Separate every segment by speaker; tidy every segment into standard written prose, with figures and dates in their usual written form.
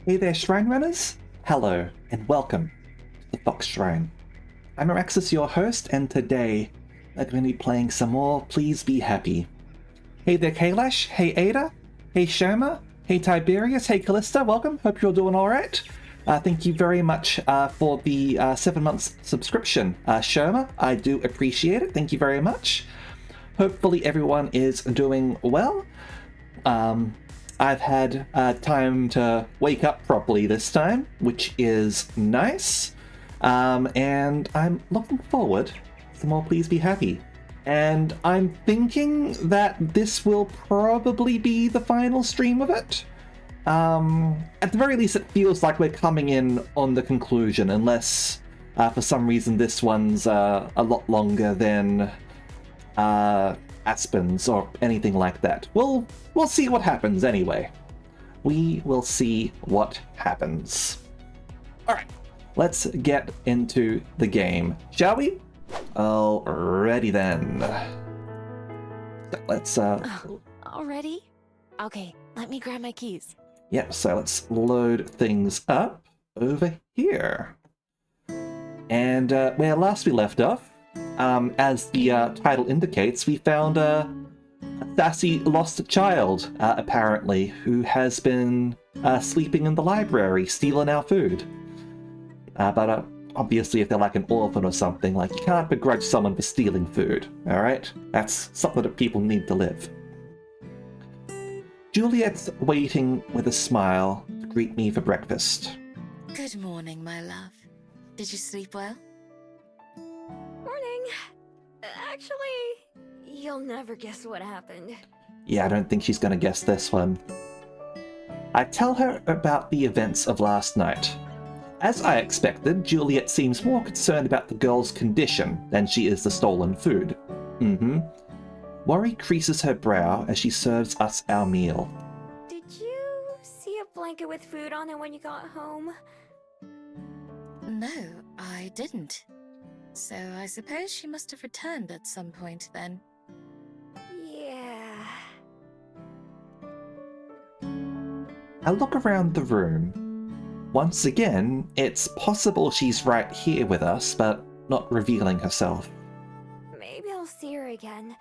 Speaker 1: Hey there, Shrine Runners! Hello, and welcome to the Fox Shrine. I'm Araxis, your host, and today we're going to be playing some more Please Be Happy. Hey there, Kailash. Hey, Ada. Hey, Shoma. Hey, Tiberius. Hey, Callista. Welcome. Hope you're doing all right. Thank you very much for the 7 months subscription, Shoma. I do appreciate it. Thank you very much. Hopefully everyone is doing well. I've had time to wake up properly this time, which is nice. And I'm looking forward to more Please Be Happy. And I'm thinking that this will probably be the final stream of it. At the very least, it feels like we're coming in on the conclusion, unless for some reason this one's a lot longer than Aspen's or anything like that. We'll see what happens anyway. We will see what happens. Alright, let's get into the game, shall we? Alrighty then. So let's
Speaker 2: Already? Okay, let me grab my keys.
Speaker 1: Yep, so let's load things up over here. And where last we left off, as the title indicates, we found a sassy lost child, apparently, who has been sleeping in the library, stealing our food. But obviously, if they're like an orphan or something, like, you can't begrudge someone for stealing food, alright? That's something that people need to live. Juliet's waiting with a smile to greet me for breakfast.
Speaker 2: Good morning, my love. Did you sleep well?
Speaker 3: Morning. Actually, you'll never guess what happened.
Speaker 1: Yeah, I don't think she's gonna guess this one. I tell her about the events of last night. As I expected, Juliet seems more concerned about the girl's condition than she is the stolen food. Worry creases her brow as she serves us our meal.
Speaker 3: Did you see a blanket with food on it when you got home?
Speaker 2: No, I didn't. So I suppose she must have returned at some point then.
Speaker 3: Yeah.
Speaker 1: I look around the room. Once again, it's possible she's right here with us, but not revealing herself.
Speaker 3: Maybe I'll see her again.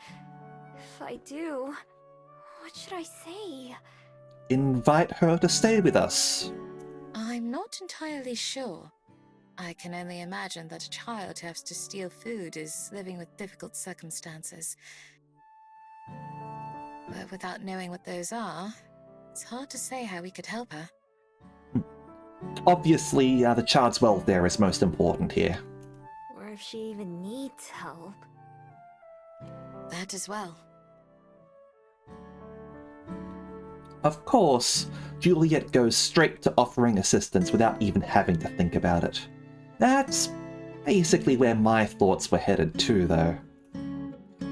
Speaker 3: If I do, what should I say?
Speaker 1: Invite her to stay with us.
Speaker 2: I'm not entirely sure. I can only imagine that a child who has to steal food is living with difficult circumstances. But without knowing what those are, it's hard to say how we could help her.
Speaker 1: Obviously, the child's welfare is most important here.
Speaker 3: Or if she even needs help.
Speaker 2: That as well.
Speaker 1: Of course, Juliet goes straight to offering assistance without even having to think about it. That's basically where my thoughts were headed too, though.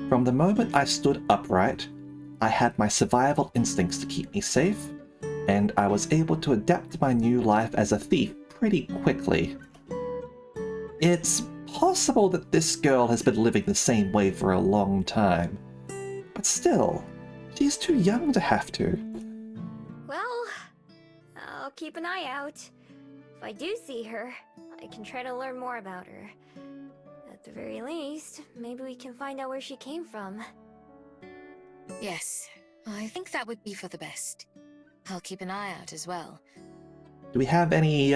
Speaker 1: From the moment I stood upright, I had my survival instincts to keep me safe, and I was able to adapt to my new life as a thief pretty quickly. It's possible that this girl has been living the same way for a long time, but still, she's too young to have to.
Speaker 3: Well, I'll keep an eye out. If I do see her, I can try to learn more about her. At the very least, maybe we can find out where she came from.
Speaker 2: Yes, I think that would be for the best. I'll keep an eye out as well.
Speaker 1: Do we have any,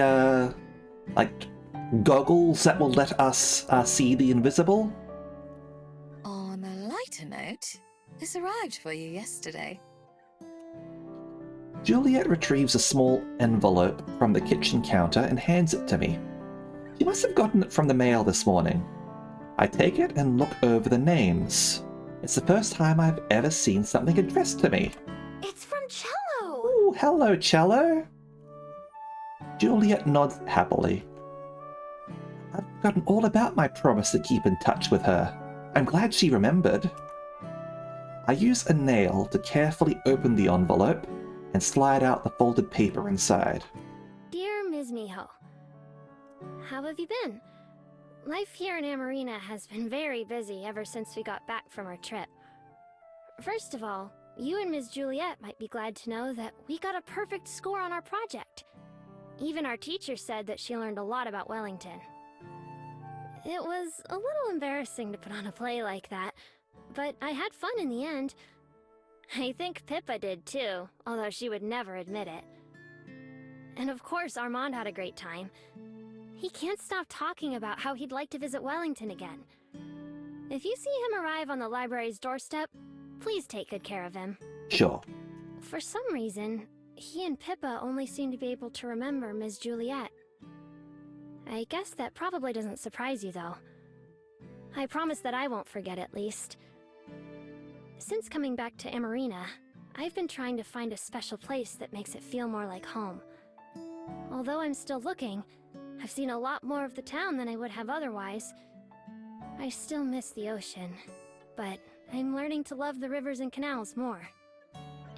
Speaker 1: goggles that will let us see the invisible?
Speaker 2: On a lighter note, this arrived for you yesterday.
Speaker 1: Juliet retrieves a small envelope from the kitchen counter and hands it to me. She must have gotten it from the mail this morning. I take it and look over the names. It's the first time I've ever seen something addressed to me.
Speaker 3: It's from Cello!
Speaker 1: Ooh, hello, Cello. Juliet nods happily. I've forgotten all about my promise to keep in touch with her. I'm glad she remembered. I use a nail to carefully open the envelope and slide out the folded paper inside.
Speaker 4: Dear Ms. Miho, how have you been? Life here in Amarina has been very busy ever since we got back from our trip. First of all, you and Ms. Juliet might be glad to know that we got a perfect score on our project. Even our teacher said that she learned a lot about Wellington. It was a little embarrassing to put on a play like that, but I had fun in the end. I think Pippa did too, although she would never admit it. And of course, Armand had a great time. He can't stop talking about how he'd like to visit Wellington again. If you see him arrive on the library's doorstep, please take good care of him.
Speaker 1: Sure.
Speaker 4: For some reason, he and Pippa only seem to be able to remember Ms. Juliet. I guess that probably doesn't surprise you, though. I promise that I won't forget, at least. Since coming back to Amarina, I've been trying to find a special place that makes it feel more like home. Although I'm still looking, I've seen a lot more of the town than I would have otherwise. I still miss the ocean, but I'm learning to love the rivers and canals more.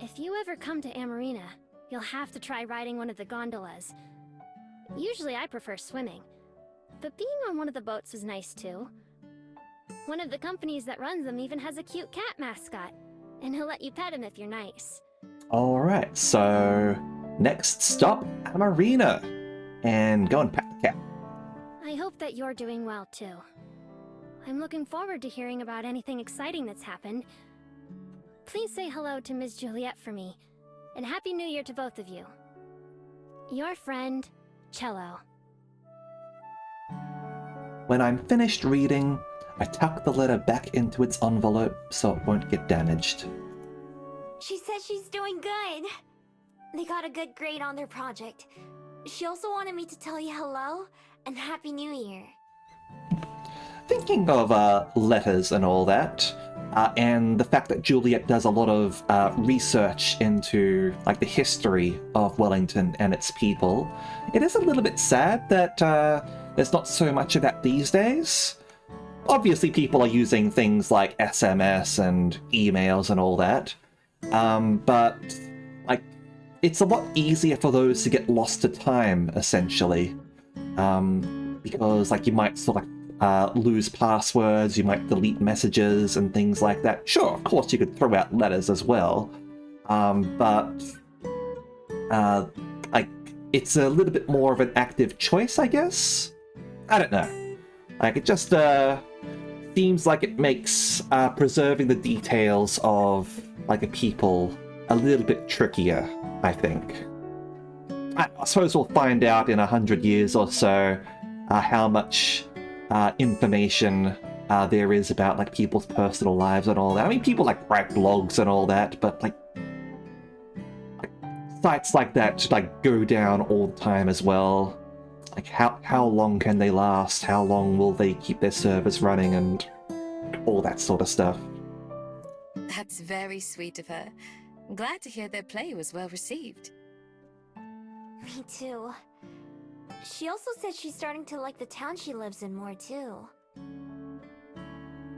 Speaker 4: If you ever come to Amarina, you'll have to try riding one of the gondolas. Usually I prefer swimming, but being on one of the boats was nice too. One of the companies that runs them even has a cute cat mascot, and he'll let you pet him if you're nice.
Speaker 1: Alright, so next stop, Amarina. And go and pet the cat.
Speaker 4: I hope that you're doing well too. I'm looking forward to hearing about anything exciting that's happened. Please say hello to Ms. Juliet for me, and Happy New Year to both of you. Your friend, Cello.
Speaker 1: When I'm finished reading, I tuck the letter back into its envelope so it won't get damaged.
Speaker 3: She says she's doing good. They got a good grade on their project. She also wanted me to tell you hello and Happy New Year.
Speaker 1: Thinking of letters and all that, and the fact that Juliet does a lot of research into like the history of Wellington and its people, it is a little bit sad that there's not so much of that these days. Obviously, people are using things like SMS and emails and all that, but like it's a lot easier for those to get lost to time, essentially, because like you might sort of lose passwords, you might delete messages and things like that. Sure, of course you could throw out letters as well, but like it's a little bit more of an active choice, I guess. I don't know. Like it just seems like it makes preserving the details of like a people a little bit trickier, I think. I suppose we'll find out in 100 years or so how much information there is about like people's personal lives and all that. I mean, people like write blogs and all that, but like sites like that like go down all the time as well. Like how long can they last? How long will they keep their servers running and all that sort of stuff?
Speaker 2: That's very sweet of her. I'm glad to hear their play was well received.
Speaker 3: Me too. She also said she's starting to like the town she lives in more too.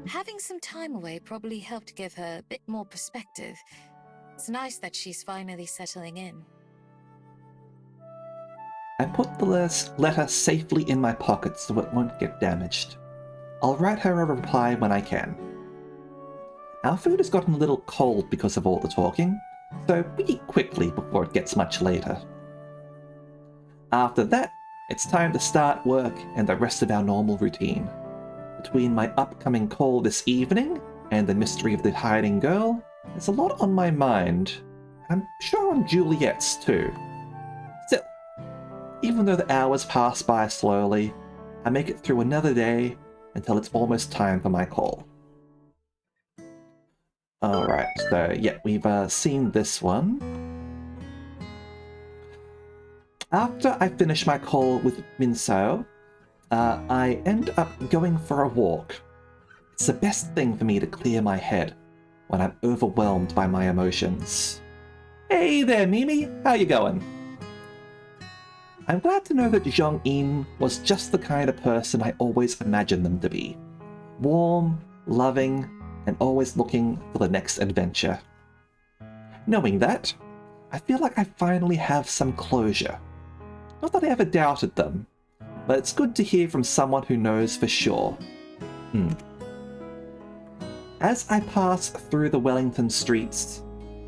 Speaker 2: Having some time away probably helped give her a bit more perspective. It's nice that she's finally settling in.
Speaker 1: I put the letter safely in my pocket so it won't get damaged. I'll write her a reply when I can. Our food has gotten a little cold because of all the talking, so we eat quickly before it gets much later. After that, it's time to start work and the rest of our normal routine. Between my upcoming call this evening and the mystery of the hiding girl, there's a lot on my mind. I'm sure on Juliet's too. Still, even though the hours pass by slowly, I make it through another day until it's almost time for my call. Alright, so yeah, we've seen this one. After I finish my call with Minsao, I end up going for a walk. It's the best thing for me to clear my head when I'm overwhelmed by my emotions. Hey there, Mimi! How you going? I'm glad to know that Zhong-in was just the kind of person I always imagined them to be. Warm, loving, and always looking for the next adventure. Knowing that, I feel like I finally have some closure. Not that I ever doubted them, but it's good to hear from someone who knows for sure. As I pass through the Wellington streets,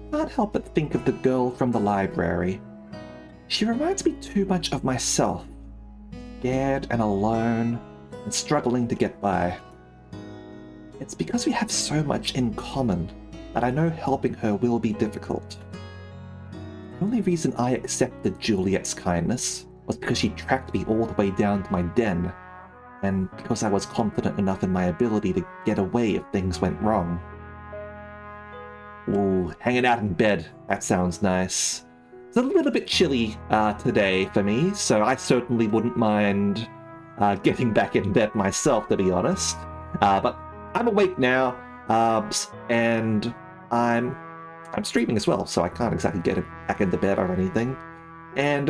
Speaker 1: I can't help but think of the girl from the library. She reminds me too much of myself, scared and alone and struggling to get by. It's because we have so much in common that I know helping her will be difficult. The only reason I accepted Juliet's kindness was because she tracked me all the way down to my den, and because I was confident enough in my ability to get away if things went wrong. Ooh, hanging out in bed, that sounds nice. It's a little bit chilly today for me, so I certainly wouldn't mind getting back in bed myself, to be honest. But I'm awake now, and I'm streaming as well, so I can't exactly get back into bed or anything. And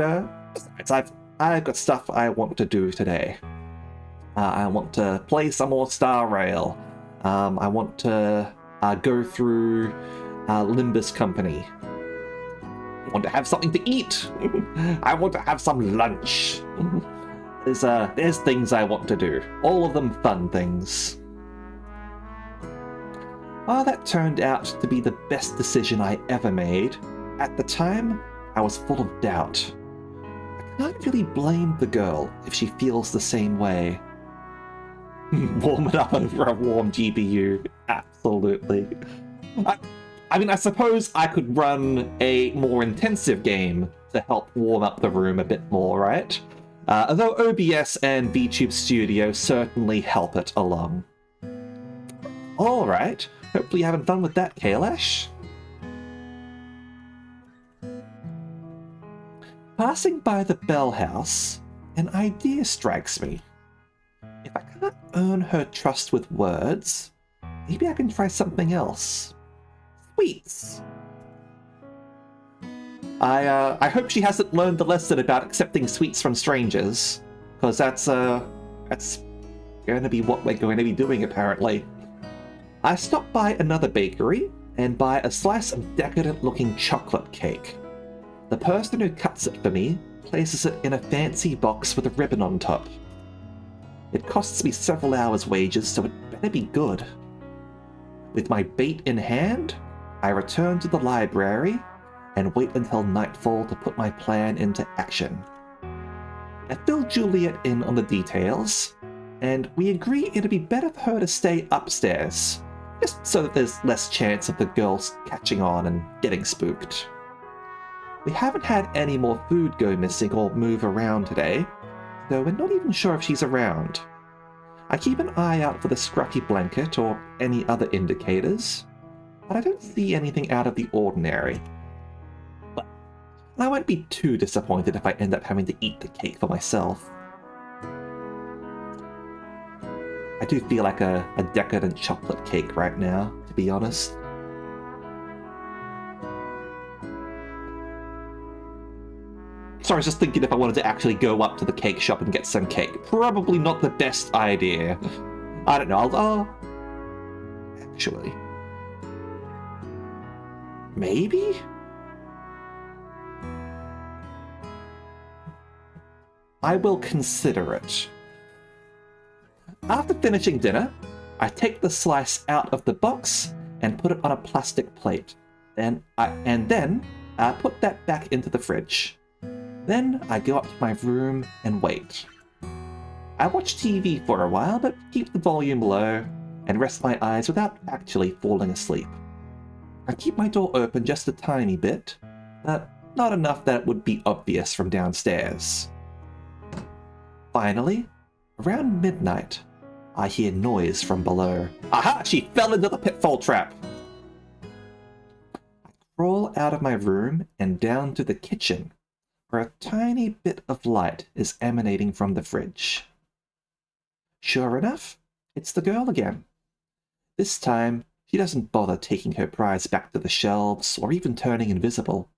Speaker 1: besides, I've got stuff I want to do today. I want to play some more Star Rail. I want to go through Limbus Company. I want to have something to eat. I want to have some lunch. There's things I want to do. All of them fun things. While that turned out to be the best decision I ever made, at the time, I was full of doubt. I can't really blame the girl if she feels the same way. Warm it up over a warm GPU. Absolutely. I mean, I suppose I could run a more intensive game to help warm up the room a bit more, right? Although OBS and VTube Studio certainly help it along. Alright, hopefully you're having fun with that, Kailash. Passing by the Bell House, an idea strikes me. If I can't earn her trust with words, maybe I can try something else. Sweets! I hope she hasn't learned the lesson about accepting sweets from strangers, because that's going to be what we're going to be doing, apparently. I stop by another bakery and buy a slice of decadent-looking chocolate cake. The person who cuts it for me places it in a fancy box with a ribbon on top. It costs me several hours' wages, so it better be good. With my bait in hand, I return to the library and wait until nightfall to put my plan into action. I fill Juliet in on the details, and we agree it'd be better for her to stay upstairs, just so that there's less chance of the girls catching on and getting spooked. We haven't had any more food go missing or move around today, so we're not even sure if she's around. I keep an eye out for the scruffy blanket or any other indicators, but I don't see anything out of the ordinary. But I won't be too disappointed if I end up having to eat the cake for myself. I do feel like a decadent chocolate cake right now, to be honest. So I was just thinking if I wanted to actually go up to the cake shop and get some cake. Probably not the best idea. I don't know, actually... maybe? I will consider it. After finishing dinner, I take the slice out of the box and put it on a plastic plate. And then I put that back into the fridge. Then I go up to my room and wait. I watch TV for a while, but keep the volume low and rest my eyes without actually falling asleep. I keep my door open just a tiny bit, but not enough that it would be obvious from downstairs. Finally, around midnight, I hear noise from below. Aha! She fell into the pitfall trap! I crawl out of my room and down to the kitchen, where a tiny bit of light is emanating from the fridge. Sure enough, it's the girl again. This time, she doesn't bother taking her prize back to the shelves or even turning invisible.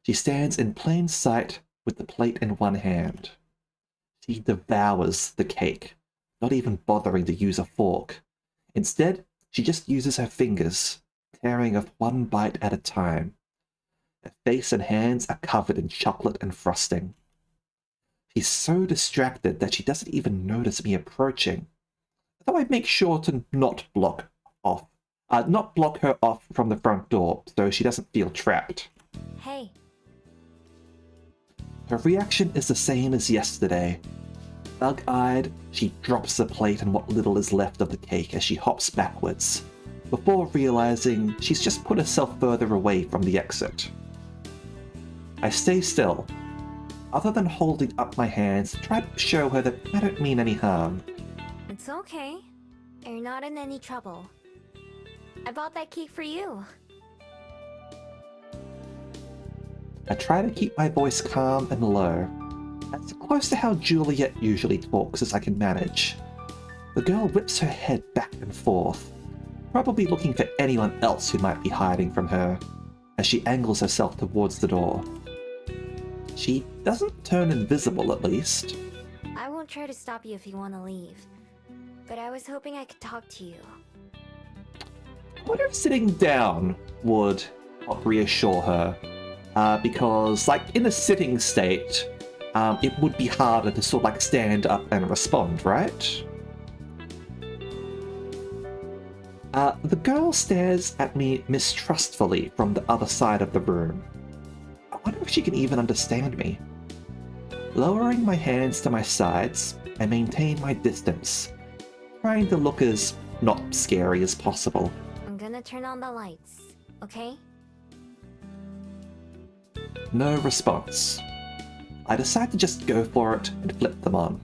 Speaker 1: She stands in plain sight with the plate in one hand. She devours the cake, not even bothering to use a fork. Instead, she just uses her fingers, tearing off one bite at a time. Her face and hands are covered in chocolate and frosting. She's so distracted that she doesn't even notice me approaching, though I make sure to not block her off from the front door so she doesn't feel trapped.
Speaker 3: Hey.
Speaker 1: Her reaction is the same as yesterday. Bug-eyed, she drops the plate and what little is left of the cake as she hops backwards, before realizing she's just put herself further away from the exit. I stay still, other than holding up my hands to try to show her that I don't mean any harm.
Speaker 3: It's okay. You're not in any trouble. I bought that cake for you.
Speaker 1: I try to keep my voice calm and low, as close to how Juliet usually talks as I can manage. The girl whips her head back and forth, probably looking for anyone else who might be hiding from her, as she angles herself towards the door. She doesn't turn invisible, at least.
Speaker 3: I won't try to stop you if you want to leave, but I was hoping I could talk to you.
Speaker 1: I wonder if sitting down would help reassure her, because, like, in a sitting state, it would be harder to sort of, like, stand up and respond, right? The girl stares at me mistrustfully from the other side of the room. I wonder if she can even understand me. Lowering my hands to my sides, I maintain my distance, trying to look as not scary as possible.
Speaker 3: I'm gonna turn on the lights, okay?
Speaker 1: No response. I decide to just go for it and flip them on.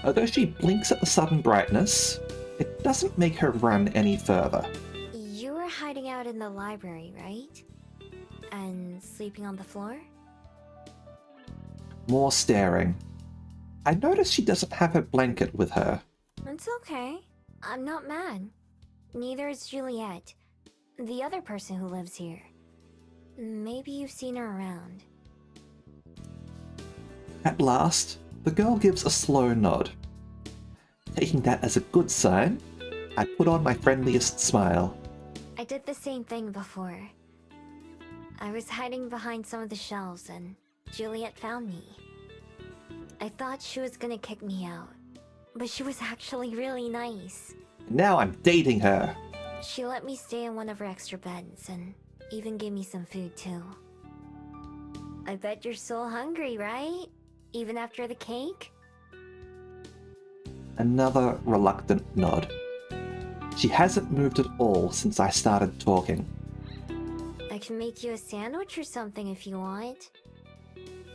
Speaker 1: Although she blinks at the sudden brightness, it doesn't make her run any further.
Speaker 3: You were hiding out in the library, right? And sleeping on the floor?
Speaker 1: More staring. I notice she doesn't have her blanket with her.
Speaker 3: It's okay. I'm not mad. Neither is Juliet, the other person who lives here. Maybe you've seen her around.
Speaker 1: At last, the girl gives a slow nod. Taking that as a good sign, I put on my friendliest smile.
Speaker 3: I did the same thing before. I was hiding behind some of the shelves and Juliet found me. I thought she was gonna kick me out, but she was actually really nice.
Speaker 1: Now I'm dating her.
Speaker 3: She let me stay in one of her extra beds and even gave me some food too. I bet you're so hungry, right? Even after the cake?
Speaker 1: Another reluctant nod. She hasn't moved at all since I started talking.
Speaker 3: I can make you a sandwich or something if you want.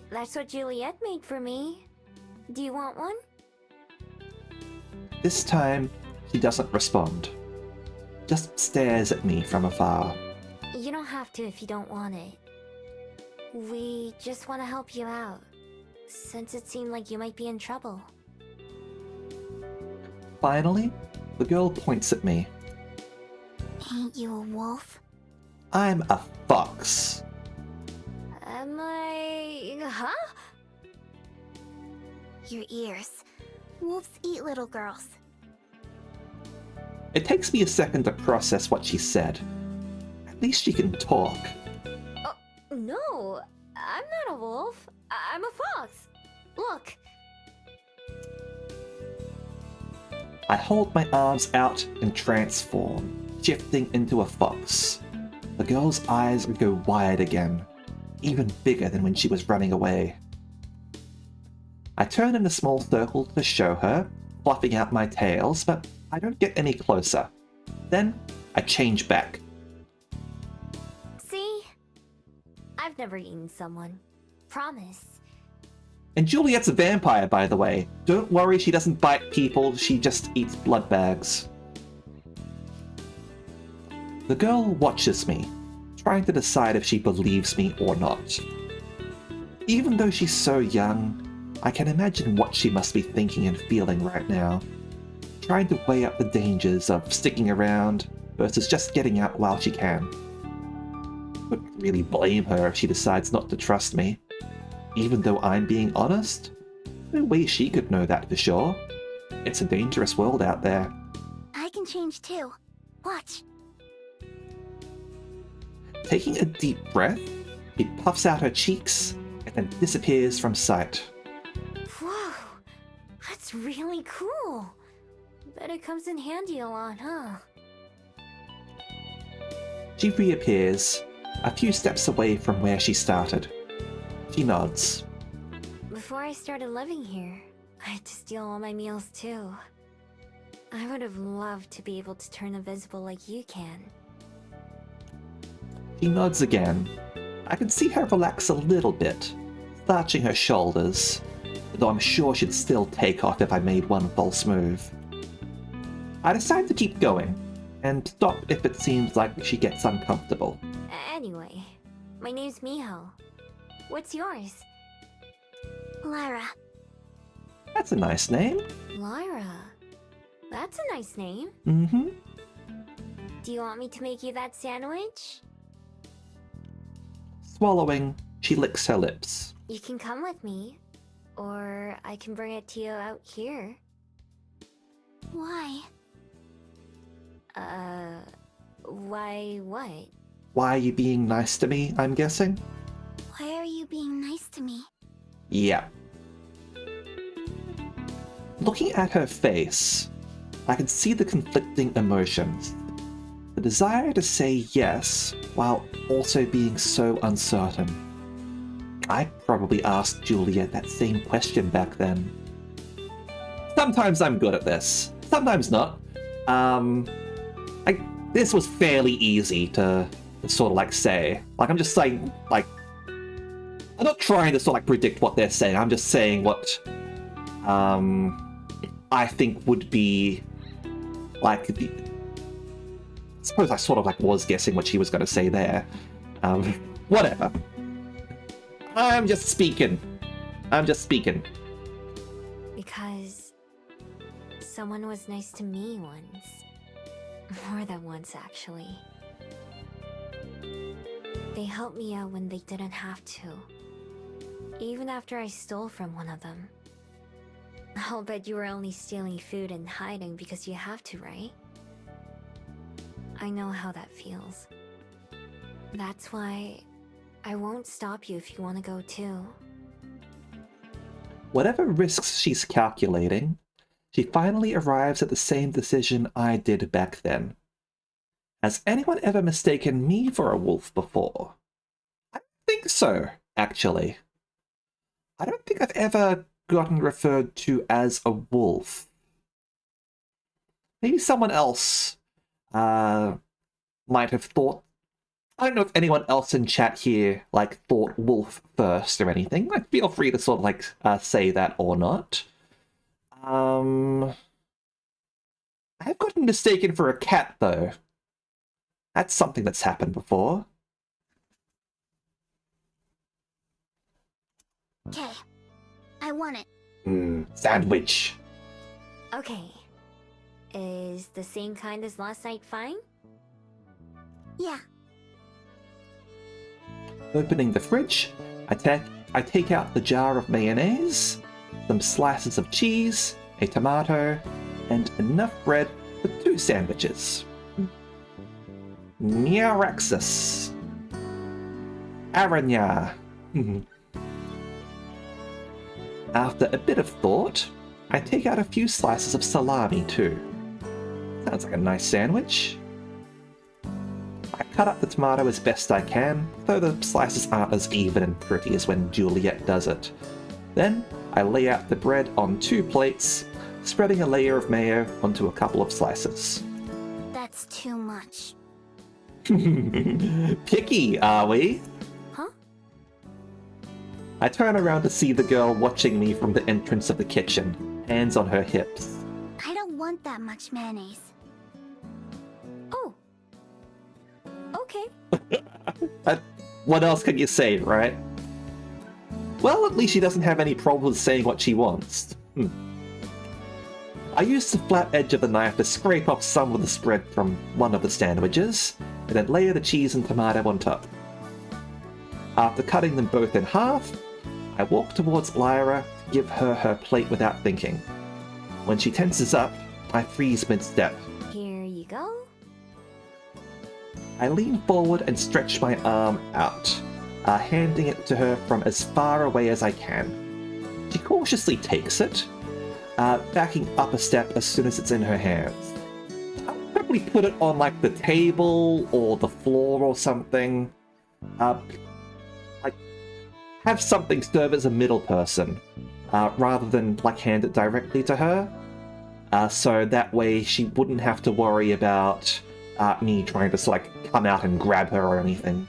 Speaker 3: That's what Juliet made for me. Do you want one?
Speaker 1: This time, she doesn't respond. Just stares at me from afar.
Speaker 3: You don't have to if you don't want it. We just want to help you out, since it seemed like you might be in trouble.
Speaker 1: Finally, the girl points at me.
Speaker 3: Ain't you a wolf?
Speaker 1: I'm a fox.
Speaker 3: Am I... huh?
Speaker 4: Your ears. Wolves eat little girls.
Speaker 1: It takes me a second to process what she said. At least she can talk.
Speaker 3: Oh, no! I'm not a wolf. I'm a fox. Look.
Speaker 1: I hold my arms out and transform, shifting into a fox. The girl's eyes go wide again, even bigger than when she was running away. I turn in a small circle to show her, fluffing out my tails, but I don't get any closer. Then I change back.
Speaker 3: See? I've never eaten someone. Promise.
Speaker 1: And Juliet's a vampire, by the way. Don't worry, she doesn't bite people, she just eats blood bags. The girl watches me, trying to decide if she believes me or not. Even though she's so young, I can imagine what she must be thinking and feeling right now. Trying to weigh up the dangers of sticking around versus just getting out while she can. Wouldn't really blame her if she decides not to trust me. Even though I'm being honest, no way she could know that for sure. It's a dangerous world out there.
Speaker 4: I can change too. Watch.
Speaker 1: Taking a deep breath, she puffs out her cheeks and then disappears from sight.
Speaker 3: Whoa. That's really cool. Bet it comes in handy a lot, huh?
Speaker 1: She reappears, a few steps away from where she started. She nods.
Speaker 3: Before I started living here, I had to steal all my meals too. I would have loved to be able to turn invisible like you can.
Speaker 1: She nods again. I can see her relax a little bit, starching her shoulders, though I'm sure she'd still take off if I made one false move. I decide to keep going, and stop if it seems like she gets uncomfortable.
Speaker 3: Anyway, my name's Miho. What's yours?
Speaker 4: Lyra.
Speaker 1: That's a nice name.
Speaker 3: Lyra. That's a nice name.
Speaker 1: Mm-hmm.
Speaker 3: Do you want me to make you that sandwich?
Speaker 1: Swallowing, she licks her lips.
Speaker 3: You can come with me, or I can bring it to you out here.
Speaker 4: Why?
Speaker 3: Why what?
Speaker 1: Why are you being nice to me, I'm guessing?
Speaker 4: Why are you being nice to me?
Speaker 1: Yeah. Looking at her face, I can see the conflicting emotions. The desire to say yes, while also being so uncertain. I probably asked Juliet that same question back then. Sometimes I'm good at this, sometimes not. This was fairly easy to sort of like say. Like, I'm just saying, like, I'm not trying to sort of like predict what they're saying, I'm just saying what, I think would be, like, I suppose I sort of like was guessing what she was going to say there. Whatever. I'm just speaking.
Speaker 3: Because someone was nice to me once. More than once, actually. They helped me out when they didn't have to. Even after I stole from one of them. I'll bet you were only stealing food and hiding because you have to, right? I know how that feels. That's why I won't stop you if you want to go too.
Speaker 1: Whatever risks she's calculating, she finally arrives at the same decision I did back then. Has anyone ever mistaken me for a wolf before? I don't think so, actually. I don't think I've ever gotten referred to as a wolf. Maybe someone else might have thought. I don't know if anyone else in chat here like thought wolf first or anything. Like, feel free to sort of like say that or not. I've gotten mistaken for a cat though. That's something that's happened before.
Speaker 4: Okay. I want it.
Speaker 1: Sandwich.
Speaker 3: Okay. Is the same kind as last night fine?
Speaker 4: Yeah.
Speaker 1: Opening the fridge, I take out the jar of mayonnaise, some slices of cheese, a tomato, and enough bread for 2 sandwiches. Neoraxis. Aranya. After a bit of thought, I take out a few slices of salami too. Sounds like a nice sandwich. I cut up the tomato as best I can, though the slices aren't as even and pretty as when Juliet does it. Then I lay out the bread on 2 plates, spreading a layer of mayo onto a couple of slices.
Speaker 4: That's too much.
Speaker 1: Picky, are we?
Speaker 3: Huh?
Speaker 1: I turn around to see the girl watching me from the entrance of the kitchen, hands on her hips.
Speaker 4: I don't want that much mayonnaise.
Speaker 3: Oh. Okay.
Speaker 1: What else can you say, right? Well, at least she doesn't have any problems saying what she wants. I use the flat edge of the knife to scrape off some of the spread from one of the sandwiches, and then layer the cheese and tomato on top. After cutting them both in half, I walk towards Lyra to give her her plate without thinking. When she tenses up, I freeze mid-step.
Speaker 3: Here you go.
Speaker 1: I lean forward and stretch my arm out, handing it to her from as far away as I can. She cautiously takes it, backing up a step as soon as it's in her hands. I'll probably put it on like the table or the floor or something. have something serve as a middle person, rather than like hand it directly to her. So that way she wouldn't have to worry about me trying to like come out and grab her or anything.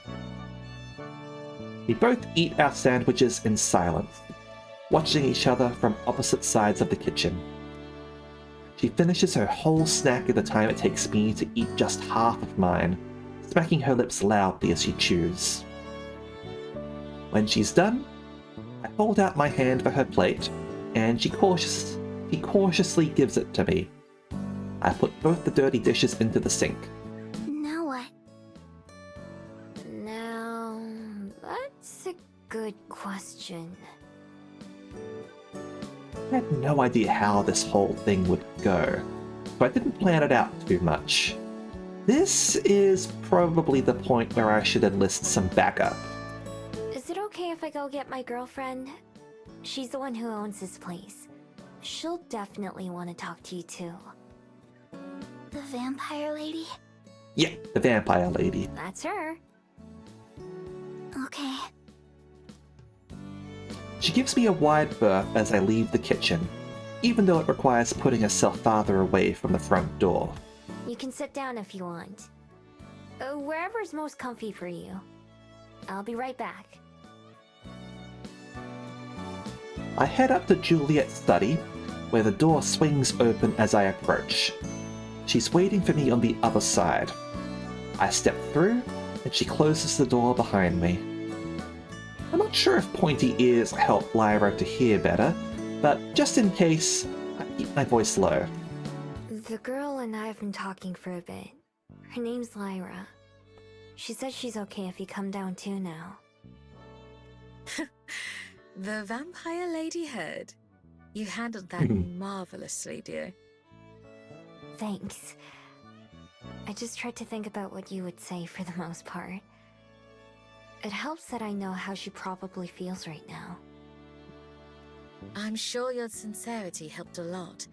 Speaker 1: We both eat our sandwiches in silence, watching each other from opposite sides of the kitchen. She finishes her whole snack at the time it takes me to eat just half of mine, smacking her lips loudly as she chews. When she's done, I hold out my hand for her plate, and she cautiously gives it to me. I put both the dirty dishes into the sink.
Speaker 3: Now what? Now, that's a good question.
Speaker 1: I had no idea how this whole thing would go, so I didn't plan it out too much. This is probably the point where I should enlist some backup.
Speaker 3: Is it okay if I go get my girlfriend? She's the one who owns this place. She'll definitely want to talk to you too. The vampire lady?
Speaker 1: Yeah, the vampire lady.
Speaker 3: That's her. Okay.
Speaker 1: She gives me a wide berth as I leave the kitchen, even though it requires putting herself farther away from the front door.
Speaker 3: You can sit down if you want. Wherever's most comfy for you. I'll be right back.
Speaker 1: I head up to Juliet's study, where the door swings open as I approach. She's waiting for me on the other side. I step through, and she closes the door behind me. I'm not sure if pointy ears help Lyra to hear better, but just in case, I keep my voice low.
Speaker 3: The girl and I have been talking for a bit. Her name's Lyra. She says she's okay if you come down too now.
Speaker 2: The vampire lady heard. You handled that marvelously, dear.
Speaker 3: Thanks. I just tried to think about what you would say for the most part. It helps that I know how she probably feels right now.
Speaker 2: I'm sure your sincerity helped a lot.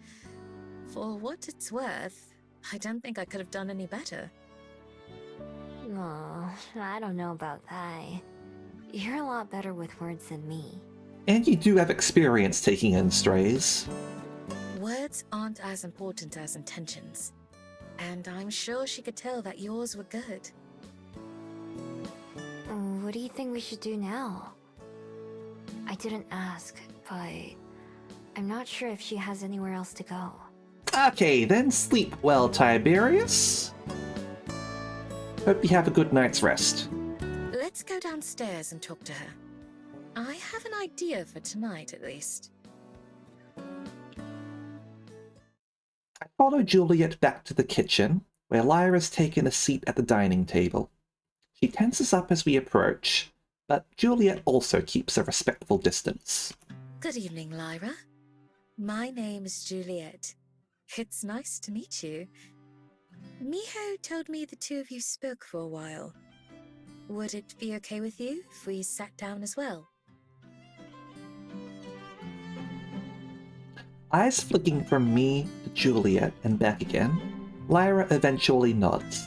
Speaker 2: For what it's worth, I don't think I could have done any better.
Speaker 3: Oh, I don't know about that. You're a lot better with words than me.
Speaker 1: And you do have experience taking in strays.
Speaker 2: Words aren't as important as intentions. And I'm sure she could tell that yours were good.
Speaker 3: What do you think we should do now? I didn't ask, but I'm not sure if she has anywhere else to go.
Speaker 1: Okay, then sleep well, Tiberius. Hope you have a good night's rest.
Speaker 2: Let's go downstairs and talk to her. I have an idea for tonight, at least.
Speaker 1: I follow Juliet back to the kitchen, where Lyra's taken a seat at the dining table. She tenses up as we approach, but Juliet also keeps a respectful distance.
Speaker 2: Good evening, Lyra. My name is Juliet. It's nice to meet you. Miho told me the two of you spoke for a while. Would it be okay with you if we sat down as well?
Speaker 1: Eyes flicking from me to Juliet and back again, Lyra eventually nods.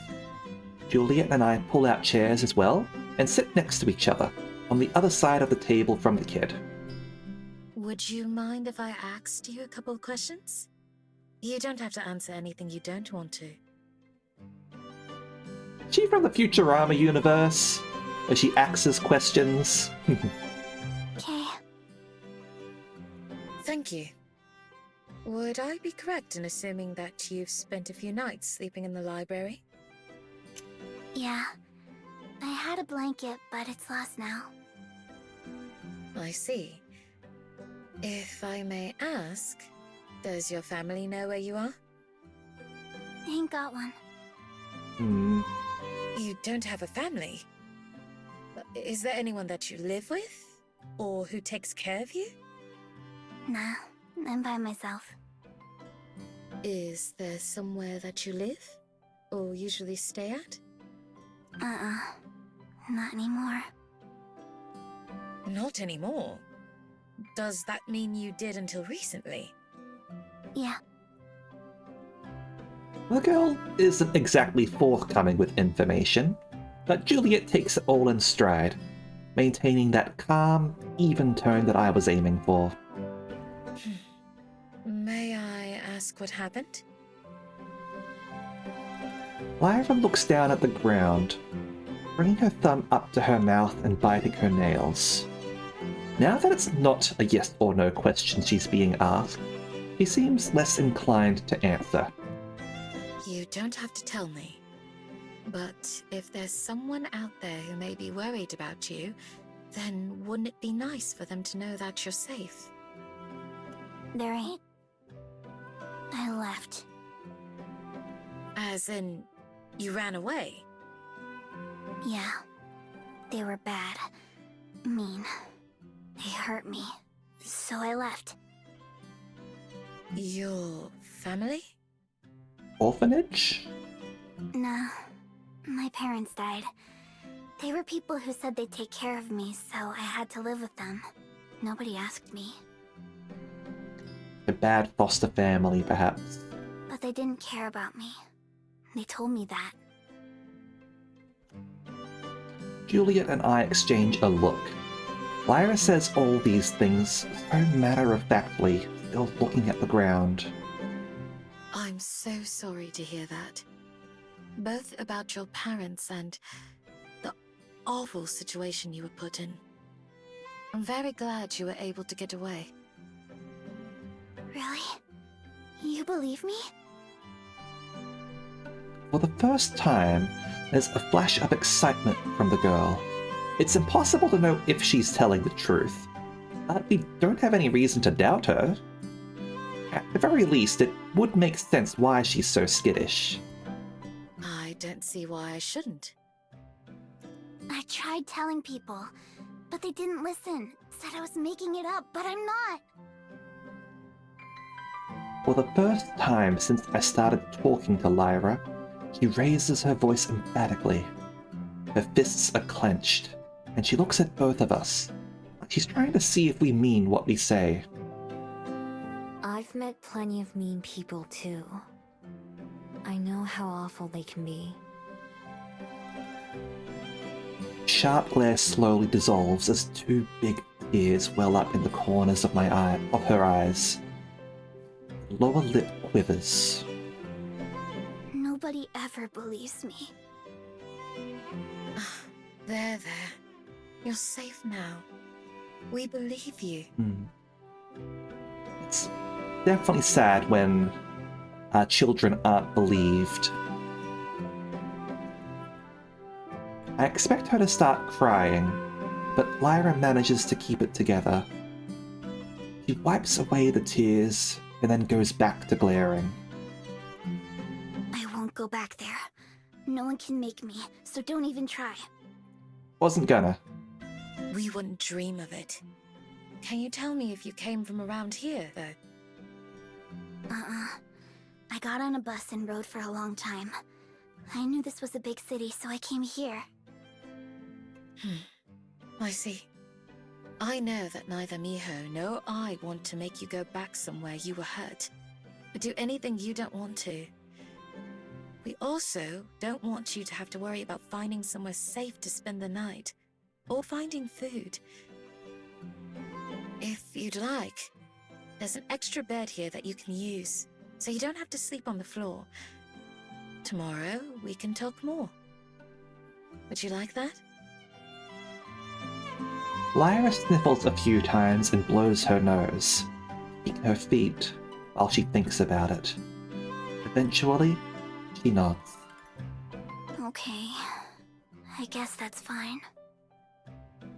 Speaker 1: Juliet and I pull out chairs as well and sit next to each other, on the other side of the table from the kid.
Speaker 2: Would you mind if I asked you a couple of questions? You don't have to answer anything you don't want to.
Speaker 1: She from the Futurama universe, where she asks questions.
Speaker 3: Okay.
Speaker 2: Thank you. Would I be correct in assuming that you've spent a few nights sleeping in the library?
Speaker 5: Yeah. I had a blanket, but it's lost now.
Speaker 2: I see. If I may ask, does your family know where you are?
Speaker 5: Ain't got one.
Speaker 2: You don't have a family? Is there anyone that you live with? Or who takes care of you?
Speaker 5: Nah, I'm by myself.
Speaker 2: Is there somewhere that you live? Or usually stay at?
Speaker 5: Not anymore.
Speaker 2: Not anymore. Does that mean you did until recently?
Speaker 5: Yeah.
Speaker 1: The girl isn't exactly forthcoming with information, but Juliet takes it all in stride. maintaining that calm, even tone that I was aiming for.
Speaker 2: May I ask what happened?
Speaker 1: Lyra looks down at the ground, bringing her thumb up to her mouth and biting her nails. Now that it's not a yes or no question she's being asked, she seems less inclined to answer.
Speaker 2: You don't have to tell me. But if there's someone out there who may be worried about you, then wouldn't it be nice for them to know that you're safe?
Speaker 5: There ain't. I left.
Speaker 2: As in, you ran away?
Speaker 5: Yeah. They were bad. Mean. They hurt me. So I left.
Speaker 2: Your family?
Speaker 1: Orphanage?
Speaker 5: Nah. My parents died. They were people who said they'd take care of me, so I had to live with them. Nobody asked me.
Speaker 1: A bad foster family, perhaps.
Speaker 5: But they didn't care about me. They told me that.
Speaker 1: Juliet and I exchange a look. Lyra says all these things so matter-of-factly, still looking at the ground.
Speaker 2: I'm so sorry to hear that. Both about your parents and the awful situation you were put in. I'm very glad you were able to get away.
Speaker 5: Really? You believe me?
Speaker 1: For the first time, there's a flash of excitement from the girl. It's impossible to know if she's telling the truth, but we don't have any reason to doubt her. At the very least, it would make sense why she's so skittish.
Speaker 2: I don't see why I shouldn't.
Speaker 5: I tried telling people, but they didn't listen. Said I was making it up, but I'm not.
Speaker 1: For the first time since I started talking to Lyra, she raises her voice emphatically. Her fists are clenched, and she looks at both of us, like she's trying to see if we mean what we say.
Speaker 3: I've met plenty of mean people too. I know how awful they can be.
Speaker 1: Sharp glare slowly dissolves as two big tears well up in the corners of her eyes. The lower lip quivers.
Speaker 5: Nobody ever believes me.
Speaker 2: There. You're safe now. We believe you.
Speaker 1: It's definitely sad when our children aren't believed. I expect her to start crying, but Lyra manages to keep it together. She wipes away the tears and then goes back to glaring.
Speaker 5: I won't go back there. No one can make me, so don't even try.
Speaker 1: Wasn't gonna.
Speaker 2: We wouldn't dream of it. Can you tell me if you came from around here, though?
Speaker 5: I got on a bus and rode for a long time. I knew this was a big city, so I came here.
Speaker 2: I see. I know that neither Miho nor I want to make you go back somewhere you were hurt, or do anything you don't want to. We also don't want you to have to worry about finding somewhere safe to spend the night, or finding food. If you'd like, there's an extra bed here that you can use, so you don't have to sleep on the floor. Tomorrow, we can talk more. Would you like that?
Speaker 1: Lyra sniffles a few times and blows her nose, kicking her feet while she thinks about it. Eventually, she nods.
Speaker 5: Okay. I guess that's fine.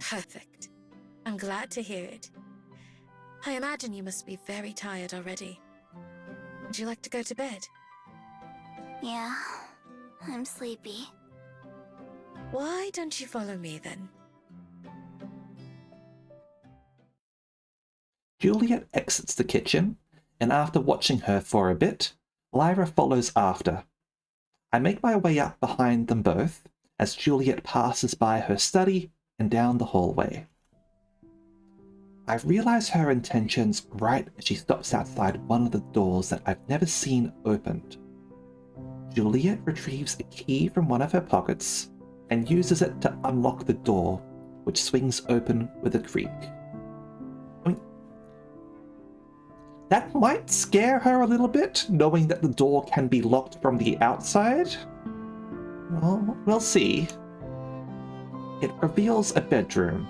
Speaker 2: Perfect. I'm glad to hear it. I imagine you must be very tired already. Would you like to go to bed?
Speaker 5: Yeah, I'm sleepy.
Speaker 2: Why don't you follow me then?
Speaker 1: Juliet exits the kitchen, and after watching her for a bit, Lyra follows after. I make my way up behind them both as Juliet passes by her study and down the hallway. I realize her intentions right as she stops outside one of the doors that I've never seen opened. Juliet retrieves a key from one of her pockets and uses it to unlock the door, which swings open with a creak. I mean, that might scare her a little bit, knowing that the door can be locked from the outside. Well, we'll see. It reveals a bedroom.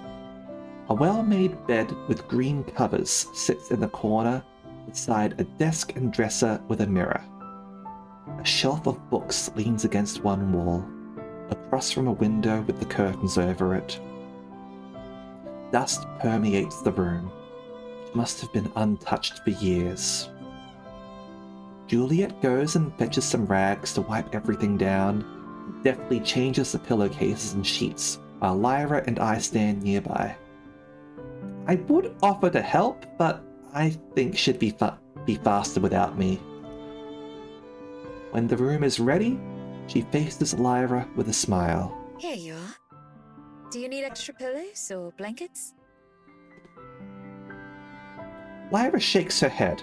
Speaker 1: A well-made bed with green covers sits in the corner beside a desk and dresser with a mirror. A shelf of books leans against one wall, across from a window with the curtains over it. Dust permeates the room. It must have been untouched for years. Juliet goes and fetches some rags to wipe everything down, and deftly changes the pillowcases and sheets while Lyra and I stand nearby. I would offer to help, but I think she'd be faster without me. When the room is ready, she faces Lyra with a smile.
Speaker 2: Here you are. Do you need extra pillows or blankets?
Speaker 1: Lyra shakes her head,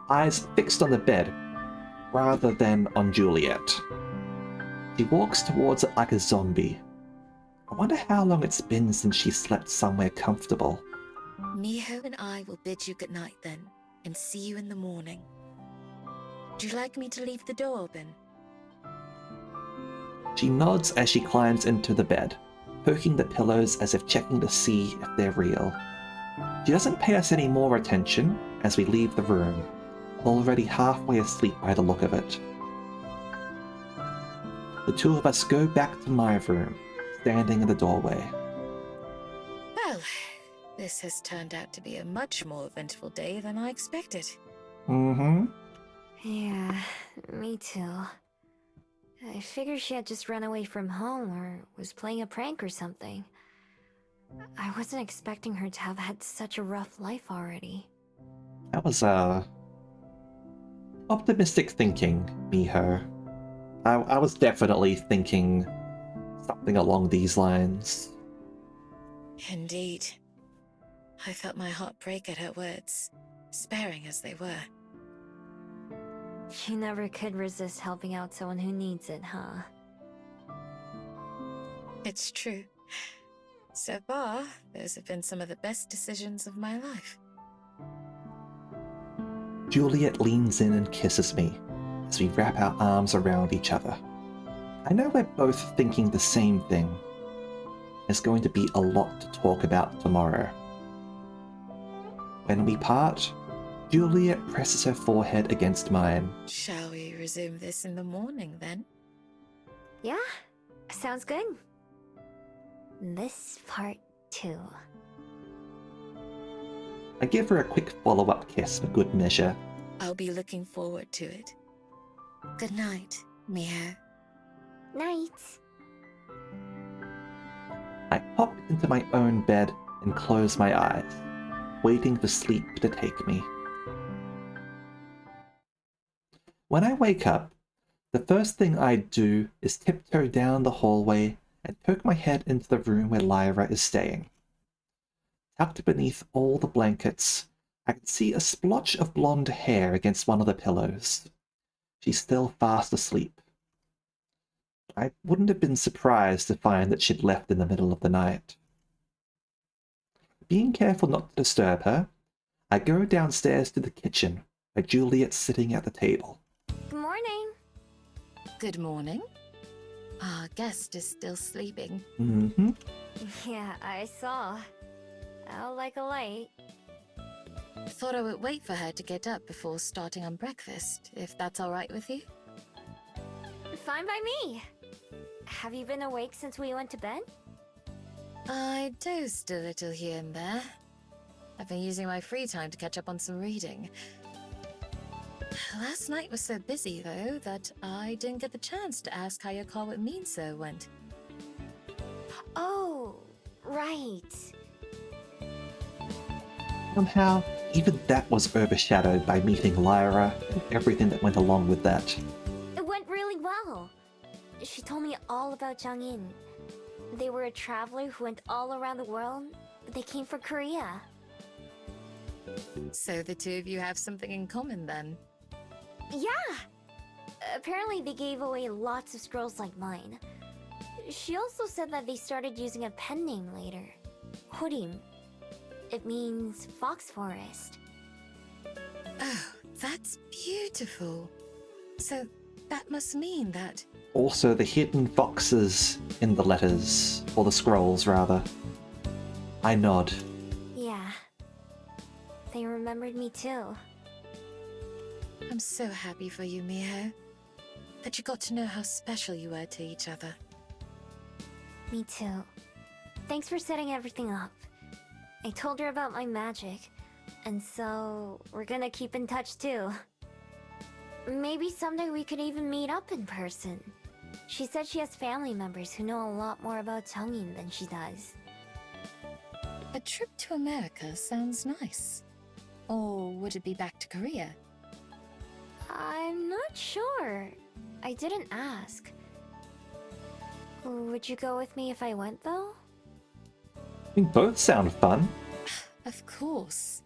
Speaker 1: eyes fixed on the bed, rather than on Juliet. She walks towards it like a zombie. I wonder how long it's been since she slept somewhere comfortable.
Speaker 2: Miho and I will bid you goodnight then, and see you in the morning. Would you like me to leave the door open?
Speaker 1: She nods as she climbs into the bed, poking the pillows as if checking to see if they're real. She doesn't pay us any more attention as we leave the room, already halfway asleep by the look of it. The two of us go back to my room, standing in the doorway.
Speaker 2: Well, this has turned out to be a much more eventful day than I expected.
Speaker 1: Mm-hmm.
Speaker 3: Yeah, me too. I figured she had just run away from home or was playing a prank or something. I wasn't expecting her to have had such a rough life already.
Speaker 1: That was, optimistic thinking, Miho. I was definitely thinking something along these lines.
Speaker 2: Indeed. I felt my heart break at her words, sparing as they were.
Speaker 3: You never could resist helping out someone who needs it, huh?
Speaker 2: It's true. So far, those have been some of the best decisions of my life.
Speaker 1: Juliet leans in and kisses me as we wrap our arms around each other. I know we're both thinking the same thing. There's going to be a lot to talk about tomorrow. When we part, Juliet presses her forehead against mine.
Speaker 2: Shall we resume this in the morning, then?
Speaker 3: Yeah, sounds good. This part too.
Speaker 1: I give her a quick follow-up kiss for good measure.
Speaker 2: I'll be looking forward to it. Good night, Miho.
Speaker 3: Night.
Speaker 1: I pop into my own bed and close my eyes, waiting for sleep to take me. When I wake up, the first thing I do is tiptoe down the hallway and poke my head into the room where Lyra is staying. Tucked beneath all the blankets, I can see a splotch of blonde hair against one of the pillows. She's still fast asleep. I wouldn't have been surprised to find that she'd left in the middle of the night. Being careful not to disturb her, I go downstairs to the kitchen, where Juliet's sitting at the table.
Speaker 3: Good morning.
Speaker 2: Good morning. Our guest is still sleeping.
Speaker 1: Mm-hmm.
Speaker 3: Yeah, I saw. Out like a light.
Speaker 2: Thought I would wait for her to get up before starting on breakfast, if that's all right with you.
Speaker 3: Fine by me. Have you been awake since we went to bed?
Speaker 2: I dozed a little here and there. I've been using my free time to catch up on some reading. Last night was so busy, though, that I didn't get the chance to ask how your call with Minso went.
Speaker 3: Oh, right.
Speaker 1: Somehow, even that was overshadowed by meeting Lyra and everything that went along with that.
Speaker 3: It went really well. She told me all about Jung-in. They were a traveler who went all around the world, but they came for Korea.
Speaker 2: So the two of you have something in common, then?
Speaker 3: Yeah! Apparently they gave away lots of scrolls like mine. She also said that they started using a pen name later. Horim. It means fox forest.
Speaker 2: Oh, that's beautiful. So that must mean that...
Speaker 1: Also, the hidden foxes in the letters, or the scrolls, rather. I nod.
Speaker 3: Yeah. They remembered me too.
Speaker 2: I'm so happy for you, Miho. That you got to know how special you were to each other.
Speaker 3: Me too. Thanks for setting everything up. I told her about my magic, and so we're gonna keep in touch too. Maybe someday we could even meet up in person. She said she has family members who know a lot more about Changin than she does.
Speaker 2: A trip to America sounds nice. Or would it be back to Korea?
Speaker 3: I'm not sure. I didn't ask. Would you go with me if I went, though?
Speaker 1: I think both sound fun.
Speaker 2: Of course.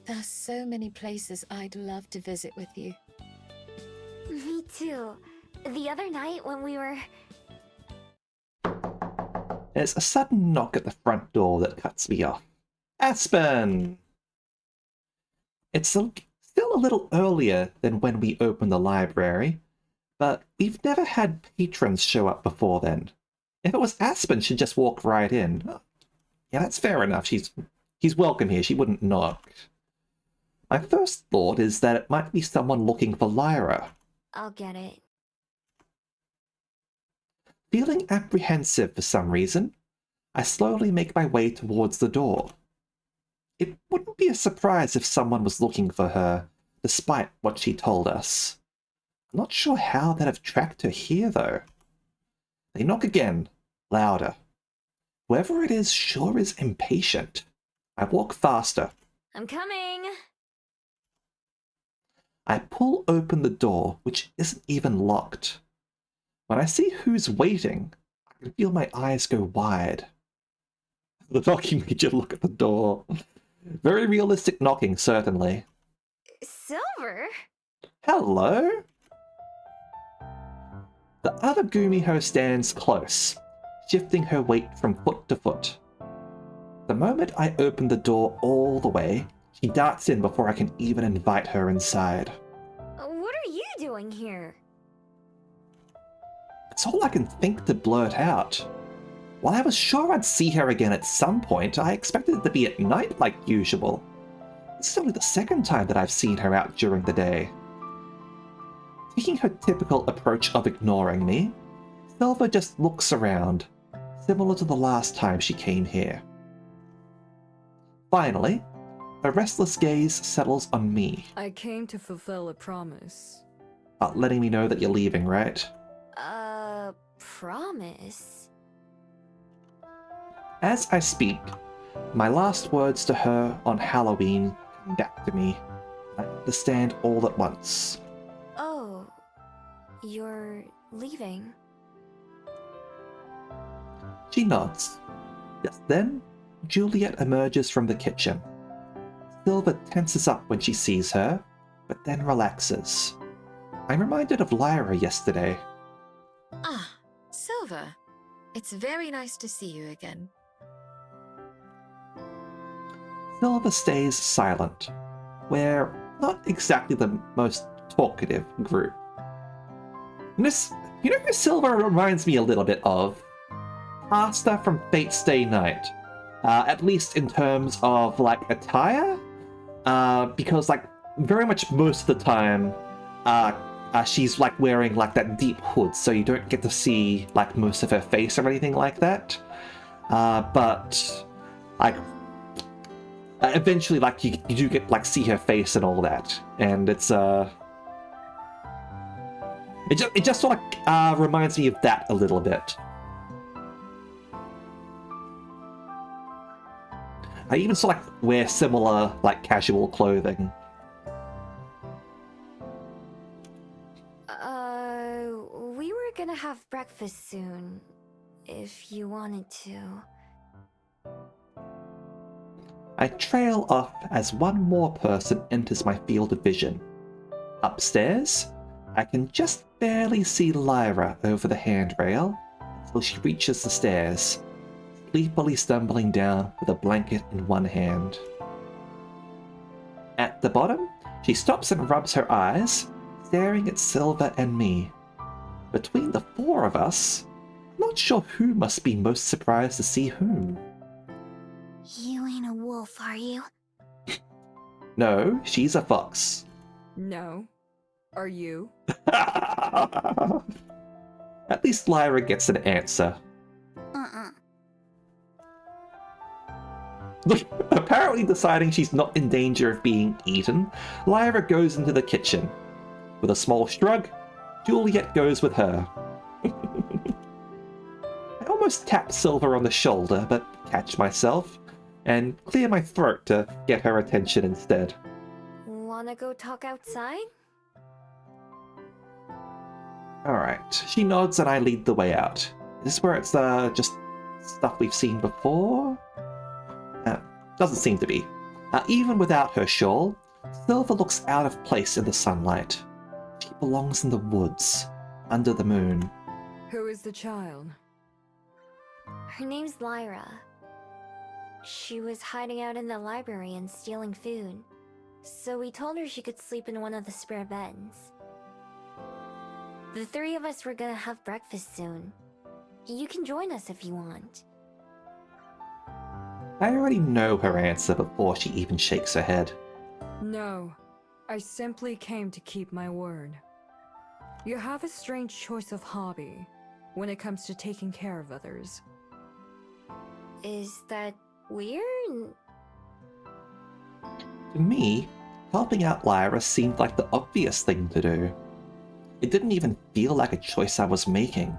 Speaker 2: There are so many places I'd love to visit with you.
Speaker 3: Me too. The other night when we were...
Speaker 1: There's a sudden knock at the front door that cuts me off. Aspen! It's still a little earlier than when we opened the library, but we've never had patrons show up before then. If it was Aspen, she'd just walk right in. Yeah, that's fair enough. She's welcome here. She wouldn't knock. My first thought is that it might be someone looking for Lyra.
Speaker 3: I'll get it.
Speaker 1: Feeling apprehensive for some reason, I slowly make my way towards the door. It wouldn't be a surprise if someone was looking for her, despite what she told us. I'm not sure how they'd have tracked her here, though. They knock again, louder. Whoever it is sure is impatient. I walk faster.
Speaker 3: I'm coming!
Speaker 1: I pull open the door, which isn't even locked. When I see who's waiting, I can feel my eyes go wide. The knocking made you look at the door. Very realistic knocking, certainly.
Speaker 3: Silver?
Speaker 1: Hello? The other Gumiho stands close, shifting her weight from foot to foot. The moment I open the door all the way, she darts in before I can even invite her inside.
Speaker 3: What are you doing here?
Speaker 1: It's all I can think to blurt out. While I was sure I'd see her again at some point, I expected it to be at night like usual. This is only the second time that I've seen her out during the day. Taking her typical approach of ignoring me, Silver just looks around, similar to the last time she came here. Finally, her restless gaze settles on me.
Speaker 6: I came to fulfill a promise.
Speaker 1: Letting me know that you're leaving, right?
Speaker 3: Promise?
Speaker 1: As I speak, my last words to her on Halloween come back to me. I understand all at once.
Speaker 3: Oh, you're leaving?
Speaker 1: She nods. Just then, Juliet emerges from the kitchen. Silver tenses up when she sees her, but then relaxes. I'm reminded of Lyra yesterday.
Speaker 2: Ah, Silver. It's very nice to see you again.
Speaker 1: Silver stays silent. We're not exactly the most talkative group. And this, you know who Silver reminds me a little bit of? Asta from Fate's Stay Night. At least in terms of, like, attire? Because, like, very much most of the time, she's, like, wearing, like, that deep hood, so you don't get to see, like, most of her face or anything like that. But, like, eventually, like, you do get, like, see her face and all that. And it's, It just sort of reminds me of that a little bit. I even sort of like wear similar, like, casual clothing.
Speaker 3: We were gonna have breakfast soon, if you wanted to.
Speaker 1: I trail off as one more person enters my field of vision. Upstairs, I can just barely see Lyra over the handrail until she reaches the stairs, sleepily stumbling down with a blanket in one hand. At the bottom, she stops and rubs her eyes, staring at Silver and me. Between the four of us, I'm not sure who must be most surprised to see whom.
Speaker 5: You ain't a wolf, are you?
Speaker 1: No, she's a fox.
Speaker 6: No. Are you?
Speaker 1: At least Lyra gets an answer. Apparently deciding she's not in danger of being eaten, Lyra goes into the kitchen. With a small shrug, Juliet goes with her. I almost tap Silver on the shoulder, but catch myself and clear my throat to get her attention instead.
Speaker 3: Wanna go talk outside?
Speaker 1: Alright, she nods and I lead the way out. Is this where it's just stuff we've seen before? Doesn't seem to be. Even without her shawl, Silver looks out of place in the sunlight. She belongs in the woods, under the moon.
Speaker 6: Who is the child?
Speaker 3: Her name's Lyra. She was hiding out in the library and stealing food. So we told her she could sleep in one of the spare beds. The three of us were gonna have breakfast soon. You can join us if you want.
Speaker 1: I already know her answer before she even shakes her head.
Speaker 6: No. I simply came to keep my word. You have a strange choice of hobby when it comes to taking care of others.
Speaker 3: Is that weird?
Speaker 1: To me, helping out Lyra seemed like the obvious thing to do. It didn't even feel like a choice I was making,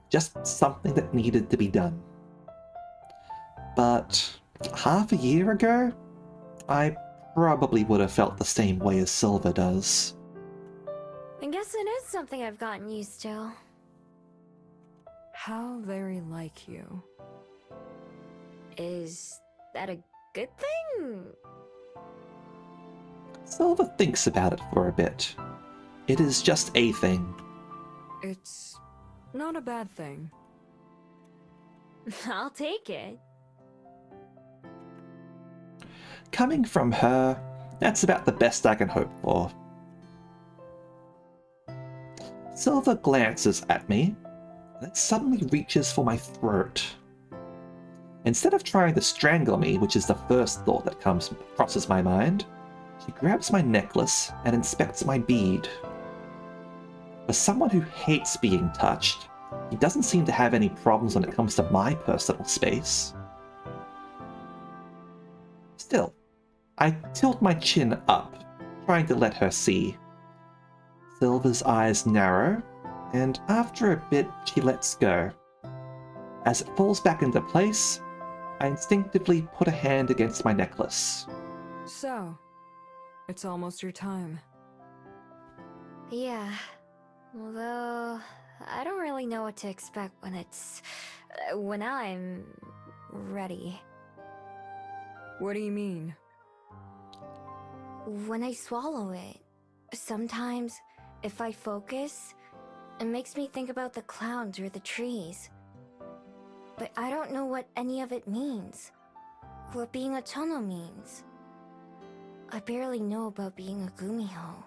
Speaker 1: just something that needed to be done. But half a year ago, I probably would have felt the same way as Silver does.
Speaker 3: I guess it is something I've gotten used to.
Speaker 6: How very like you.
Speaker 3: Is that a good thing?
Speaker 1: Silver thinks about it for a bit. It is just a thing.
Speaker 6: It's not a bad thing.
Speaker 3: I'll take it.
Speaker 1: Coming from her, that's about the best I can hope for. Silver glances at me, and then suddenly reaches for my throat. Instead of trying to strangle me, which is the first thought that crosses my mind, she grabs my necklace and inspects my bead. For someone who hates being touched, he doesn't seem to have any problems when it comes to my personal space. Still, I tilt my chin up, trying to let her see. Silver's eyes narrow, and after a bit she lets go. As it falls back into place, I instinctively put a hand against my necklace.
Speaker 6: So, it's almost your time.
Speaker 3: Yeah. Although, I don't really know what to expect when I'm ready.
Speaker 6: What do you mean?
Speaker 3: When I swallow it, sometimes, if I focus, it makes me think about the clouds or the trees. But I don't know what any of it means. What being a Chono means. I barely know about being a Gumiho.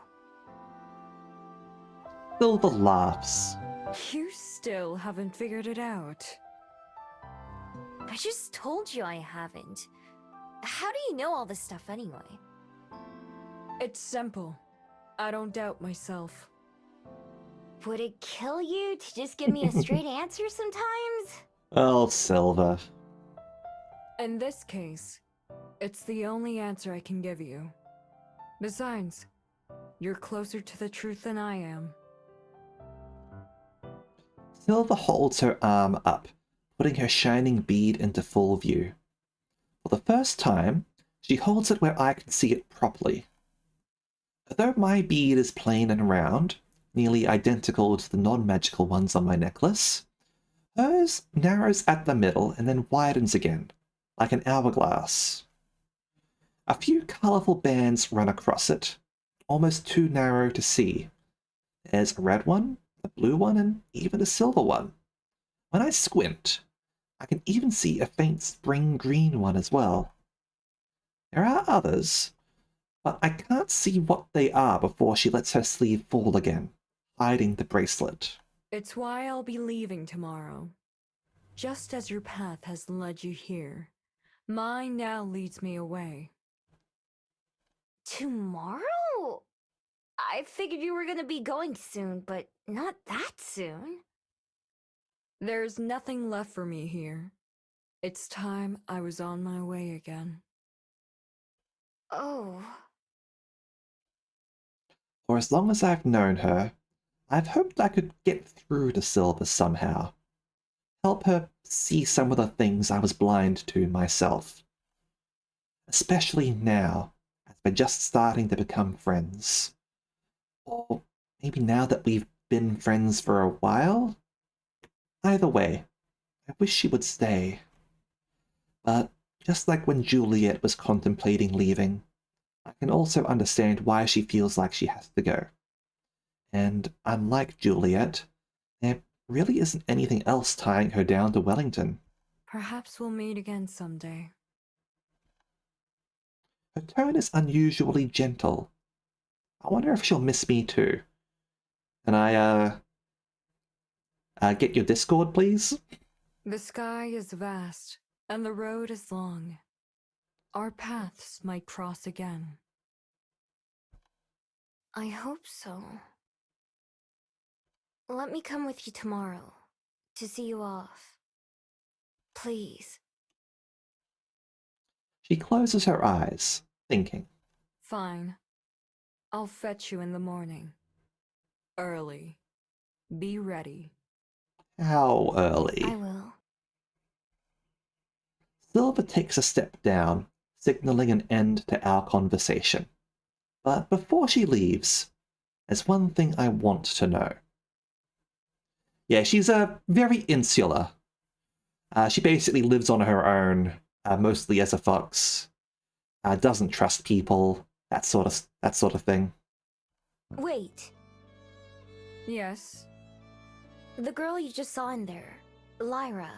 Speaker 1: Silver laughs.
Speaker 6: You still haven't figured it out.
Speaker 3: I just told you I haven't. How do you know all this stuff anyway?
Speaker 6: It's simple. I don't doubt myself.
Speaker 3: Would it kill you to just give me a straight answer sometimes?
Speaker 1: Oh, Silver.
Speaker 6: In this case, it's the only answer I can give you. Besides, you're closer to the truth than I am.
Speaker 1: Silver holds her arm up, putting her shining bead into full view. For the first time, she holds it where I can see it properly. Though my bead is plain and round, nearly identical to the non-magical ones on my necklace, hers narrows at the middle and then widens again, like an hourglass. A few colourful bands run across it, almost too narrow to see. There's a red one, a blue one, and even a silver one. When I squint, I can even see a faint spring green one as well. There are others, but I can't see what they are before she lets her sleeve fall again, hiding the bracelet.
Speaker 6: It's why I'll be leaving tomorrow. Just as your path has led you here, mine now leads me away.
Speaker 3: Tomorrow? I figured you were gonna be going soon, but not that soon.
Speaker 6: There's nothing left for me here. It's time I was on my way again.
Speaker 3: Oh.
Speaker 1: For as long as I've known her, I've hoped I could get through to Silver somehow. Help her see some of the things I was blind to myself. Especially now, as we're just starting to become friends. Or maybe now that we've been friends for a while? Either way, I wish she would stay. But just like when Juliet was contemplating leaving, I can also understand why she feels like she has to go. And unlike Juliet, there really isn't anything else tying her down to Wellington.
Speaker 6: Perhaps we'll meet again someday.
Speaker 1: Her tone is unusually gentle. I wonder if she'll miss me too. Can I, get your Discord, please?
Speaker 6: The sky is vast, and the road is long. Our paths might cross again.
Speaker 3: I hope so. Let me come with you tomorrow to see you off. Please.
Speaker 1: She closes her eyes, thinking.
Speaker 6: Fine. I'll fetch you in the morning. Early. Be ready.
Speaker 1: How early?
Speaker 3: I will.
Speaker 1: Silver takes a step down, signaling an end to our conversation. But before she leaves, there's one thing I want to know. Yeah, she's very insular. She basically lives on her own, mostly as a fox. Doesn't trust people, that sort of thing.
Speaker 3: Wait,
Speaker 6: Yes.
Speaker 3: the girl you just saw in there, Lyra.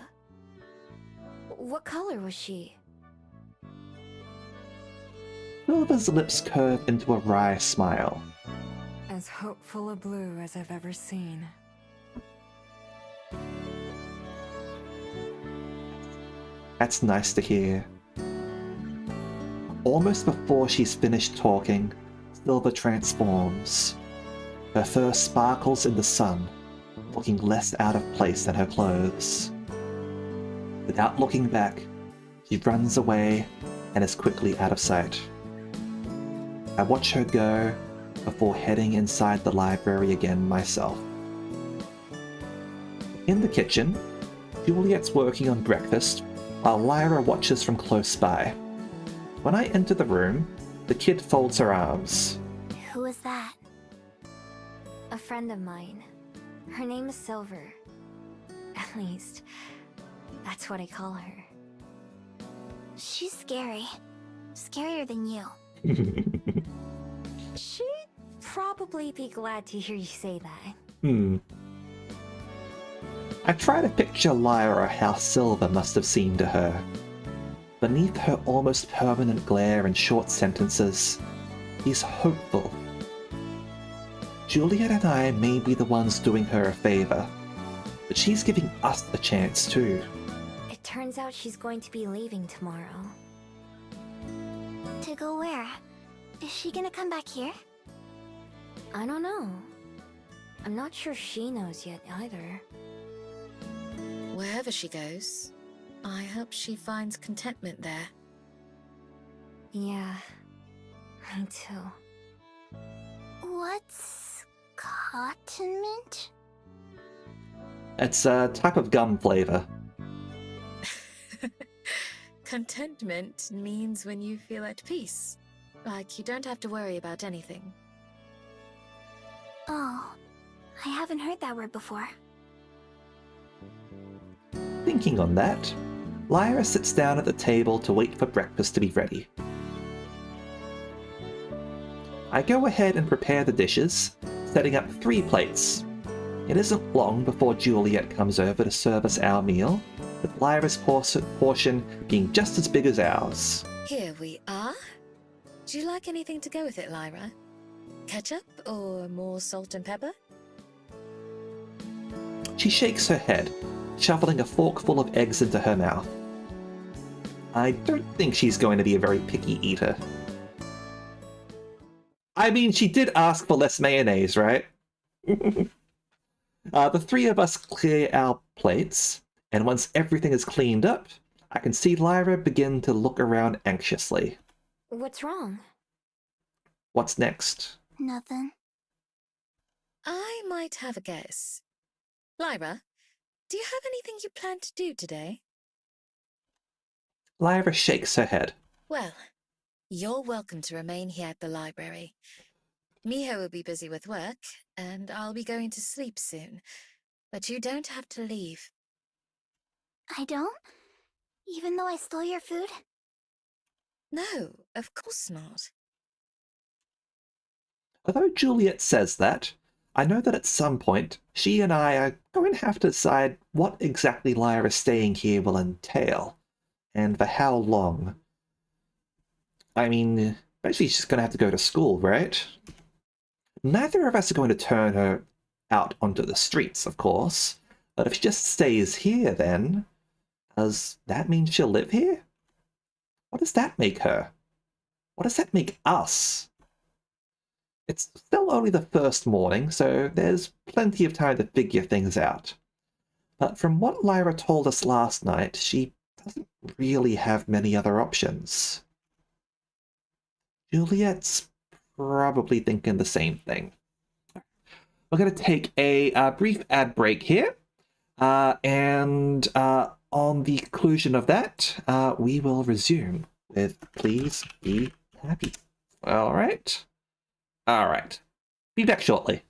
Speaker 3: What color was she?
Speaker 1: Silver's lips curve into a wry smile.
Speaker 6: As hopeful a blue as I've ever seen.
Speaker 1: That's nice to hear. Almost before she's finished talking, Silver transforms. Her fur sparkles in the sun, looking less out of place than her clothes. Without looking back, she runs away and is quickly out of sight. I watch her go before heading inside the library again myself. In the kitchen, Juliet's working on breakfast while Lyra watches from close by. When I enter the room, the kid folds her arms.
Speaker 5: Who is that?
Speaker 3: A friend of mine. Her name is Silver. At least, that's what I call her.
Speaker 5: She's scary. Scarier than you.
Speaker 3: She'd probably be glad to hear you say that.
Speaker 1: I try to picture Lyra how Silver must have seemed to her. Beneath her almost permanent glare and short sentences, he's hopeful. Juliet and I may be the ones doing her a favor, but she's giving us a chance too.
Speaker 3: It turns out she's going to be leaving tomorrow.
Speaker 5: To go where? Is she gonna come back here?
Speaker 3: I don't know. I'm not sure she knows yet either.
Speaker 2: Wherever she goes, I hope she finds contentment there.
Speaker 3: Yeah, me too.
Speaker 5: What's cotton mint?
Speaker 1: It's a type of gum flavor.
Speaker 2: Contentment means when you feel at peace. Like you don't have to worry about anything.
Speaker 5: Oh, I haven't heard that word before.
Speaker 1: Thinking on that, Lyra sits down at the table to wait for breakfast to be ready. I go ahead and prepare the dishes, setting up 3 plates. It isn't long before Juliet comes over to serve us our meal, with Lyra's portion being just as big as ours.
Speaker 2: Here we are. Do you like anything to go with it, Lyra? Ketchup or more salt and pepper?
Speaker 1: She shakes her head, shoveling a forkful of eggs into her mouth. I don't think she's going to be a very picky eater. I mean, she did ask for less mayonnaise, right? The three of us clear our plates, and once everything is cleaned up, I can see Lyra begin to look around anxiously.
Speaker 3: What's wrong?
Speaker 1: What's next?
Speaker 5: Nothing.
Speaker 2: I might have a guess. Lyra, do you have anything you plan to do today?
Speaker 1: Lyra shakes her head.
Speaker 2: Well, you're welcome to remain here at the library. Miho will be busy with work, and I'll be going to sleep soon. But you don't have to leave.
Speaker 5: I don't? Even though I stole your food?
Speaker 2: No, of course not.
Speaker 1: Although Juliet says that, I know that at some point, she and I are going to have to decide what exactly Lyra staying here will entail, and for how long. I mean, basically she's going to have to go to school, right? Neither of us are going to turn her out onto the streets, of course, but if she just stays here then, does that mean she'll live here? What does that make her? What does that make us? It's still only the first morning, so there's plenty of time to figure things out. But from what Lyra told us last night, she doesn't really have many other options. Juliet's probably thinking the same thing. We're going to take a brief ad break here, and on the conclusion of that, we will resume with Please Be Happy. All right. All right. Be back shortly.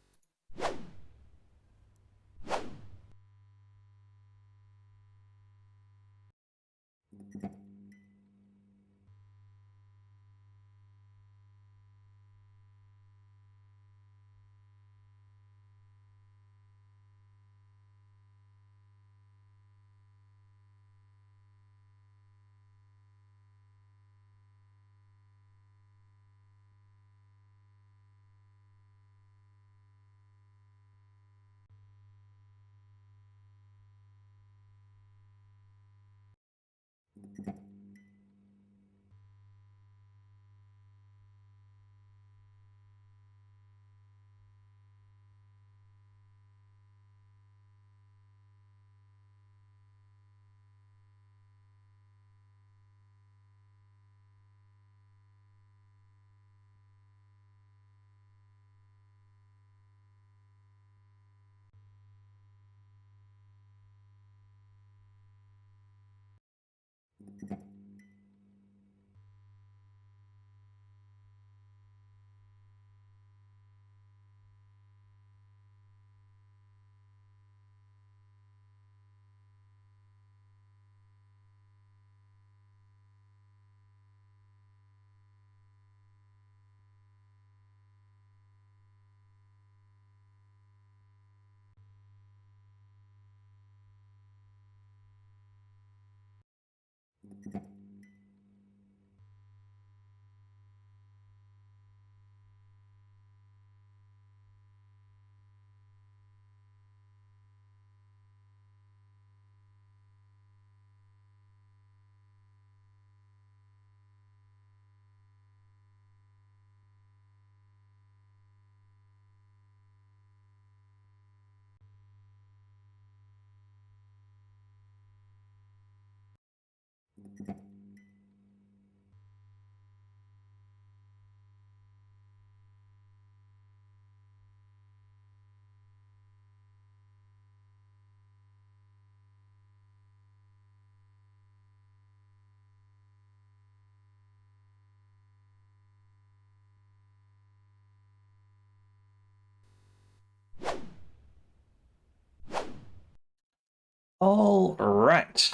Speaker 1: All right.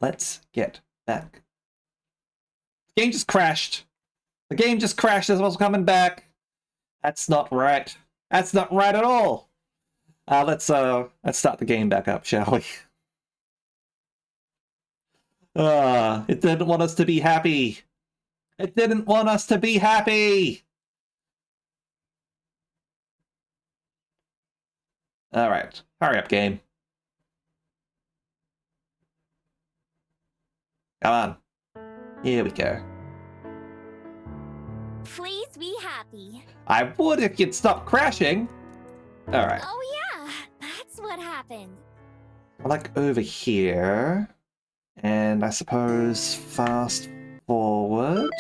Speaker 1: Let's get back. The game just crashed. The game just crashed as I was coming back. That's not right. That's not right at all. Let's start the game back up, shall we? It didn't want us to be happy. It didn't want us to be happy! Alright, hurry up, game. Come on. Here we go.
Speaker 5: Please be happy.
Speaker 1: I would if you'd stop crashing. Alright.
Speaker 5: Oh yeah, that's what happened.
Speaker 1: Like over here. And I suppose fast forward.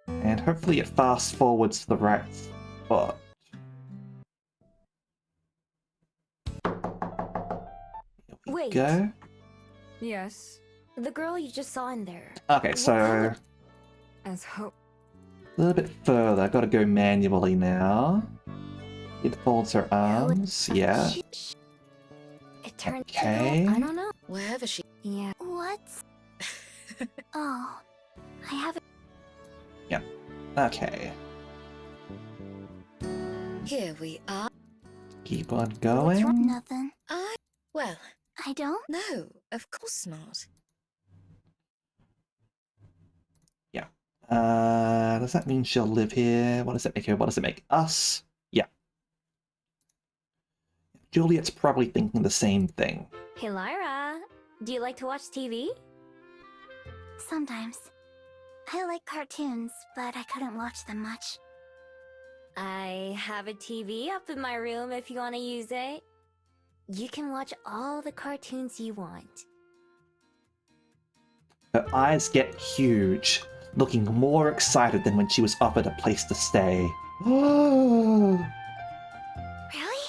Speaker 1: And hopefully it fast forwards to the right spot. Here we
Speaker 3: Wait.
Speaker 1: go.
Speaker 6: Yes,
Speaker 3: The girl you just saw in there.
Speaker 1: Okay, so
Speaker 6: as hope.
Speaker 1: a little bit further. I've got to go manually now. It folds her arms. Yeah.
Speaker 3: It turned.
Speaker 1: Okay.
Speaker 3: I don't know.
Speaker 2: Wherever she.
Speaker 3: Yeah.
Speaker 5: What? Oh, I haven't.
Speaker 1: Okay.
Speaker 2: Here we are.
Speaker 1: Keep on
Speaker 3: What's
Speaker 1: going.
Speaker 5: Nothing.
Speaker 2: Well,
Speaker 5: I don't.
Speaker 2: no, of course not.
Speaker 1: Does that mean she'll live here? What does that make her? What does it make us? Yeah. Juliet's probably thinking the same thing.
Speaker 3: Hey Lyra, do you like to watch TV?
Speaker 5: Sometimes. I like cartoons, but I couldn't watch them much.
Speaker 3: I have a TV up in my room if you want to use it. You can watch all the cartoons you want.
Speaker 1: Her eyes get huge, looking more excited than when she was offered a place to stay. Oh.
Speaker 5: Really?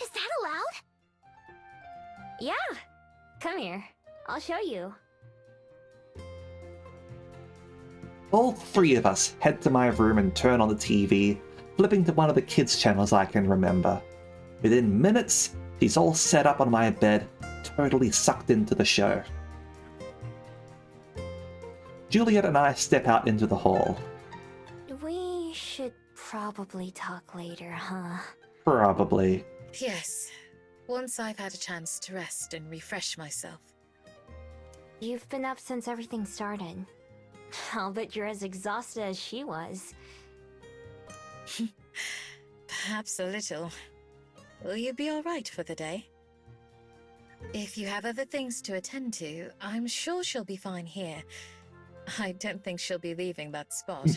Speaker 5: Is that allowed?
Speaker 3: Yeah, come here. I'll show you.
Speaker 1: All three of us head to my room and turn on the TV, flipping to one of the kids' channels I can remember. Within minutes, she's all set up on my bed, totally sucked into the show. Juliet and I step out into the hall.
Speaker 3: We should probably talk later, huh?
Speaker 1: Probably.
Speaker 2: Yes, once I've had a chance to rest and refresh myself.
Speaker 3: You've been up since everything started. I'll bet you're as exhausted as she was.
Speaker 2: Perhaps a little. Will you be alright for the day? If you have other things to attend to, I'm sure she'll be fine here. I don't think she'll be leaving that spot.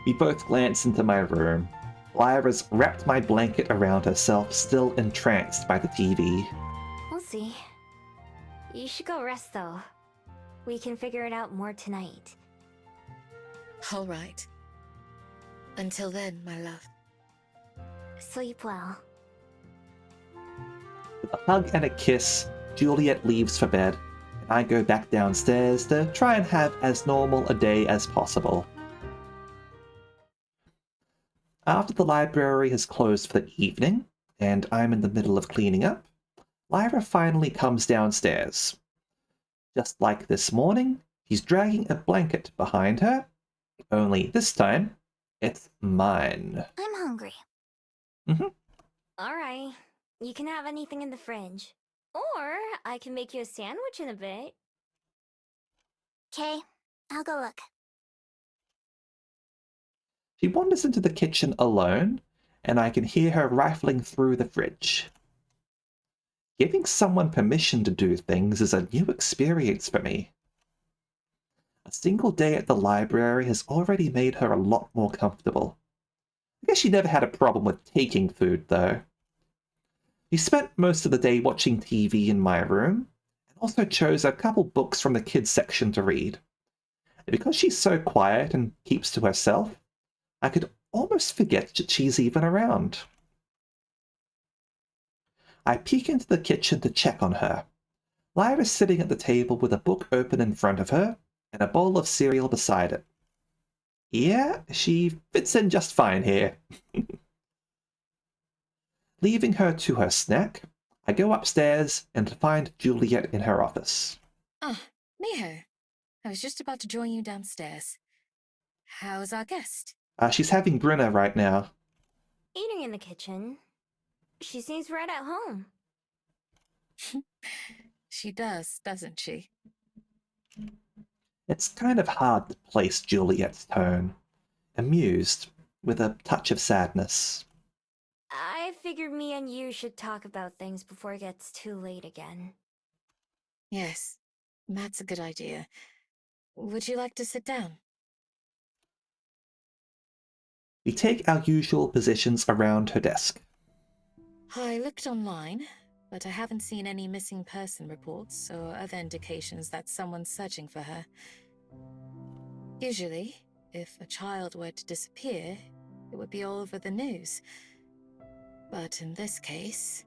Speaker 1: We both glance into my room. Lyra's wrapped my blanket around herself, still entranced by the TV.
Speaker 3: We'll see. You should go rest, though. We can figure it out more tonight.
Speaker 2: Alright. Until then, my love.
Speaker 3: Sleep well.
Speaker 1: With a hug and a kiss, Juliet leaves for bed, and I go back downstairs to try and have as normal a day as possible. After the library has closed for the evening, and I'm in the middle of cleaning up, Lyra finally comes downstairs. Just like this morning, she's dragging a blanket behind her, only this time, it's mine.
Speaker 5: I'm hungry.
Speaker 3: Alright. You can have anything in the fridge. Or I can make you a sandwich in a bit.
Speaker 5: Okay, I'll go look.
Speaker 1: She wanders into the kitchen alone, and I can hear her rifling through the fridge. Giving someone permission to do things is a new experience for me. A single day at the library has already made her a lot more comfortable. I guess she never had a problem with taking food, though. She spent most of the day watching TV in my room, and also chose a couple books from the kids section to read. And because she's so quiet and keeps to herself, I could almost forget that she's even around. I peek into the kitchen to check on her. Lyra's sitting at the table with a book open in front of her and a bowl of cereal beside it. Yeah, she fits in just fine here. Leaving her to her snack, I go upstairs and find Juliet in her office.
Speaker 2: Ah, Miho. I was just about to join you downstairs. How's our guest?
Speaker 1: She's having Brynner right now.
Speaker 3: Eating in the kitchen. She seems right at home.
Speaker 2: She does, doesn't she?
Speaker 1: It's kind of hard to place Juliet's tone. Amused, with a touch of sadness.
Speaker 3: I figured me and you should talk about things before it gets too late again.
Speaker 2: Yes, that's a good idea. Would you like to sit down?
Speaker 1: We take our usual positions around her desk.
Speaker 2: I looked online, but I haven't seen any missing person reports or other indications that someone's searching for her. Usually, if a child were to disappear, it would be all over the news. But in this case...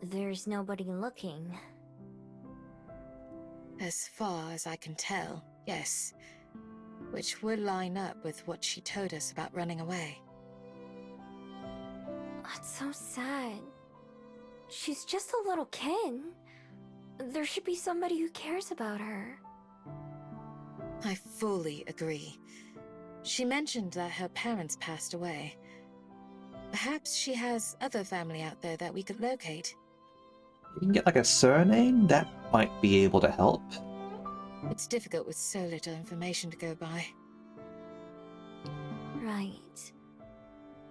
Speaker 3: There's nobody looking.
Speaker 2: As far as I can tell, yes. Which would line up with what she told us about running away.
Speaker 3: That's so sad. She's just a little kid. There should be somebody who cares about her.
Speaker 2: I fully agree. She mentioned that her parents passed away. Perhaps she has other family out there that we could locate.
Speaker 1: You can get like a surname, that might be able to help.
Speaker 2: It's difficult with so little information to go by.
Speaker 3: Right.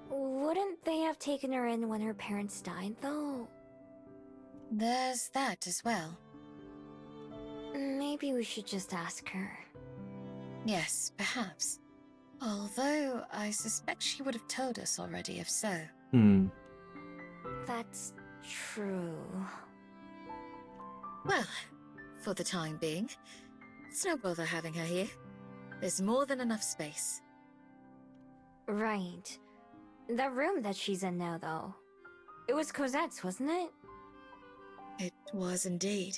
Speaker 3: Wouldn't they have taken her in when her parents died, though?
Speaker 2: There's that as well.
Speaker 3: Maybe we should just ask her.
Speaker 2: Yes, perhaps. Although, I suspect she would have told us already if so.
Speaker 3: That's true.
Speaker 2: Well, for the time being, it's no bother having her here. There's more than enough space.
Speaker 3: Right. That room that she's in now, though. It was Cosette's, wasn't it?
Speaker 2: It was indeed.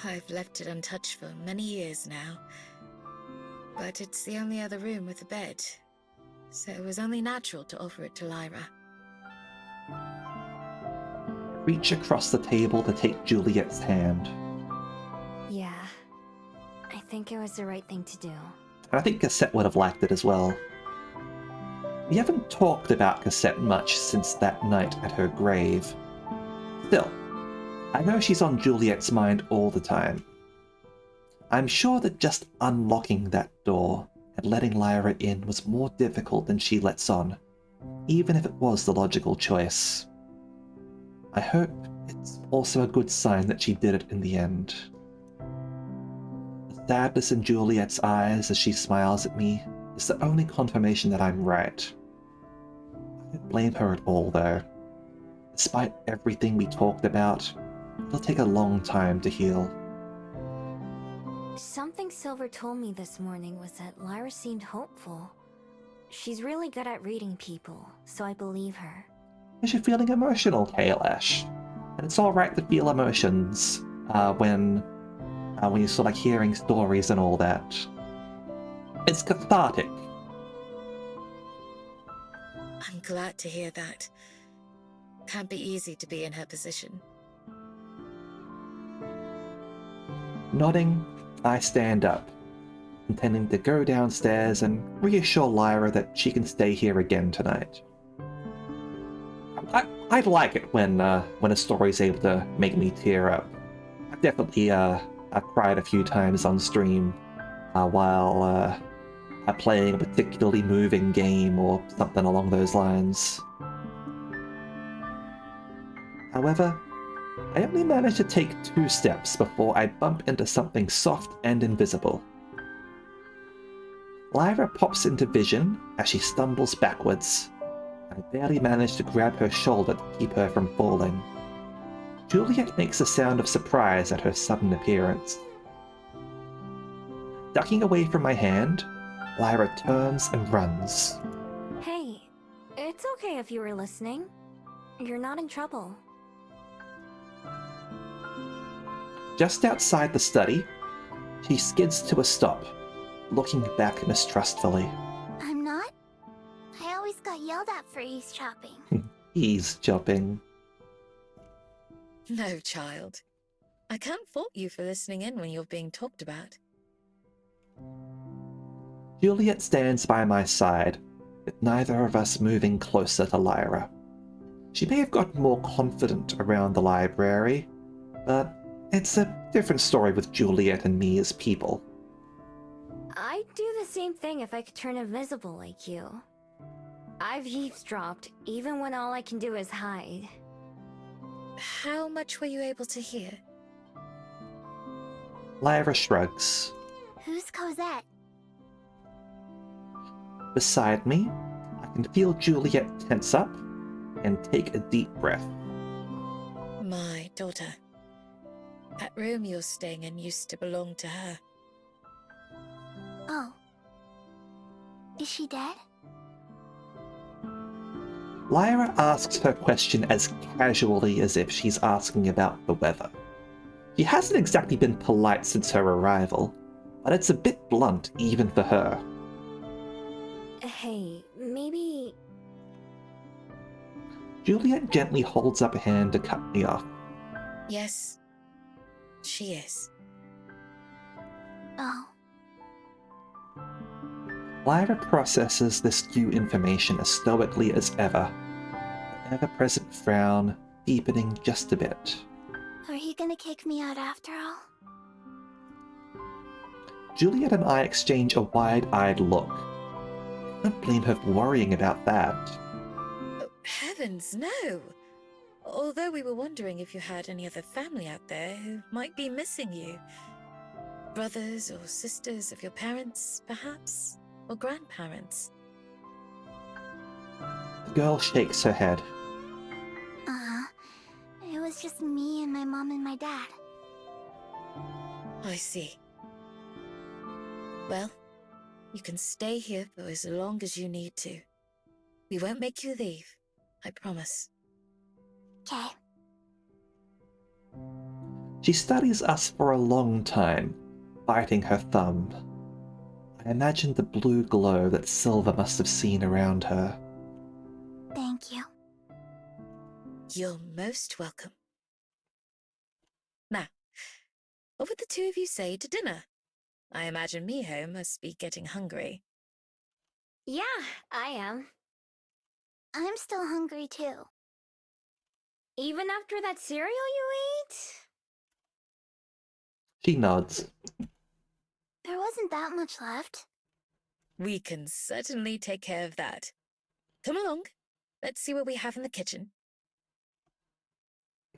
Speaker 2: I've left it untouched for many years now. But it's the only other room with a bed, so it was only natural to offer it to Lyra.
Speaker 1: Reach across the table to take Juliet's hand.
Speaker 3: Yeah. I think it was the right thing to do.
Speaker 1: And I think Cassette would have liked it as well. We haven't talked about Cassette much since that night at her grave. Still, I know she's on Juliet's mind all the time. I'm sure that just unlocking that door and letting Lyra in was more difficult than she lets on, even if it was the logical choice. I hope it's also a good sign that she did it in the end. The sadness in Juliet's eyes as she smiles at me is the only confirmation that I'm right. I don't blame her at all, though. Despite everything we talked about, it'll take a long time to heal.
Speaker 3: Something Silver told me this morning was that Lyra seemed hopeful. She's really good at reading people, so I believe her.
Speaker 1: Is she feeling emotional, Kailash? And it's alright to feel emotions when you're sort of like hearing stories and all that. It's cathartic.
Speaker 2: I'm glad to hear that. Can't be easy to be in her position.
Speaker 1: Nodding, I stand up, intending to go downstairs and reassure Lyra that she can stay here again tonight. I like it when a story's able to make me tear up. I've definitely cried a few times on stream while playing a particularly moving game or something along those lines. However, I only manage to take 2 steps before I bump into something soft and invisible. Lyra pops into vision as she stumbles backwards. I barely manage to grab her shoulder to keep her from falling. Juliet makes a sound of surprise at her sudden appearance. Ducking away from my hand, Lyra turns and runs.
Speaker 3: Hey, it's okay if you were listening. You're not in trouble.
Speaker 1: Just outside the study, she skids to a stop, looking back mistrustfully.
Speaker 5: I'm not? I always got yelled at for eavesdropping.
Speaker 1: Eavesdropping.
Speaker 2: No, child. I can't fault you for listening in when you're being talked about.
Speaker 1: Juliet stands by my side, with neither of us moving closer to Lyra. She may have gotten more confident around the library, But it's a different story with Juliet and me as people.
Speaker 3: I'd do the same thing if I could turn invisible like you. I've eavesdropped, even when all I can do is hide.
Speaker 2: How much were you able to hear?
Speaker 1: Lyra shrugs.
Speaker 5: Who's Cosette?
Speaker 1: Beside me, I can feel Juliet tense up and take a deep breath.
Speaker 2: My daughter. That room you're staying in used to belong to her.
Speaker 5: Oh. Is she dead?
Speaker 1: Lyra asks her question as casually as if she's asking about the weather. She hasn't exactly been polite since her arrival, but it's a bit blunt even for her.
Speaker 3: Hey, maybe...
Speaker 1: Juliet gently holds up a hand to cut me off.
Speaker 2: Yes, she is.
Speaker 5: Oh.
Speaker 1: Lyra processes this new information as stoically as ever, the ever-present frown deepening just a bit.
Speaker 5: Are you gonna kick me out after all?
Speaker 1: Juliet and I exchange a wide-eyed look. I can't blame her for worrying about that.
Speaker 2: Oh, heavens, no! Although we were wondering if you had any other family out there who might be missing you. Brothers or sisters of your parents, perhaps? Or grandparents?
Speaker 1: The girl shakes her head.
Speaker 5: It was just me and my mom and my dad.
Speaker 2: I see. Well, you can stay here for as long as you need to. We won't make you leave, I promise.
Speaker 5: Okay.
Speaker 1: She studies us for a long time, biting her thumb. I imagine the blue glow that Silver must have seen around her.
Speaker 5: Thank you.
Speaker 2: You're most welcome. Now, what would the two of you say to dinner? I imagine Miho must be getting hungry.
Speaker 3: Yeah, I am.
Speaker 5: I'm still hungry too.
Speaker 3: Even after that cereal you ate?
Speaker 1: She nods.
Speaker 5: There wasn't that much left.
Speaker 2: We can certainly take care of that. Come along. Let's see what we have in the kitchen.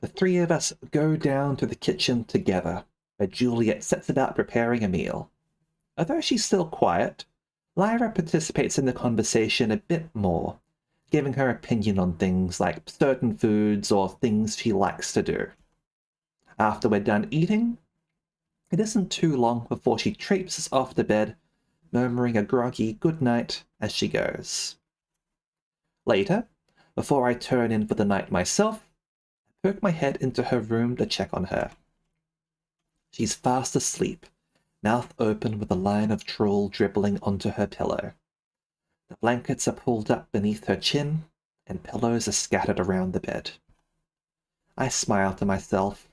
Speaker 1: The three of us go down to the kitchen together, where Juliet sets about preparing a meal. Although she's still quiet, Lyra participates in the conversation a bit more, giving her opinion on things like certain foods or things she likes to do. After we're done eating, it isn't too long before she traipses off to bed, murmuring a groggy good night as she goes. Later, before I turn in for the night myself, I poke my head into her room to check on her. She's fast asleep, mouth open with a line of drool dribbling onto her pillow. The blankets are pulled up beneath her chin, and pillows are scattered around the bed. I smile to myself,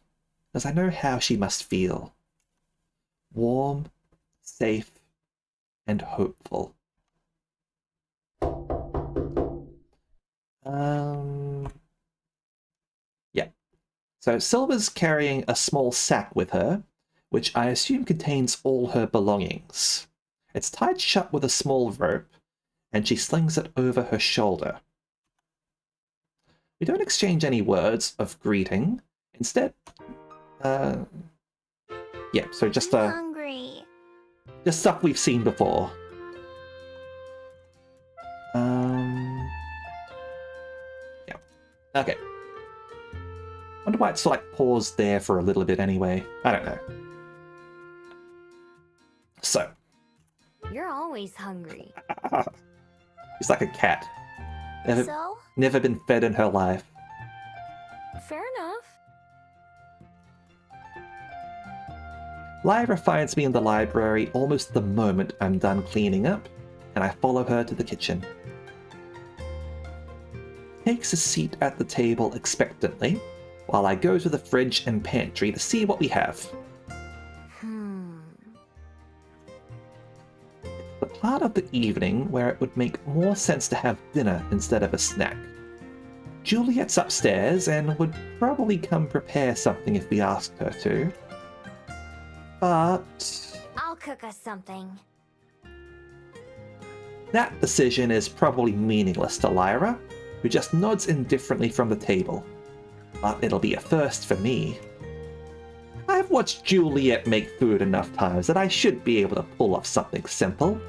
Speaker 1: as I know how she must feel. Warm, safe, and hopeful. Yeah. So Silver's carrying a small sack with her, which I assume contains all her belongings. It's tied shut with a small rope, and she slings it over her shoulder. We don't exchange any words of greeting. Instead, yeah, so just
Speaker 5: I'm hungry.
Speaker 1: just stuff we've seen before. Yeah. Okay. Wonder why it's sort of like paused there for a little bit anyway. I don't know. So.
Speaker 3: You're always hungry.
Speaker 1: She's like a cat.
Speaker 5: So?
Speaker 1: Never been fed in her life.
Speaker 3: Fair enough.
Speaker 1: Lyra finds me in the library almost the moment I'm done cleaning up, and I follow her to the kitchen. Takes a seat at the table expectantly, while I go to the fridge and pantry to see what we have. The part of the evening where it would make more sense to have dinner instead of a snack. Juliet's upstairs and would probably come prepare something if we asked her to. But
Speaker 3: I'll cook us something.
Speaker 1: that decision is probably meaningless to Lyra, who just nods indifferently from the table. But it'll be a first for me. I've watched Juliet make food enough times that I should be able to pull off something simple.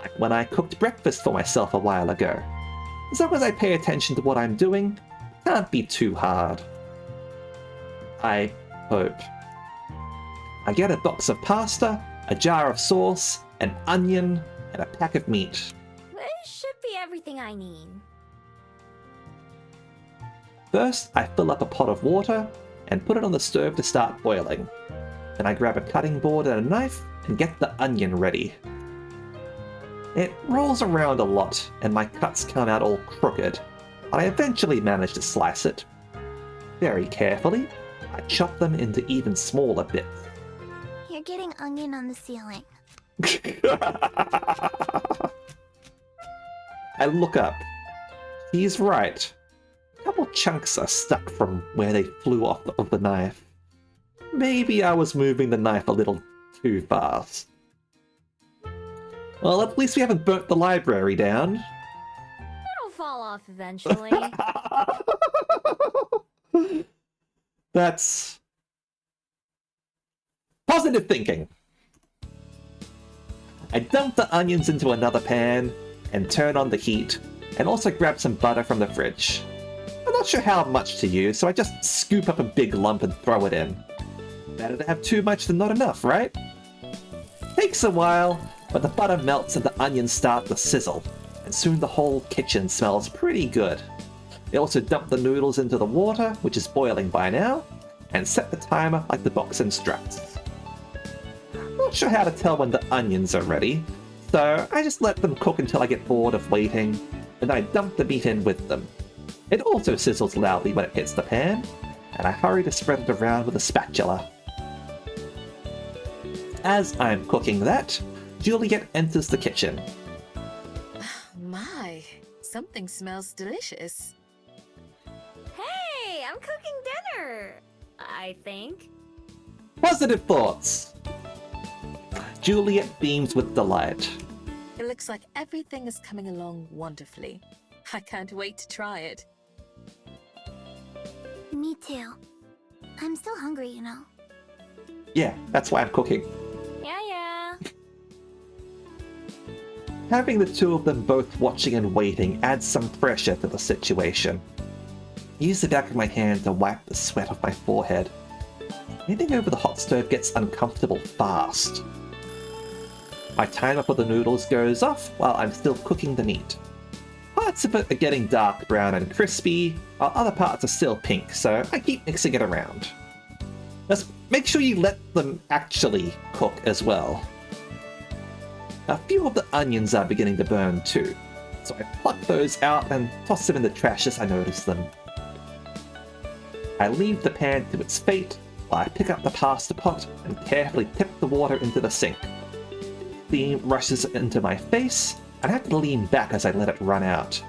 Speaker 1: Like when I cooked breakfast for myself a while ago. As long as I pay attention to what I'm doing, it can't be too hard. I hope. I get a box of pasta, a jar of sauce, an onion, and a pack of meat.
Speaker 3: This should be everything I need.
Speaker 1: First, I fill up a pot of water and put it on the stove to start boiling. Then I grab a cutting board and a knife and get the onion ready. It rolls around a lot and my cuts come out all crooked, but I eventually manage to slice it. Very carefully, I chop them into even smaller bits.
Speaker 5: You're getting onion on the ceiling.
Speaker 1: I look up. He's right. A couple chunks are stuck from where they flew off of the knife. Maybe I was moving the knife a little too fast. Well, at least we haven't burnt the library down.
Speaker 3: It'll fall off eventually.
Speaker 1: That's positive thinking. I dump the onions into another pan and turn on the heat, and also grab some butter from the fridge. I'm not sure how much to use, so I just scoop up a big lump and throw it in. Better to have too much than not enough, right? Takes a while, but the butter melts and the onions start to sizzle, and soon the whole kitchen smells pretty good. I also dump the noodles into the water, which is boiling by now, and set the timer like the box instructs. Not sure how to tell when the onions are ready, so I just let them cook until I get bored of waiting, and then I dump the meat in with them. It also sizzles loudly when it hits the pan, and I hurry to spread it around with a spatula. As I'm cooking that, Juliet enters the kitchen.
Speaker 2: My, something smells delicious.
Speaker 3: Hey, I'm cooking dinner. I think.
Speaker 1: Positive thoughts! Juliet beams with delight.
Speaker 2: It looks like everything is coming along wonderfully. I can't wait to try it.
Speaker 5: Me too. I'm still hungry, you know.
Speaker 1: Yeah, that's why I'm cooking.
Speaker 3: Yeah.
Speaker 1: Having the two of them both watching and waiting adds some pressure to the situation. I use the back of my hand to wipe the sweat off my forehead. Anything over the hot stove gets uncomfortable fast. My timer for the noodles goes off while I'm still cooking the meat. Parts of it are getting dark brown and crispy, while other parts are still pink, so I keep mixing it around. Just make sure you let them actually cook as well. A few of the onions are beginning to burn too, so I pluck those out and toss them in the trash as I notice them. I leave the pan to its fate while I pick up the pasta pot and carefully tip the water into the sink. Steam rushes into my face, and I have to lean back as I let it run out.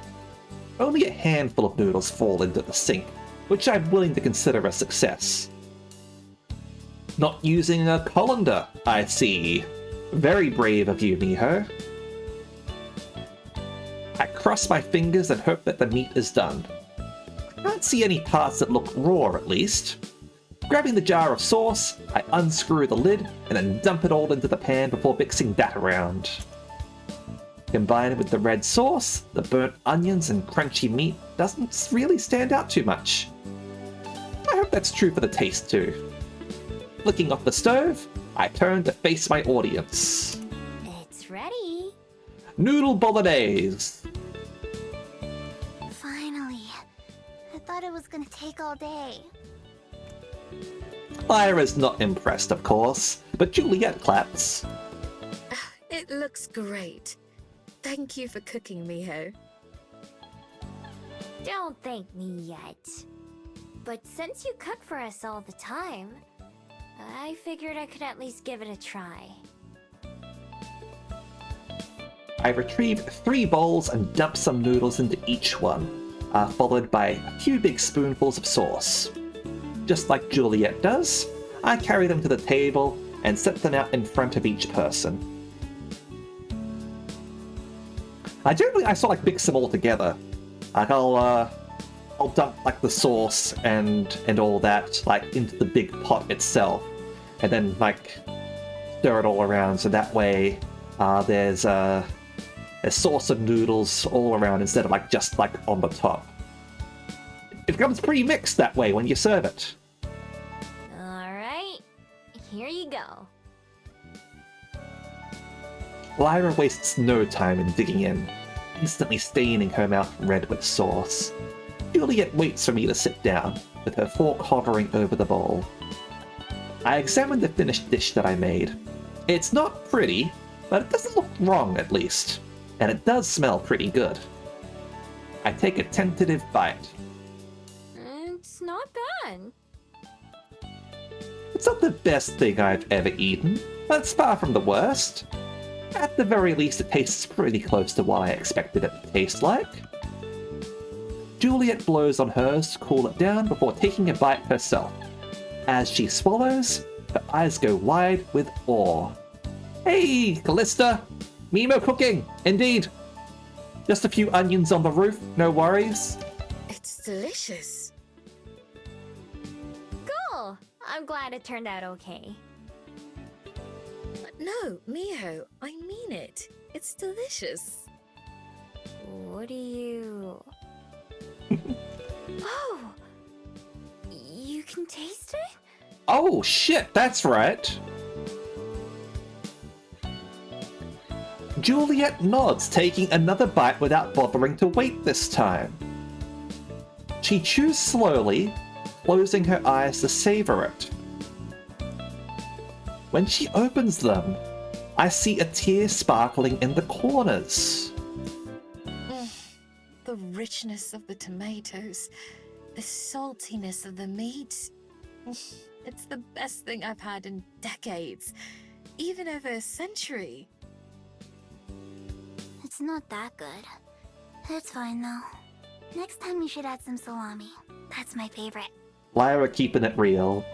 Speaker 1: Only a handful of noodles fall into the sink, which I'm willing to consider a success. Not using a colander, I see. Very brave of you, Miho. I cross my fingers and hope that the meat is done. I can't see any parts that look raw, at least. Grabbing the jar of sauce, I unscrew the lid and then dump it all into the pan before mixing that around. Combined with the red sauce, the burnt onions and crunchy meat doesn't really stand out too much. I hope that's true for the taste too. Flicking off the stove, I turn to face my audience.
Speaker 3: It's ready.
Speaker 1: Noodle bolognese.
Speaker 5: Finally. I thought it was gonna take all day.
Speaker 1: Lyra's not impressed, of course, but Juliet claps.
Speaker 2: It looks great. Thank you for cooking, Miho.
Speaker 3: Don't thank me yet. But since you cook for us all the time, I figured I could at least give it a try.
Speaker 1: I retrieve 3 bowls and dump some noodles into each one. followed by a few big spoonfuls of sauce. Just like Juliet does, I carry them to the table and set them out in front of each person. I sort of like mix them all together. Like I'll dump like the sauce and all that like into the big pot itself, and then like stir it all around so that way there's a sauce and noodles all around instead of like just like on the top. It becomes pretty mixed that way when you serve it.
Speaker 3: Alright, here you go.
Speaker 1: Lyra wastes no time in digging in, instantly staining her mouth red with sauce. Juliet waits for me to sit down, with her fork hovering over the bowl. I examine the finished dish that I made. It's not pretty, but it doesn't look wrong at least, and it does smell pretty good. I take a tentative bite.
Speaker 3: It's not bad.
Speaker 1: It's not the best thing I've ever eaten, but it's far from the worst. At the very least, it tastes pretty close to what I expected it to taste like. Juliet blows on hers to cool it down before taking a bite herself. As she swallows, her eyes go wide with awe. Hey, Callista! Mimo cooking, indeed. Just a few onions on the roof, no worries.
Speaker 2: It's delicious.
Speaker 3: Cool! I'm glad it turned out okay.
Speaker 2: No, Miho, I mean it. It's delicious.
Speaker 3: What do you... Oh! You can taste it?
Speaker 1: Oh shit, that's right. Juliet nods, taking another bite without bothering to wait this time. She chews slowly, closing her eyes to savor it. When she opens them, I see a tear sparkling in the corners.
Speaker 2: The richness of the tomatoes, the saltiness of the meat. It's the best thing I've had in decades, even over a century.
Speaker 5: It's not that good. It's fine though. Next time you should add some salami. That's my favorite.
Speaker 1: Lyra keeping it real.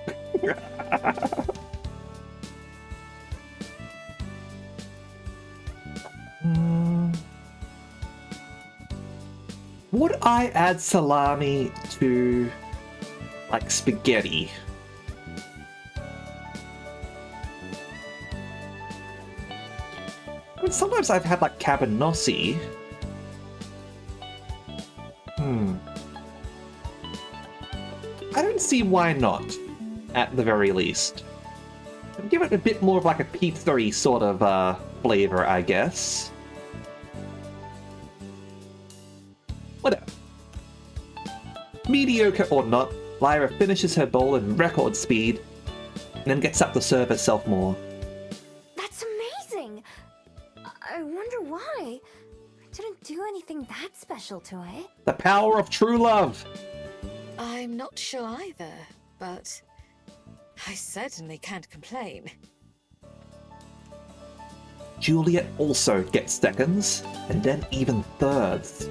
Speaker 1: Would I add salami to, like, spaghetti? I mean, sometimes I've had, like, cabanossi. I don't see why not, at the very least. Give it a bit more of, like, a pizza-y sort of, flavor, I guess. Whatever. Mediocre or not, Lyra finishes her bowl in record speed, and then gets up to serve herself more.
Speaker 3: That's amazing! I wonder why. I didn't do anything that special to it.
Speaker 1: The power of true love!
Speaker 2: I'm not sure either, but I certainly can't complain.
Speaker 1: Juliet also gets seconds, and then even thirds.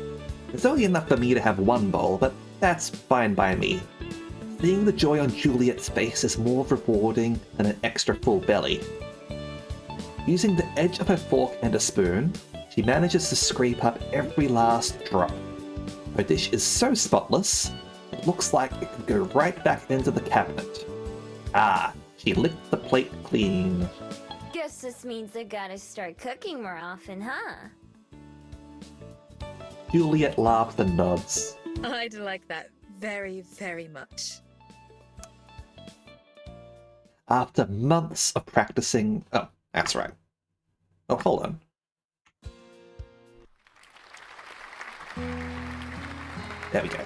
Speaker 1: It's only enough for me to have one bowl, but that's fine by me. Seeing the joy on Juliet's face is more rewarding than an extra full belly. Using the edge of her fork and a spoon, she manages to scrape up every last drop. Her dish is so spotless, it looks like it could go right back into the cabinet. Ah, she licked the plate clean.
Speaker 3: Guess this means I gotta start cooking more often, huh?
Speaker 1: Juliet laughs and nods.
Speaker 2: I'd like that very, very much.
Speaker 1: After months of practicing... Oh, that's right. Oh, hold on. There we go.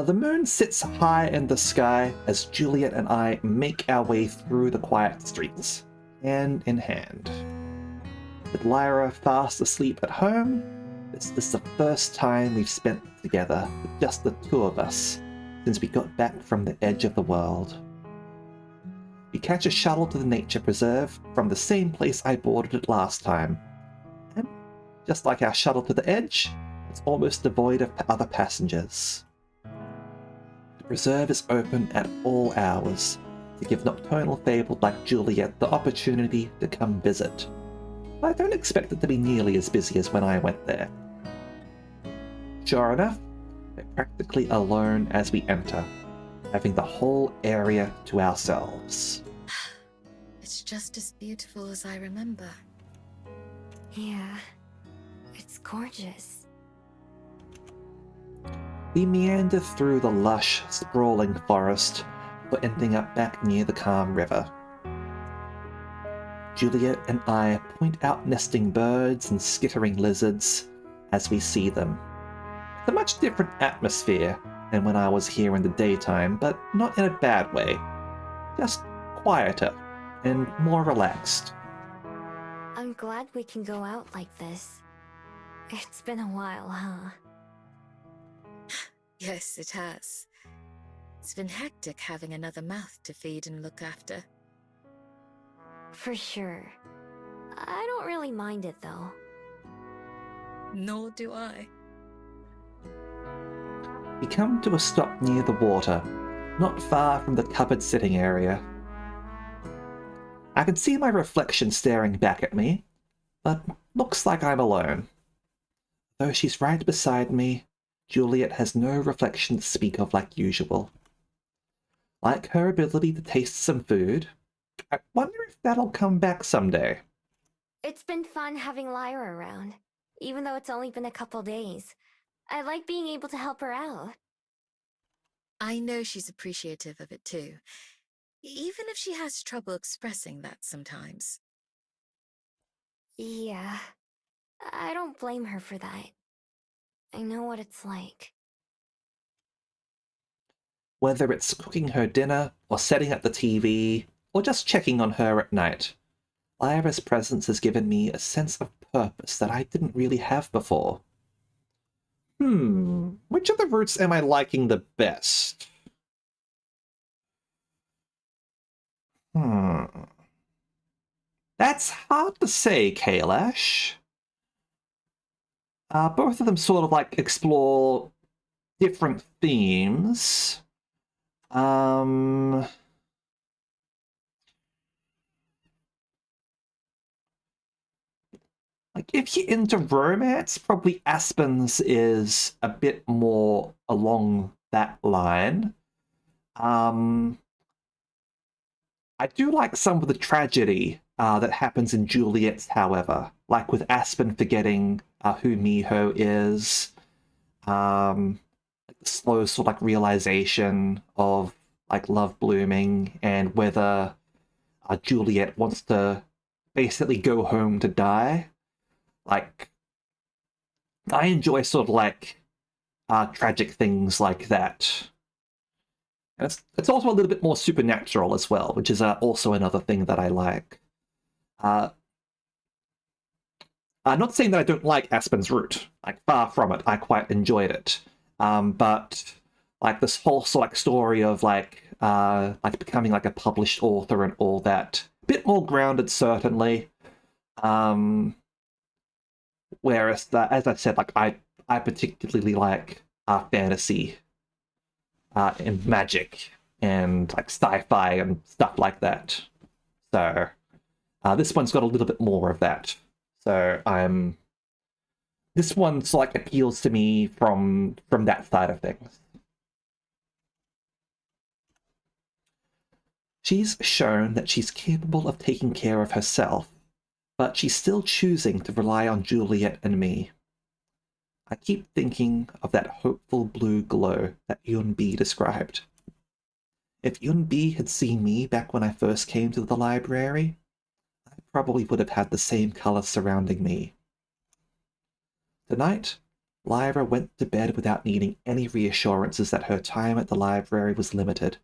Speaker 1: The moon sits high in the sky as Juliet and I make our way through the quiet streets, hand in hand. With Lyra fast asleep at home, this is the first time we've spent together with just the two of us since we got back from the edge of the world. We catch a shuttle to the nature preserve from the same place I boarded it last time, and just like our shuttle to the edge, it's almost devoid of other passengers. The preserve is open at all hours to give nocturnal fables like Juliet the opportunity to come visit. I don't expect it to be nearly as busy as when I went there. Sure enough, we're practically alone as we enter, having the whole area to ourselves.
Speaker 2: It's just as beautiful as I remember.
Speaker 3: Yeah, it's gorgeous.
Speaker 1: We meander through the lush, sprawling forest before ending up back near the calm river. Juliet and I point out nesting birds and skittering lizards as we see them. It's a much different atmosphere than when I was here in the daytime, but not in a bad way. Just quieter and more relaxed.
Speaker 3: I'm glad we can go out like this. It's been a while, huh?
Speaker 2: Yes, it has. It's been hectic having another mouth to feed and look after.
Speaker 3: For sure. I don't really mind it, though.
Speaker 2: Nor do I.
Speaker 1: We come to a stop near the water, not far from the covered sitting area. I can see my reflection staring back at me, but looks like I'm alone. Though she's right beside me, Juliet has no reflection to speak of like usual. Like her ability to taste some food, I wonder if that'll come back someday.
Speaker 3: It's been fun having Lyra around, even though it's only been a couple days. I like being able to help her out.
Speaker 2: I know she's appreciative of it too, even if she has trouble expressing that sometimes.
Speaker 3: Yeah, I don't blame her for that. I know what it's like.
Speaker 1: Whether it's cooking her dinner, or setting up the TV, or just checking on her at night, Lyra's presence has given me a sense of purpose that I didn't really have before. Which of the routes am I liking the best? That's hard to say, Kailash. Both of them sort of like explore different themes. Like, if you're into romance, probably Aspen's is a bit more along that line. I do like some of the tragedy that happens in Juliet's, however, like with Aspen forgetting who Miho is, the slow sort of like realization of like love blooming, and whether Juliet wants to basically go home to die. Like, I enjoy sort of like tragic things like that. And it's also a little bit more supernatural as well, which is also another thing that I like. I'm not saying that I don't like Aspen's route. Like, far from it. I quite enjoyed it. But like this whole sort of like story of like becoming like a published author and all that, a bit more grounded certainly. Whereas, as I said, like I particularly like fantasy and magic and like sci-fi and stuff like that. So this one's got a little bit more of that. So this one's like appeals to me from that side of things. She's shown that she's capable of taking care of herself, but she's still choosing to rely on Juliet and me. I keep thinking of that hopeful blue glow that Yunbi described. If Yunbi had seen me back when I first came to the library, I probably would have had the same color surrounding me. Tonight, Lyra went to bed without needing any reassurances that her time at the library was limited,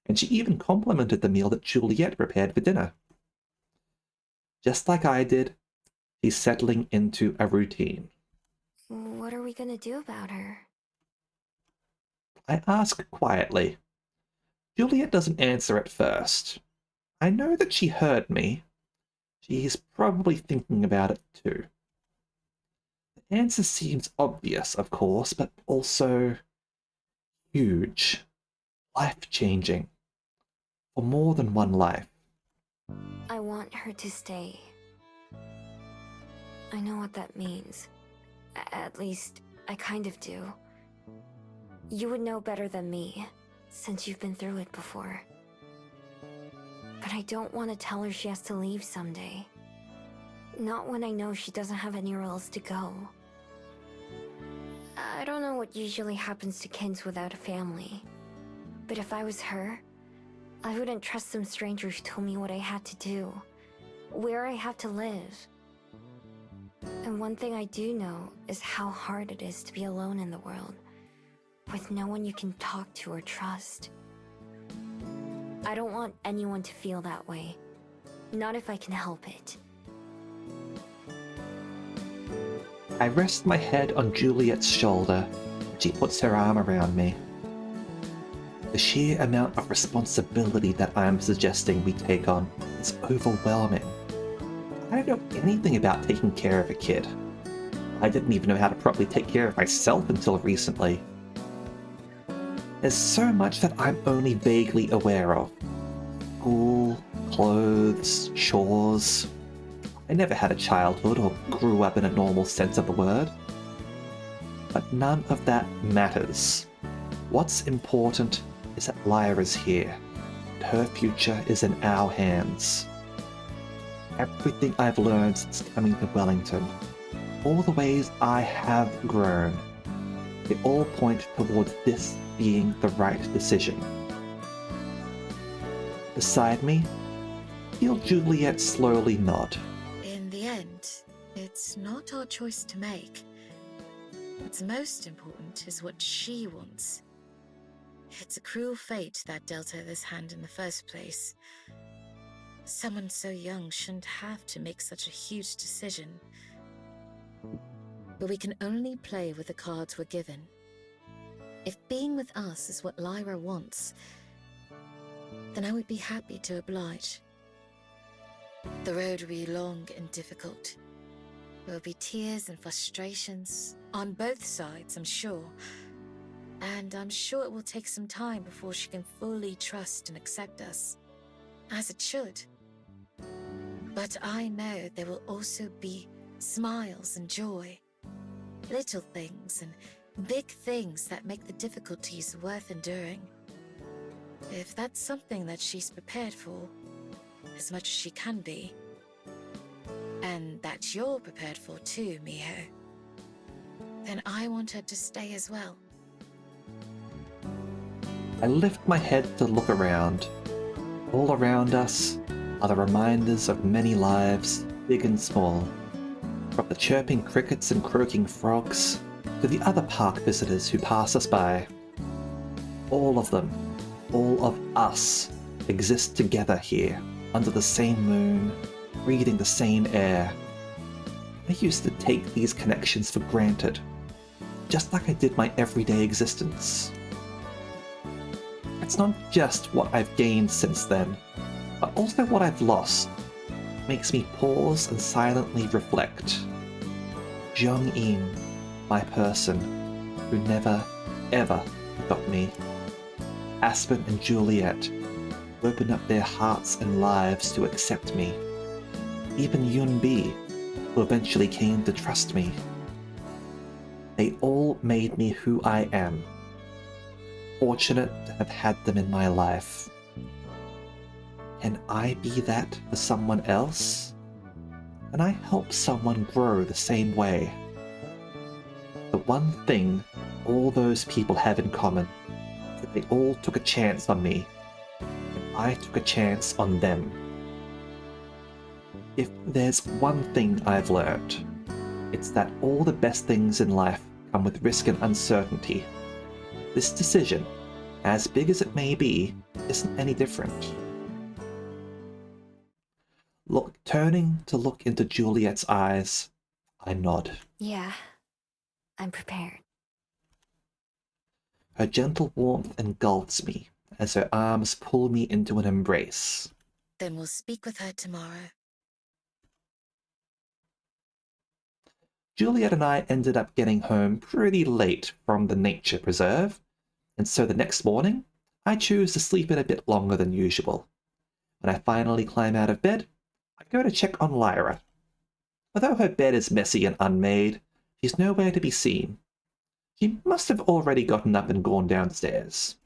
Speaker 1: and she even complimented the meal that Juliet prepared for dinner. Just like I did, she's settling into a routine.
Speaker 3: What are we gonna do about her?
Speaker 1: I ask quietly. Juliet doesn't answer at first. I know that she heard me. She's probably thinking about it too. answer seems obvious, of course, but also huge, life-changing, for more than one life.
Speaker 3: I want her to stay. I know what that means. At least, I kind of do. You would know better than me, since you've been through it before. But I don't want to tell her she has to leave someday. Not when I know she doesn't have anywhere else to go. I don't know what usually happens to kids without a family. But if I was her, I wouldn't trust some stranger who told me what I had to do, where I have to live. And one thing I do know is how hard it is to be alone in the world, with no one you can talk to or trust. I don't want anyone to feel that way. Not if I can help it.
Speaker 1: I rest my head on Juliet's shoulder. She puts her arm around me. The sheer amount of responsibility that I am suggesting we take on is overwhelming. I don't know anything about taking care of a kid. I didn't even know how to properly take care of myself until recently. There's so much that I'm only vaguely aware of. School, clothes, chores. I never had a childhood or grew up in a normal sense of the word. But none of that matters. What's important is that Lyra's here, and her future is in our hands. Everything I've learned since coming to Wellington, all the ways I have grown, they all point towards this being the right decision. Beside me, I feel Juliet slowly nod.
Speaker 2: In the end, it's not our choice to make. What's most important is what she wants. It's a cruel fate that dealt her this hand in the first place. Someone so young shouldn't have to make such a huge decision. But we can only play with the cards we're given. If being with us is what Lyra wants, then I would be happy to oblige. The road will be long and difficult. There will be tears and frustrations on both sides, I'm sure. And I'm sure it will take some time before she can fully trust and accept us, as it should. But I know there will also be smiles and joy, little things and big things that make the difficulties worth enduring. If that's something that she's prepared for, as much as she can be, and that you're prepared for too, Miho, then I want her to stay as well.
Speaker 1: I lift my head to look around. All around us are the reminders of many lives, big and small. From the chirping crickets and croaking frogs, to the other park visitors who pass us by. All of them, all of us, exist together here, under the same moon, breathing the same air. I used to take these connections for granted, just like I did my everyday existence. It's not just what I've gained since then, but also what I've lost. It makes me pause and silently reflect. Jung-in, my person, who never, ever forgot me. Aspen and Juliet opened up their hearts and lives to accept me. Even Yun-Bi, who eventually came to trust me. They all made me who I am. Fortunate to have had them in my life. Can I be that for someone else? Can I help someone grow the same way? The one thing all those people have in common is that they all took a chance on me, and I took a chance on them. If there's one thing I've learned, it's that all the best things in life come with risk and uncertainty. This decision, as big as it may be, isn't any different. Turning to look into Juliet's eyes, I nod.
Speaker 3: Yeah, I'm prepared.
Speaker 1: Her gentle warmth engulfs me as her arms pull me into an embrace.
Speaker 2: Then we'll speak with her tomorrow.
Speaker 1: Juliet and I ended up getting home pretty late from the nature preserve, and so the next morning, I choose to sleep in a bit longer than usual. When I finally climb out of bed, I go to check on Lyra. Although her bed is messy and unmade, she's nowhere to be seen. She must have already gotten up and gone downstairs.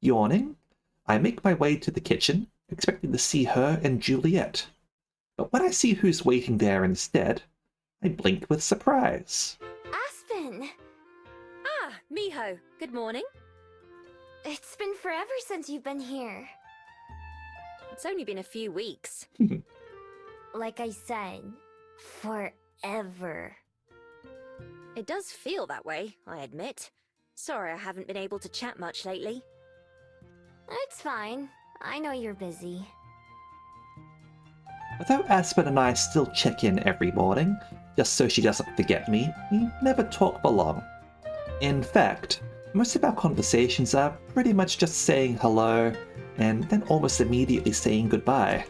Speaker 1: Yawning, I make my way to the kitchen, expecting to see her and Juliet. But when I see who's waiting there instead, I blink with surprise.
Speaker 3: Aspen!
Speaker 7: Ah, Miho, good morning.
Speaker 3: It's been forever since you've been here.
Speaker 7: It's only been a few weeks.
Speaker 3: Like I said, forever.
Speaker 7: It does feel that way, I admit. Sorry I haven't been able to chat much lately.
Speaker 3: It's fine. I know you're busy.
Speaker 1: Although Aspen and I still check in every morning, just so she doesn't forget me, we never talk for long. In fact, most of our conversations are pretty much just saying hello, and then almost immediately saying goodbye.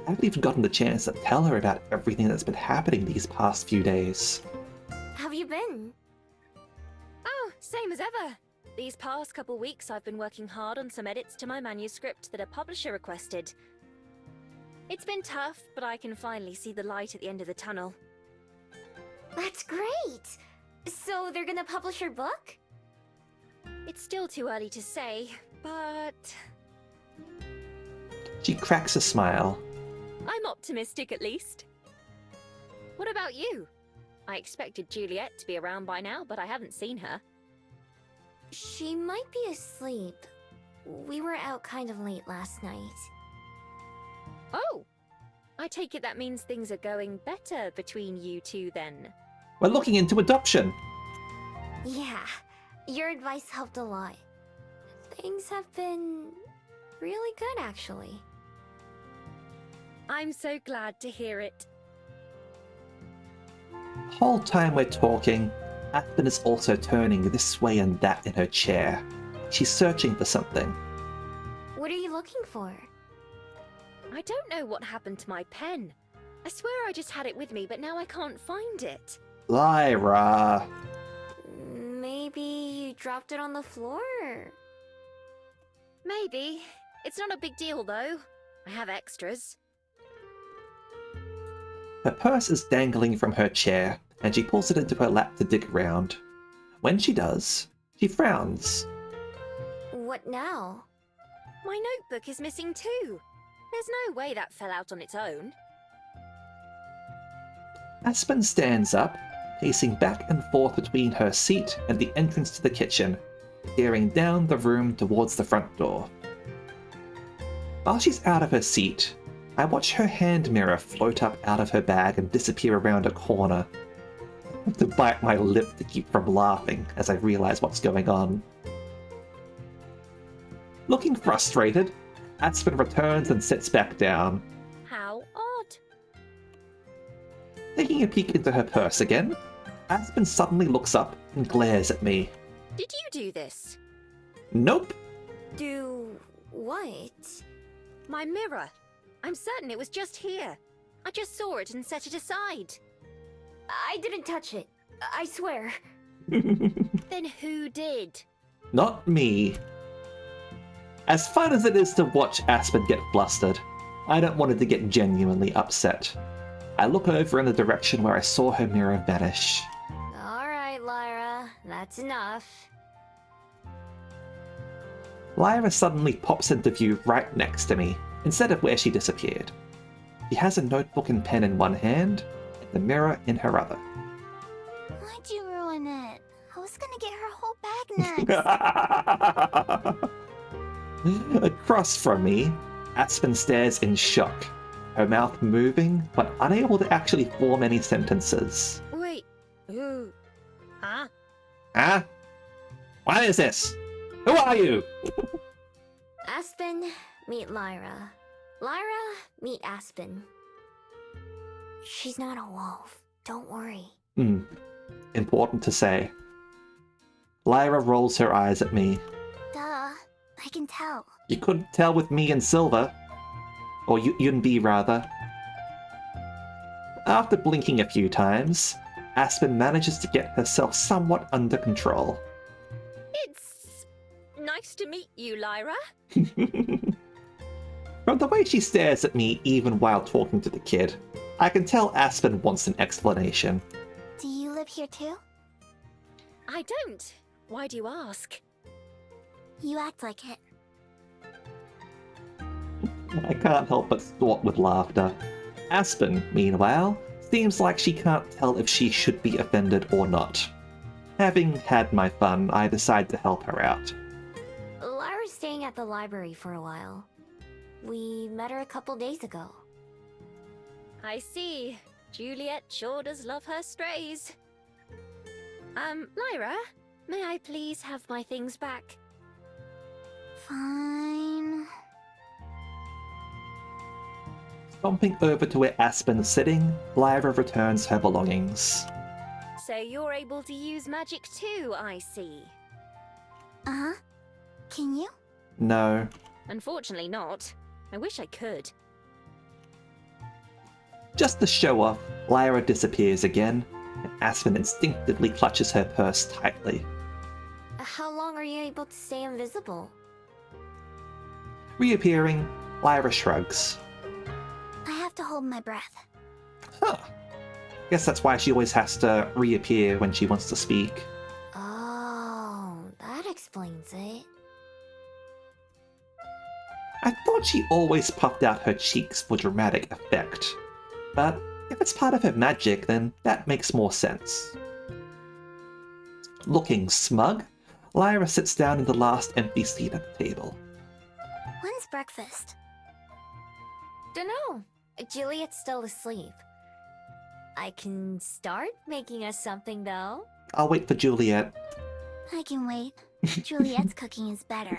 Speaker 1: I haven't even gotten the chance to tell her about everything that's been happening these past few days.
Speaker 3: Have you been?
Speaker 7: Oh, same as ever. These past couple weeks I've been working hard on some edits to my manuscript that a publisher requested. It's been tough, but I can finally see the light at the end of the tunnel.
Speaker 3: That's great! So they're gonna publish your book?
Speaker 7: It's still too early to say, but
Speaker 1: She cracks a smile.
Speaker 7: I'm optimistic at least. What about you? I expected Juliet to be around by now, but I haven't seen her.
Speaker 3: She might be asleep. We were out kind of late last night.
Speaker 7: Oh! I take it that means things are going better between you two then.
Speaker 1: We're looking into adoption.
Speaker 3: Yeah, your advice helped a lot. Things have been really good, actually.
Speaker 7: I'm so glad to hear it.
Speaker 1: The whole time we're talking, Aspen is also turning this way and that in her chair. She's searching for something.
Speaker 3: What are you looking for?
Speaker 7: I don't know what happened to my pen. I swear I just had it with me, but now I can't find it.
Speaker 1: Lyra!
Speaker 3: Maybe you dropped it on the floor?
Speaker 7: Maybe. It's not a big deal, though. I have extras.
Speaker 1: Her purse is dangling from her chair, and she pulls it into her lap to dig around. When she does, she frowns.
Speaker 3: What now?
Speaker 7: My notebook is missing too. There's no way that fell out on its own.
Speaker 1: Aspen stands up, pacing back and forth between her seat and the entrance to the kitchen, staring down the room towards the front door. While she's out of her seat, I watch her hand mirror float up out of her bag and disappear around a corner. I have to bite my lip to keep from laughing as I realize what's going on. Looking frustrated, Aspen returns and sits back down.
Speaker 7: How odd.
Speaker 1: Taking a peek into her purse again, Aspen suddenly looks up and glares at me.
Speaker 7: Did you do this?
Speaker 1: Nope.
Speaker 3: Do what?
Speaker 7: My mirror. I'm certain it was just here. I just saw it and set it aside.
Speaker 3: I didn't touch it. I swear.
Speaker 7: Then who did?
Speaker 1: Not me. As fun as it is to watch Aspen get flustered, I don't want her to get genuinely upset. I look over in the direction where I saw her mirror vanish.
Speaker 3: Alright, Lyra. That's enough.
Speaker 1: Lyra suddenly pops into view right next to me, instead of where she disappeared. She has a notebook and pen in one hand, and the mirror in her other.
Speaker 5: Why'd you ruin it? I was gonna get her whole bag next.
Speaker 1: Across from me, Aspen stares in shock, her mouth moving, but unable to actually form any sentences.
Speaker 7: Wait. Who? Huh?
Speaker 1: Huh? What is this? Who are you?
Speaker 3: Aspen, meet Lyra. Lyra, meet Aspen. She's not a wolf. Don't worry.
Speaker 1: Important to say. Lyra rolls her eyes at me.
Speaker 5: Duh, I can tell.
Speaker 1: You couldn't tell with me and Silver. Or Yunbi, rather. After blinking a few times, Aspen manages to get herself somewhat under control.
Speaker 7: It's nice to meet you, Lyra.
Speaker 1: From the way she stares at me even while talking to the kid, I can tell Aspen wants an explanation.
Speaker 5: Do you live here too?
Speaker 7: I don't. Why do you ask?
Speaker 5: You act like it.
Speaker 1: I can't help but snort with laughter. Aspen, meanwhile, seems like she can't tell if she should be offended or not. Having had my fun, I decide to help her out.
Speaker 3: Lyra's staying at the library for a while. We met her a couple days ago.
Speaker 7: I see. Juliet sure does love her strays. Lyra, may I please have my things back?
Speaker 5: Fine.
Speaker 1: Stomping over to where Aspen's sitting, Lyra returns her belongings.
Speaker 7: So you're able to use magic too, I see.
Speaker 5: Uh-huh. Can you?
Speaker 1: No.
Speaker 7: Unfortunately not. I wish I could.
Speaker 1: Just to show off, Lyra disappears again, and Aspen instinctively clutches her purse tightly.
Speaker 3: How long are you able to stay invisible?
Speaker 1: Reappearing, Lyra shrugs.
Speaker 5: I have to hold my breath.
Speaker 1: Huh. Guess that's why she always has to reappear when she wants to speak.
Speaker 3: Oh, that explains it.
Speaker 1: I thought she always puffed out her cheeks for dramatic effect. But if it's part of her magic, then that makes more sense. Looking smug, Lyra sits down in the last empty seat at the table.
Speaker 5: When's breakfast?
Speaker 3: Dunno. Juliet's still asleep. I can start making us something, though.
Speaker 1: I'll wait for Juliet.
Speaker 5: I can wait. Juliet's cooking is better.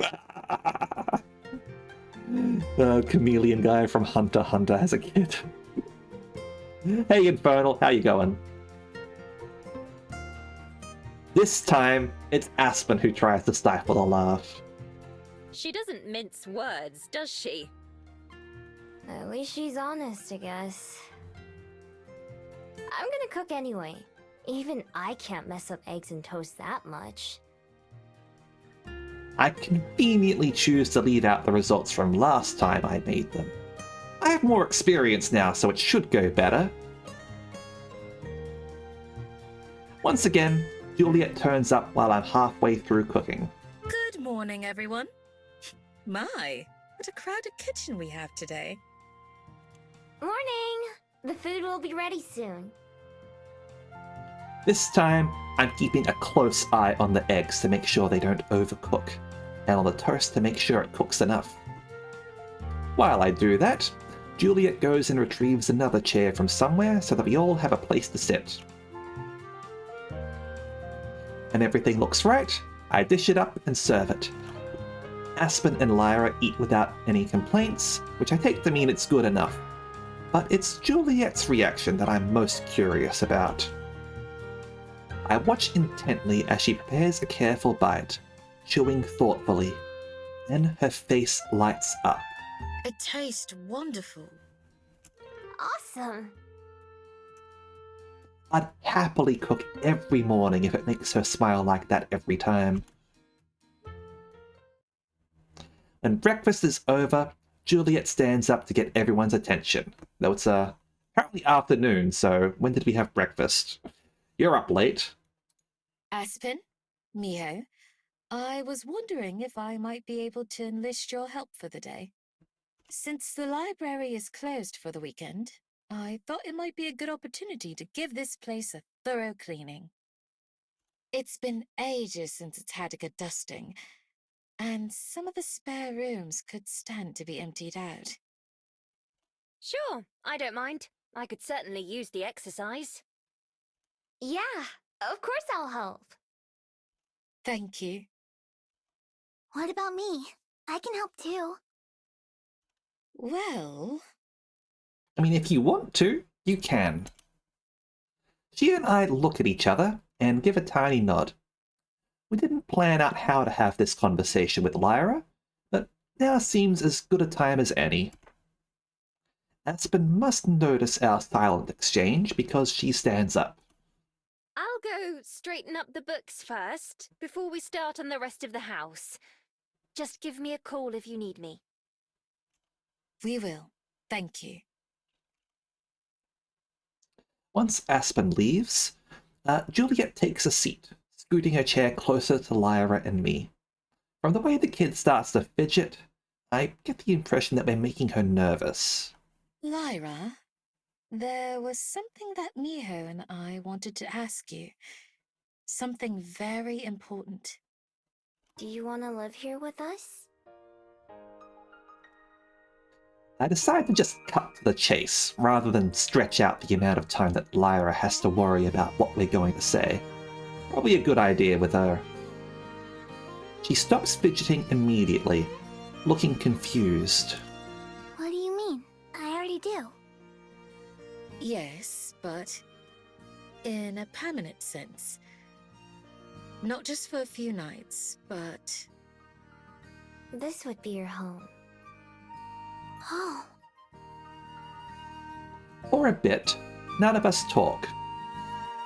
Speaker 1: The chameleon guy from Hunter x Hunter has a kid. Hey Infernal, how you going? This time, it's Aspen who tries to stifle a laugh.
Speaker 7: She doesn't mince words, does she?
Speaker 3: At least she's honest, I guess. I'm gonna cook anyway. Even I can't mess up eggs and toast that much.
Speaker 1: I conveniently choose to leave out the results from last time I made them. I have more experience now, so it should go better. Once again, Juliet turns up while I'm halfway through cooking.
Speaker 2: Good morning, everyone. My, what a crowded kitchen we have today.
Speaker 3: Morning! The food will be ready soon.
Speaker 1: This time, I'm keeping a close eye on the eggs to make sure they don't overcook, and on the toast to make sure it cooks enough. While I do that, Juliet goes and retrieves another chair from somewhere so that we all have a place to sit. And everything looks right, I dish it up and serve it. Aspen and Lyra eat without any complaints, which I take to mean it's good enough. But it's Juliet's reaction that I'm most curious about. I watch intently as she prepares a careful bite, chewing thoughtfully. Then her face lights up.
Speaker 2: It tastes wonderful.
Speaker 3: Awesome!
Speaker 1: I'd happily cook every morning if it makes her smile like that every time. When breakfast is over, Juliet stands up to get everyone's attention. Though it's apparently afternoon, so when did we have breakfast? You're up late.
Speaker 2: Aspen, Miho, I was wondering if I might be able to enlist your help for the day. Since the library is closed for the weekend, I thought it might be a good opportunity to give this place a thorough cleaning. It's been ages since it's had a good dusting, and some of the spare rooms could stand to be emptied out.
Speaker 7: Sure, I don't mind. I could certainly use the exercise.
Speaker 3: Yeah, of course I'll help.
Speaker 2: Thank you.
Speaker 5: What about me? I can help too.
Speaker 2: Well,
Speaker 1: I mean, if you want to, you can. She and I look at each other and give a tiny nod. We didn't plan out how to have this conversation with Lyra, but now seems as good a time as any. Aspen must notice our silent exchange because she stands up.
Speaker 7: I'll go straighten up the books first, before we start on the rest of the house. Just give me a call if you need me.
Speaker 2: We will. Thank you.
Speaker 1: Once Aspen leaves, Juliet takes a seat, scooting her chair closer to Lyra and me. From the way the kid starts to fidget, I get the impression that we're making her nervous.
Speaker 2: Lyra, there was something that Miho and I wanted to ask you. Something very important.
Speaker 3: Do you want to live here with us?
Speaker 1: I decide to just cut to the chase, rather than stretch out the amount of time that Lyra has to worry about what we're going to say. Probably a good idea with her. She stops fidgeting immediately, looking confused.
Speaker 5: What do you mean? I already do.
Speaker 2: Yes, but in a permanent sense. Not just for a few nights, but...
Speaker 3: This would be your home.
Speaker 5: Oh,
Speaker 1: For a bit, none of us talk.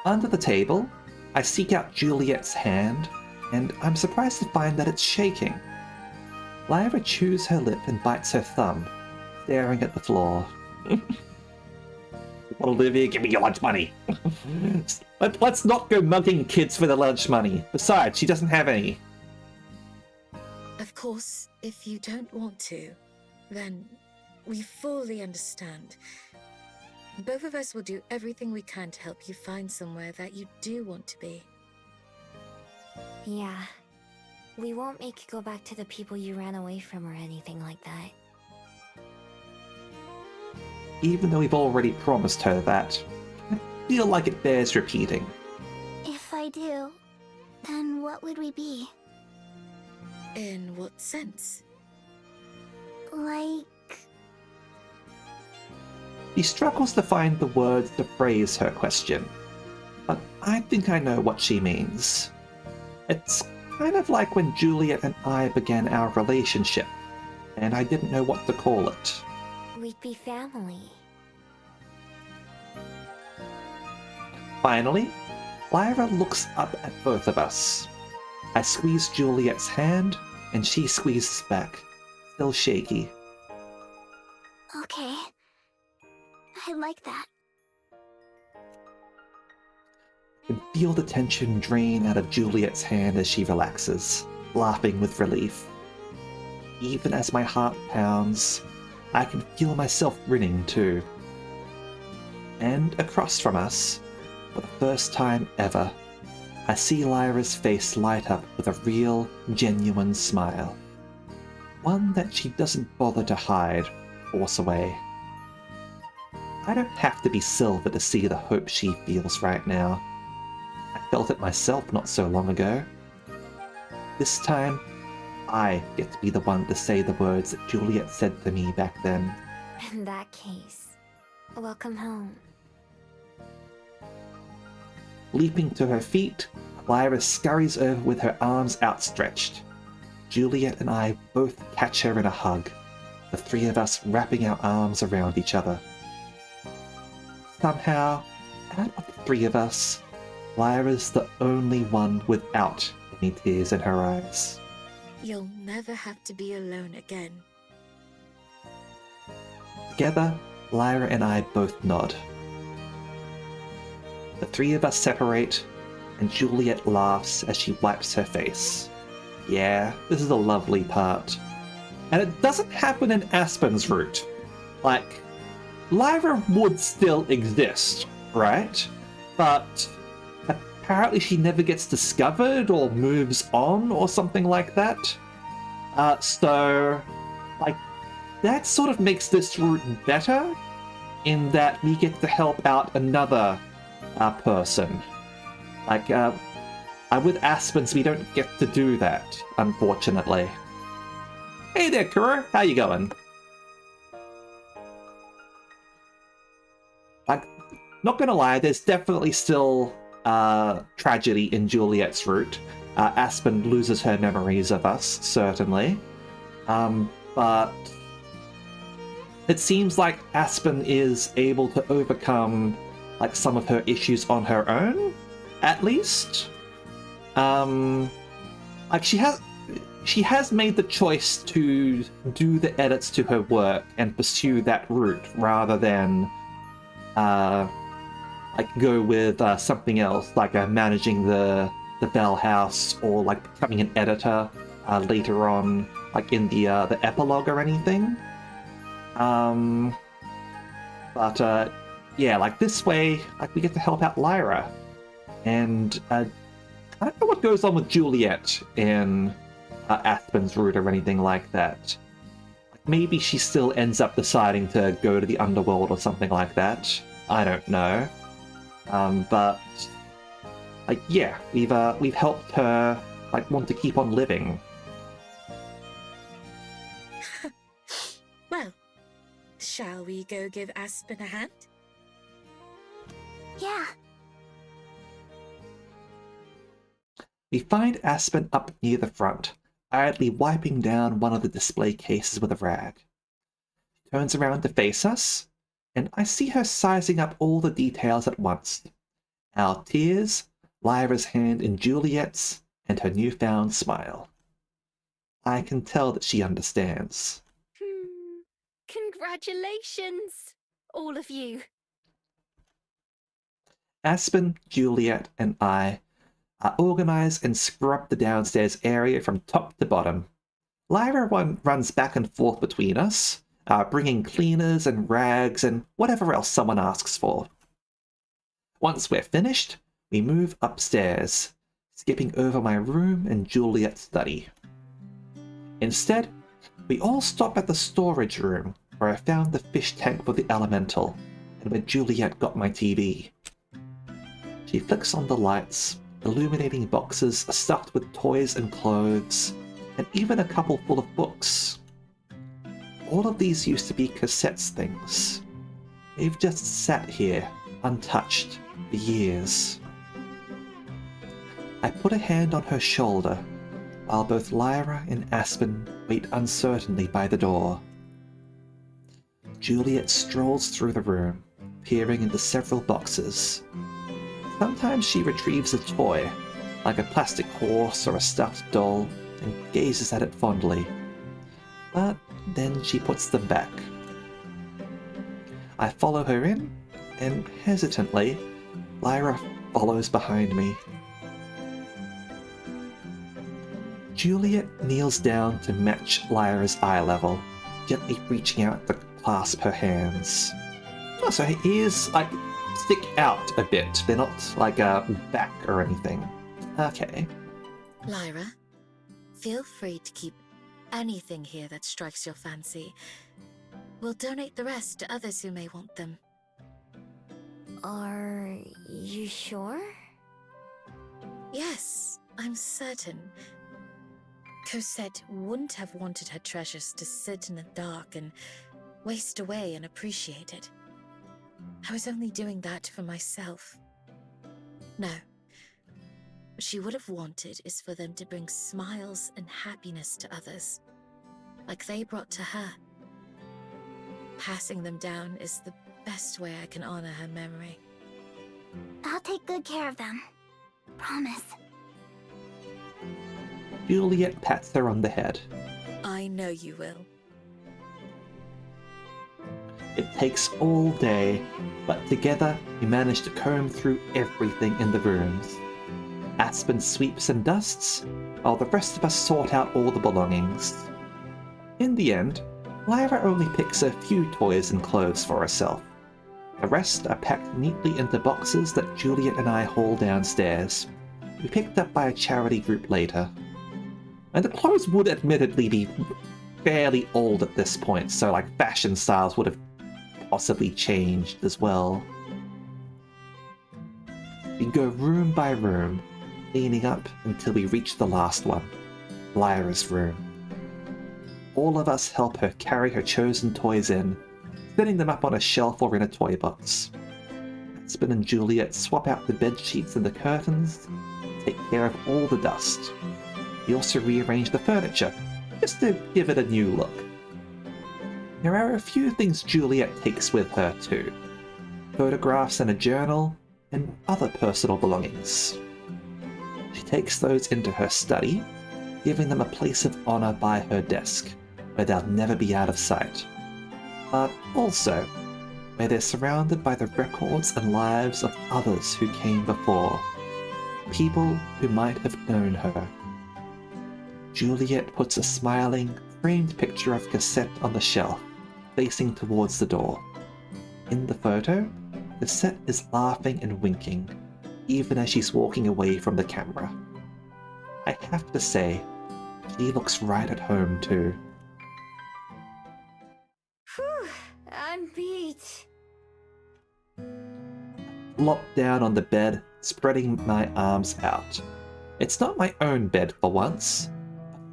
Speaker 1: Under the table, I seek out Juliet's hand, and I'm surprised to find that it's shaking. Lyra chews her lip and bites her thumb, staring at the floor. Olivia, give me your lunch money. Let's not go mugging kids for their lunch money. Besides, she doesn't have any.
Speaker 2: Of course, if you don't want to, then we fully understand. Both of us will do everything we can to help you find somewhere that you do want to be.
Speaker 3: Yeah. We won't make you go back to the people you ran away from or anything like that.
Speaker 1: Even though we've already promised her that, I feel like it bears repeating.
Speaker 5: if I do, then what would we be?
Speaker 2: In what sense?
Speaker 5: Like...
Speaker 1: She struggles to find the words to phrase her question, but I think I know what she means. It's kind of like when Juliet and I began our relationship, and I didn't know what to call it.
Speaker 3: We'd be family.
Speaker 1: Finally, Lyra looks up at both of us. I squeeze Juliet's hand, and she squeezes back, still shaky.
Speaker 5: Okay. I like that.
Speaker 1: I can feel the tension drain out of Juliet's hand as she relaxes, laughing with relief. Even as my heart pounds, I can feel myself grinning too. And across from us, for the first time ever, I see Lyra's face light up with a real, genuine smile. One that she doesn't bother to hide, force away. I don't have to be Silver to see the hope she feels right now. I felt it myself not so long ago. This time, I get to be the one to say the words that Juliet said to me back then.
Speaker 3: In that case, welcome home.
Speaker 1: Leaping to her feet, Lyra scurries over with her arms outstretched. Juliet and I both catch her in a hug, the three of us wrapping our arms around each other. Somehow, out of the three of us, Lyra's the only one without any tears in her eyes.
Speaker 2: You'll never have to be alone again.
Speaker 1: Together, Lyra and I both nod. The three of us separate, and Juliet laughs as she wipes her face. Yeah, this is a lovely part. And it doesn't happen in Aspen's route. Like, Lyra would still exist, right? But apparently she never gets discovered or moves on or something like that. So, like, that sort of makes this route better in that we get to help out another person. Like, with Aspen's, we don't get to do that, unfortunately. Hey there, Kuro. How you going? Like, not gonna lie, there's definitely still tragedy in Juliet's route. Aspen loses her memories of us, certainly. But it seems like Aspen is able to overcome like some of her issues on her own, at least. Like she has made the choice to do the edits to her work and pursue that route rather than like go with something else, like managing the Bell House or like becoming an editor later on, like in the epilogue or anything. But yeah, like this way, like we get to help out Lyra, and I don't know what goes on with Juliet in Aspen's route or anything like that. Like maybe she still ends up deciding to go to the underworld or something like that. I don't know. But like yeah, we've helped her like want to keep on living.
Speaker 2: Well, shall we go give Aspen a hand?
Speaker 5: Yeah.
Speaker 1: We find Aspen up near the front, idly wiping down one of the display cases with a rag. She turns around to face us, and I see her sizing up all the details at once. Our tears, Lyra's hand in Juliet's, and her newfound smile. I can tell that she understands.
Speaker 7: Congratulations, all of you.
Speaker 1: Aspen, Juliet, and I organize and scrub the downstairs area from top to bottom. Lyra runs back and forth between us, bringing cleaners and rags and whatever else someone asks for. Once we're finished, we move upstairs, skipping over my room and Juliet's study. Instead, we all stop at the storage room, where I found the fish tank for the elemental, and where Juliet got my TV. She flicks on the lights, illuminating boxes stuffed with toys and clothes, and even a couple full of books. All of these used to be cassettes things. They've just sat here, untouched, for years. I put a hand on her shoulder, while both Lyra and Aspen wait uncertainly by the door. Juliet strolls through the room, peering into several boxes. Sometimes she retrieves a toy, like a plastic horse or a stuffed doll, and gazes at it fondly. But then she puts them back. I follow her in, and hesitantly, Lyra follows behind me. Juliet kneels down to match Lyra's eye level, gently reaching out to clasp her hands. Oh, so her ears, like, stick out a bit. They're not, like, back or anything. Okay.
Speaker 2: Lyra, feel free to keep anything here that strikes your fancy. We'll donate the rest to others who may want them.
Speaker 3: Are you sure?
Speaker 2: Yes, I'm certain. Cosette wouldn't have wanted her treasures to sit in the dark and waste away unappreciated. I was only doing that for myself. No. What she would have wanted is for them to bring smiles and happiness to others, like they brought to her. Passing them down is the best way I can honor her memory.
Speaker 5: I'll take good care of them. Promise.
Speaker 1: Juliet pats her on the head.
Speaker 2: I know you will.
Speaker 1: It takes all day, but together we manage to comb through everything in the rooms. Aspen sweeps and dusts, while the rest of us sort out all the belongings. In the end, Lyra only picks a few toys and clothes for herself. The rest are packed neatly into boxes that Juliet and I haul downstairs, to be picked up by a charity group later. And the clothes would admittedly be fairly old at this point, so like fashion styles would have possibly changed as well. We go room by room, cleaning up until we reach the last one, Lyra's room. All of us help her carry her chosen toys in, setting them up on a shelf or in a toy box. Aspen and Juliet swap out the bed sheets and the curtains, take care of all the dust. We also rearrange the furniture, just to give it a new look. There are a few things Juliet takes with her too. Photographs and a journal, and other personal belongings. She takes those into her study, giving them a place of honor by her desk, where they'll never be out of sight. But also, where they're surrounded by the records and lives of others who came before, people who might have known her. Juliet puts a smiling, framed picture of Cassette on the shelf, facing towards the door. In the photo, Cassette is laughing and winking, even as she's walking away from the camera. I have to say, she looks right at home too.
Speaker 3: Whew, I'm beat.
Speaker 1: Flop down on the bed, spreading my arms out. It's not my own bed for once,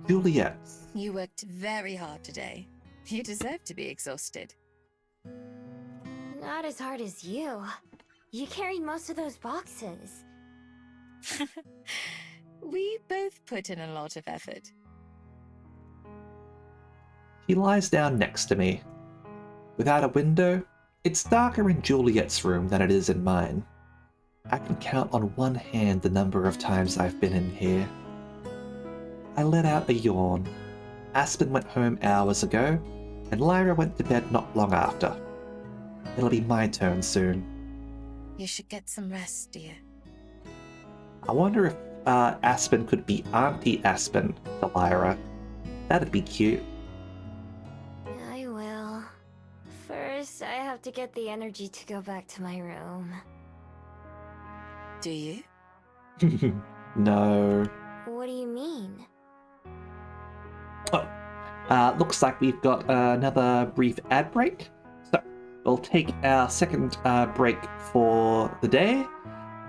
Speaker 1: but Juliet's.
Speaker 2: You worked very hard today. You deserve to be exhausted.
Speaker 3: Not as hard as you. You carried most of those boxes.
Speaker 2: We both put in a lot of effort.
Speaker 1: She lies down next to me. Without a window, it's darker in Juliet's room than it is in mine. I can count on one hand the number of times I've been in here. I let out a yawn. Aspen went home hours ago, and Lyra went to bed not long after. It'll be my turn soon.
Speaker 2: You should get some rest, dear.
Speaker 1: I wonder if Aspen could be Auntie Aspen to Lyra. That'd be cute.
Speaker 3: I will. First, I have to get the energy to go back to my room.
Speaker 2: Do you?
Speaker 1: No.
Speaker 3: What do you mean?
Speaker 1: Oh, looks like we've got another brief ad break. So we'll take our second break for the day,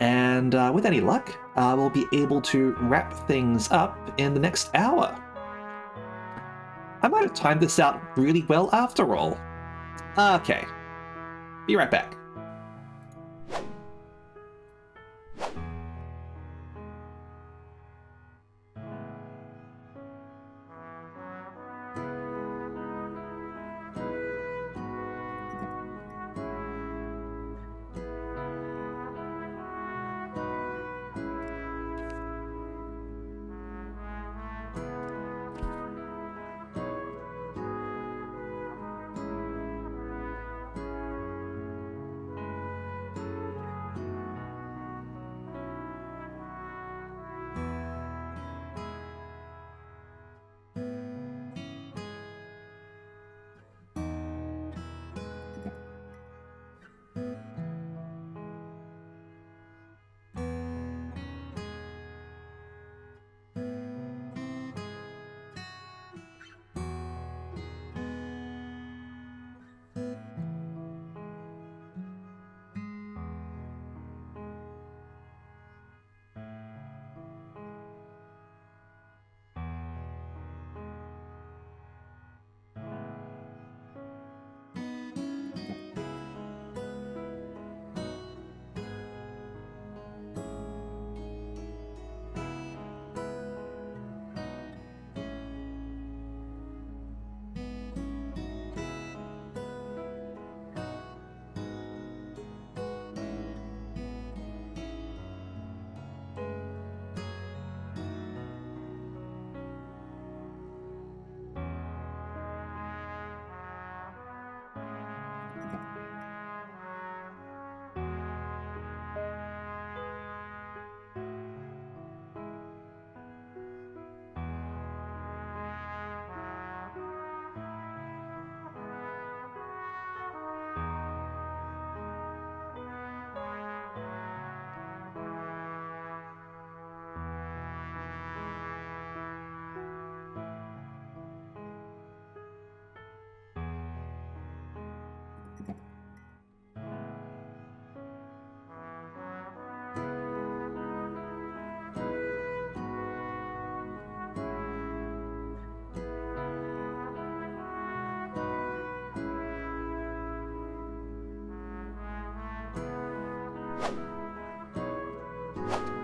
Speaker 1: and with any luck, we'll be able to wrap things up in the next hour. I might have timed this out really well after all. Okay, be right back.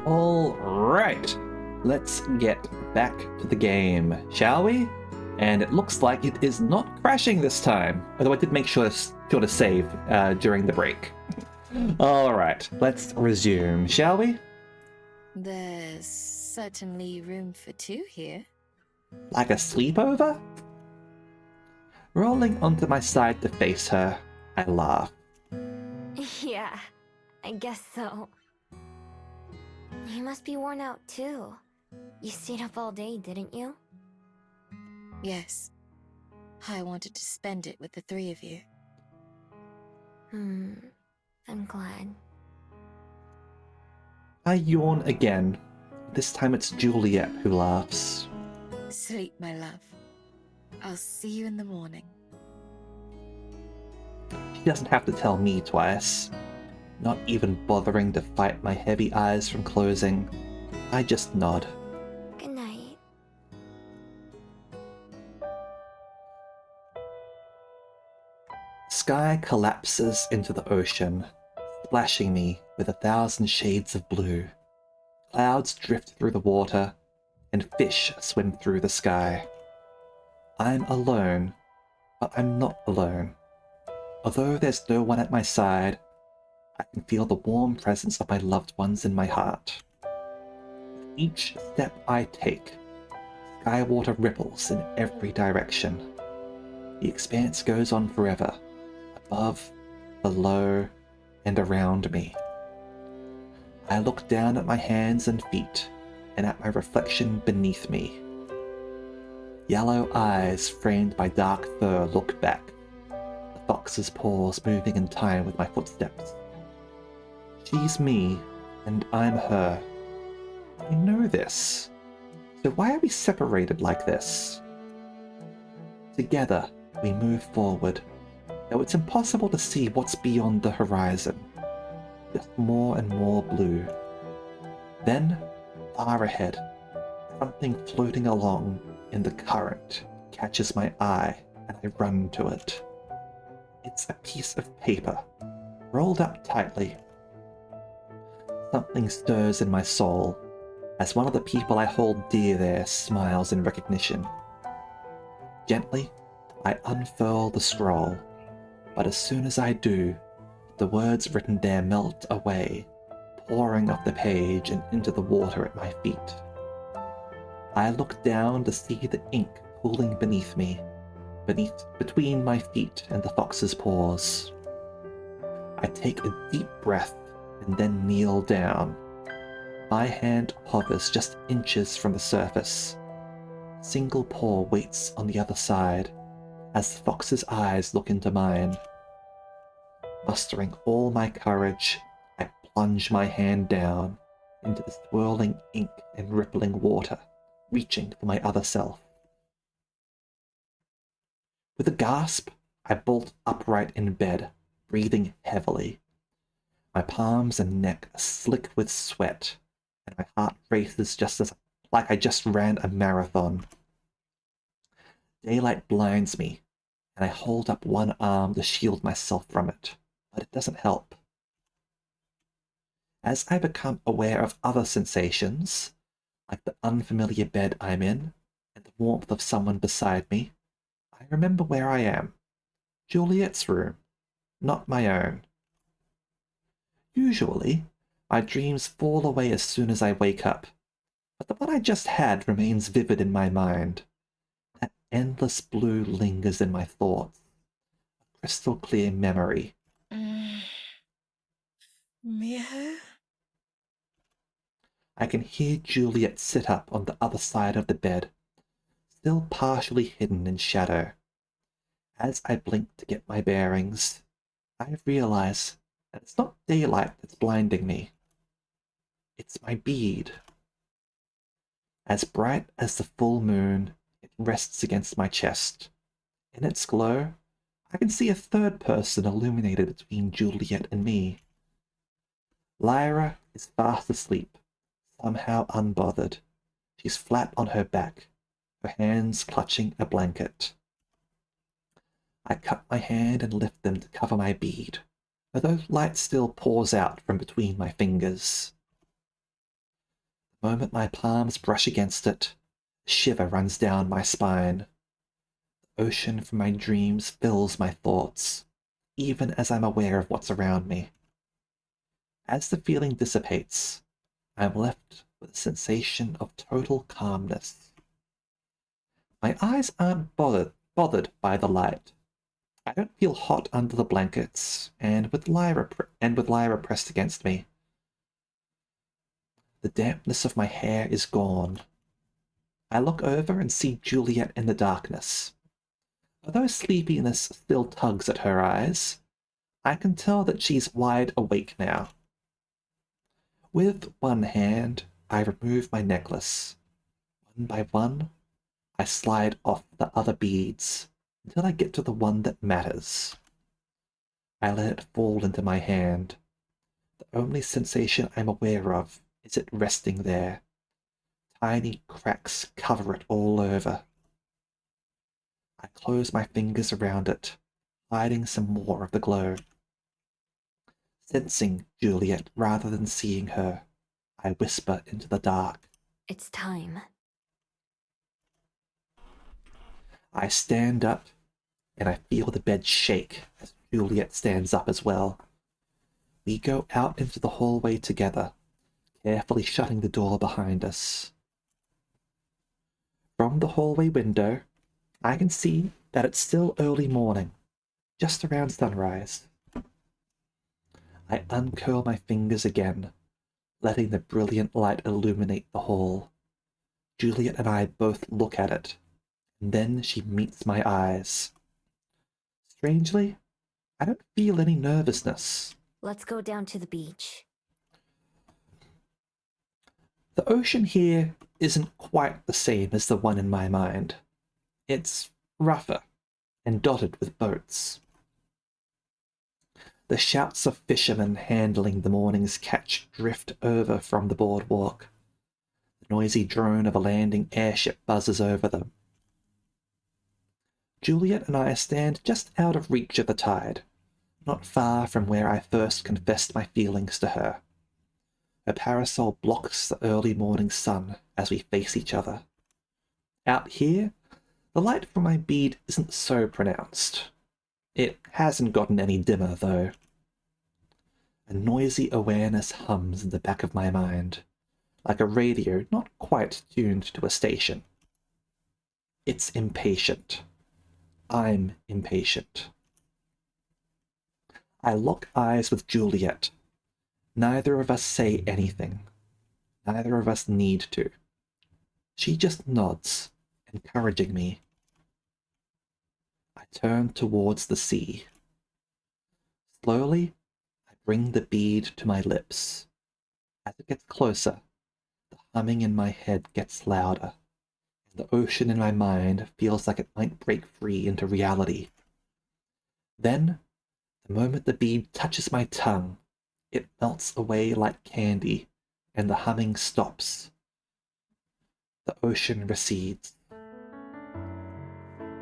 Speaker 1: All right, let's get back to the game, shall we? And it looks like it is not crashing this time, although I did make sure to save during the break. Alright, let's resume, shall we?
Speaker 2: There's certainly room for two here.
Speaker 1: Like a sleepover? Rolling onto my side to face her, I laugh.
Speaker 3: Yeah, I guess so. You must be worn out too. You stayed up all day, didn't you?
Speaker 2: Yes. I wanted to spend it with the three of you.
Speaker 3: I'm glad.
Speaker 1: I yawn again. This time it's Juliet who laughs.
Speaker 2: Sleep, my love. I'll see you in the morning.
Speaker 1: She doesn't have to tell me twice. Not even bothering to fight my heavy eyes from closing. I just nod.
Speaker 3: Good night.
Speaker 1: Sky collapses into the ocean, splashing me with 1,000 shades of blue. Clouds drift through the water, and fish swim through the sky. I'm alone, but I'm not alone. Although there's no one at my side, I can feel the warm presence of my loved ones in my heart. With each step I take, sky water ripples in every direction. The expanse goes on forever, above, below, and around me. I look down at my hands and feet, and at my reflection beneath me. Yellow eyes framed by dark fur look back, the fox's paws moving in time with my footsteps. She's me, and I'm her. I know this. So why are we separated like this? Together, we move forward, though it's impossible to see what's beyond the horizon. Just more and more blue. Then, far ahead, something floating along in the current catches my eye, and I run to it. It's a piece of paper, rolled up tightly. Something stirs in my soul, as one of the people I hold dear there smiles in recognition. Gently, I unfurl the scroll, but as soon as I do, the words written there melt away, pouring off the page and into the water at my feet. I look down to see the ink pooling beneath me, between my feet and the fox's paws. I take a deep breath and then kneel down. My hand hovers just inches from the surface. Single paw waits on the other side, as the fox's eyes look into mine. Mustering all my courage, I plunge my hand down into the swirling ink and rippling water, reaching for my other self. With a gasp, I bolt upright in bed, breathing heavily. My palms and neck are slick with sweat, and my heart races like I just ran a marathon. Daylight blinds me, and I hold up one arm to shield myself from it, but it doesn't help. As I become aware of other sensations, like the unfamiliar bed I'm in, and the warmth of someone beside me, I remember where I am. Juliet's room, not my own. Usually, my dreams fall away as soon as I wake up, but the one I just had remains vivid in my mind. That endless blue lingers in my thoughts, a crystal clear memory.
Speaker 2: Miho?
Speaker 1: I can hear Juliet sit up on the other side of the bed, still partially hidden in shadow. As I blink to get my bearings, I realize that it's not daylight that's blinding me. It's my bead. As bright as the full moon, it rests against my chest. In its glow, I can see a third person illuminated between Juliet and me. Lyra is fast asleep, somehow unbothered. She's flat on her back, her hands clutching a blanket. I cut my hand and lift them to cover my bead, although light still pours out from between my fingers. The moment my palms brush against it, a shiver runs down my spine. ocean from my dreams fills my thoughts, even as I'm aware of what's around me. As the feeling dissipates, I'm left with a sensation of total calmness. My eyes aren't bothered by the light. I don't feel hot under the blankets, and with Lyra pressed against me. The dampness of my hair is gone. I look over and see Juliet in the darkness. Although sleepiness still tugs at her eyes, I can tell that she's wide awake now. With one hand, I remove my necklace. One by one, I slide off the other beads until I get to the one that matters. I let it fall into my hand. The only sensation I'm aware of is it resting there. Tiny cracks cover it all over. I close my fingers around it, hiding some more of the glow. Sensing Juliet rather than seeing her, I whisper into the dark.
Speaker 3: It's time.
Speaker 1: I stand up, and I feel the bed shake as Juliet stands up as well. We go out into the hallway together, carefully shutting the door behind us. From the hallway window, I can see that it's still early morning, just around sunrise. I uncurl my fingers again, letting the brilliant light illuminate the hall. Juliet and I both look at it, and then she meets my eyes. Strangely, I don't feel any nervousness.
Speaker 3: Let's go down to the beach.
Speaker 1: The ocean here isn't quite the same as the one in my mind. It's rougher and dotted with boats. The shouts of fishermen handling the morning's catch drift over from the boardwalk. The noisy drone of a landing airship buzzes over them. Juliet and I stand just out of reach of the tide, not far from where I first confessed my feelings to her. Her parasol blocks the early morning sun as we face each other. Out here, the light from my bead isn't so pronounced. It hasn't gotten any dimmer, though. A noisy awareness hums in the back of my mind, like a radio not quite tuned to a station. It's impatient. I'm impatient. I lock eyes with Juliet. Neither of us say anything. Neither of us need to. She just nods, encouraging me. I turn towards the sea. Slowly, I bring the bead to my lips. As it gets closer, the humming in my head gets louder, and the ocean in my mind feels like it might break free into reality. Then, the moment the bead touches my tongue, it melts away like candy, and the humming stops. The ocean recedes.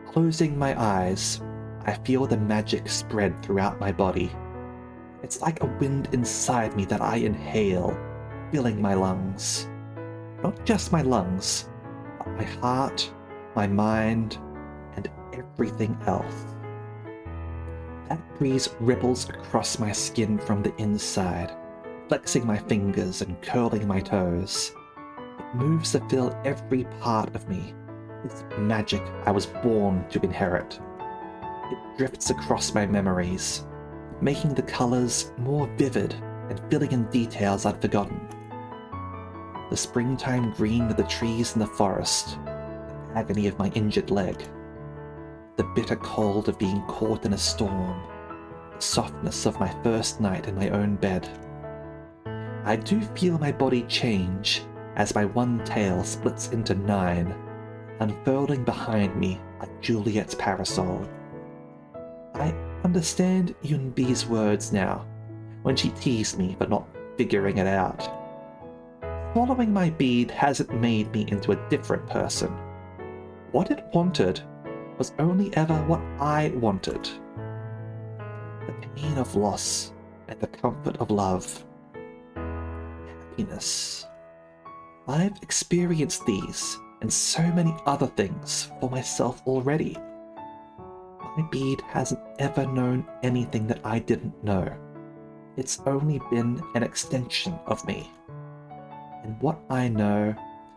Speaker 1: Closing my eyes, I feel the magic spread throughout my body. It's like a wind inside me that I inhale, filling my lungs. Not just my lungs, but my heart, my mind, and everything else. That breeze ripples across my skin from the inside, flexing my fingers and curling my toes. It moves to fill every part of me. It's magic I was born to inherit. It drifts across my memories, making the colors more vivid and filling in details I'd forgotten. The springtime green of the trees in the forest, the agony of my injured leg, the bitter cold of being caught in a storm, the softness of my first night in my own bed. I do feel my body change as my one tail splits into 9, unfurling behind me like Juliet's parasol. I understand Yun Bi's words now, when she teased me for not figuring it out. Swallowing my bead hasn't made me into a different person. What it wanted was only ever what I wanted. The pain of loss and the comfort of love. Happiness. I've experienced these and so many other things for myself already. My bead hasn't ever known anything that I didn't know. It's only been an extension of me. And what I know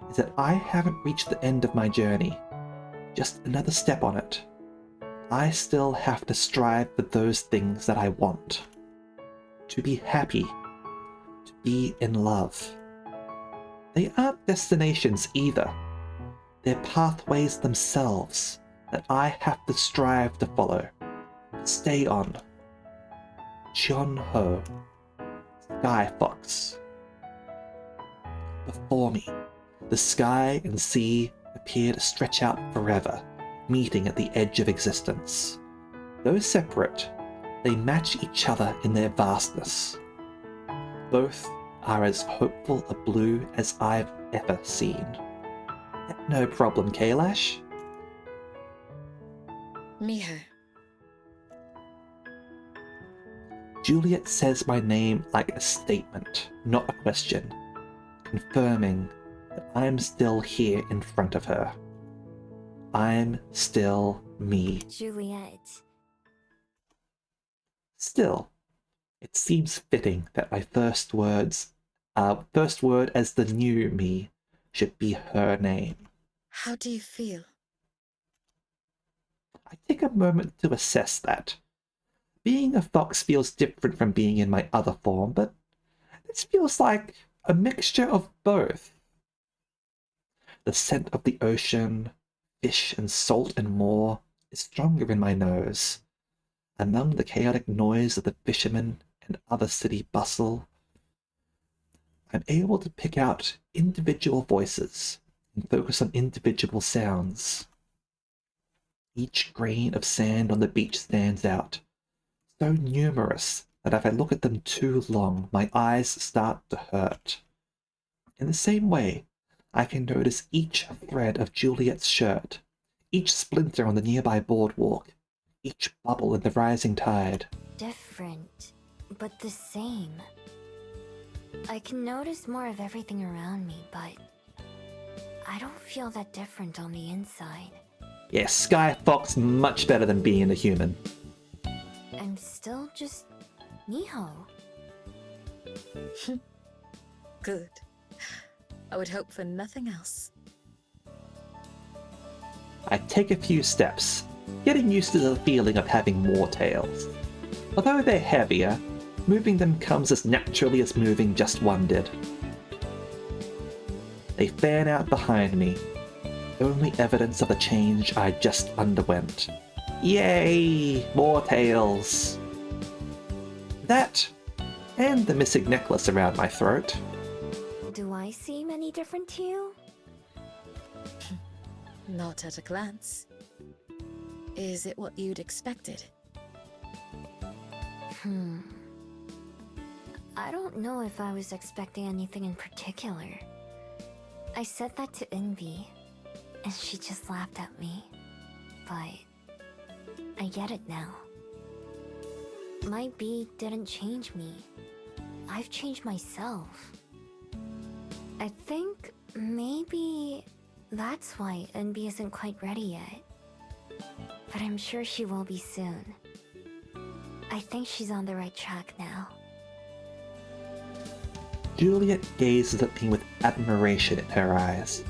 Speaker 1: is that I haven't reached the end of my journey, just another step on it. I still have to strive for those things that I want. To be happy, to be in love. They aren't destinations either. They're pathways themselves that I have to strive to follow, to stay on. John Ho, Sky Fox. Before me, the sky and sea appear to stretch out forever, meeting at the edge of existence. Though separate, they match each other in their vastness. Both are as hopeful a blue as I've ever seen. No problem, Kailash.
Speaker 2: Miho.
Speaker 1: Juliet says my name like a statement, not a question, confirming that I'm still here in front of her. I'm still me.
Speaker 3: Juliet.
Speaker 1: Still, it seems fitting that my first word as the new me should be her name.
Speaker 2: How do you feel?
Speaker 1: I take a moment to assess that. Being a fox feels different from being in my other form, but this feels like a mixture of both. The scent of the ocean, fish and salt and more is stronger in my nose. Among the chaotic noise of the fishermen and other city bustle, I'm able to pick out individual voices and focus on individual sounds. Each grain of sand on the beach stands out, so numerous that if I look at them too long, my eyes start to hurt. In the same way, I can notice each thread of Juliet's shirt, each splinter on the nearby boardwalk, each bubble in the rising tide.
Speaker 3: Different, but the same. I can notice more of everything around me, but I don't feel that different on the inside.
Speaker 1: Yes, Sky Fox much better than being a human.
Speaker 3: I'm still just Miho.
Speaker 2: Good. I would hope for nothing else.
Speaker 1: I take a few steps, getting used to the feeling of having more tails. Although they're heavier, moving them comes as naturally as moving just one did. They fan out behind me, only evidence of the change I just underwent. Yay! More tails! That, and the missing necklace around my throat.
Speaker 3: Do I seem any different to you?
Speaker 2: Not at a glance. Is it what you'd expected?
Speaker 3: I don't know if I was expecting anything in particular. I said that to Envy, and she just laughed at me. But I get it now. My bead didn't change me. I've changed myself. I think maybe that's why Envy isn't quite ready yet. But I'm sure she will be soon. I think she's on the right track now.
Speaker 1: Juliet gazes at me with admiration in her eyes.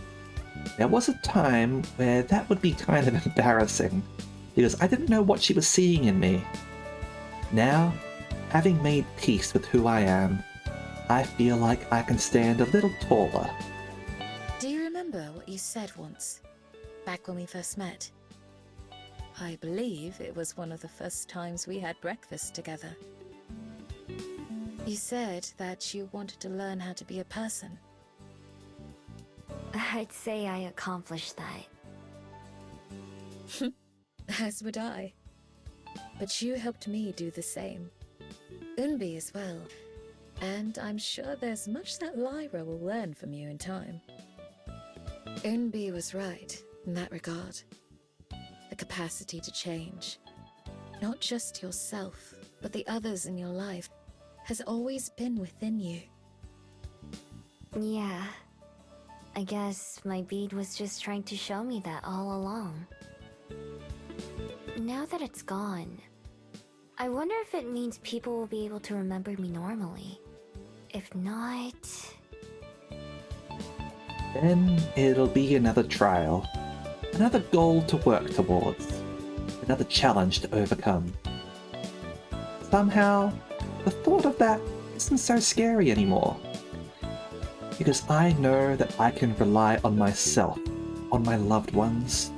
Speaker 1: There was a time where that would be kind of embarrassing, because I didn't know what she was seeing in me. Now, having made peace with who I am, I feel like I can stand a little taller.
Speaker 2: Do you remember what you said once, back when we first met? I believe it was one of the first times we had breakfast together. You said that you wanted to learn how to be a person.
Speaker 3: I'd say I accomplished that.
Speaker 2: As would I. But you helped me do the same. Unbi as well. And I'm sure there's much that Lyra will learn from you in time. Unbi was right in that regard. The capacity to change. Not just yourself, but the others in your life has always been within you.
Speaker 3: Yeah. I guess my bead was just trying to show me that all along. Now that it's gone, I wonder if it means people will be able to remember me normally. If not...
Speaker 1: Then it'll be another trial, another goal to work towards, another challenge to overcome. Somehow, the thought of that isn't so scary anymore. Because I know that I can rely on myself, on my loved ones,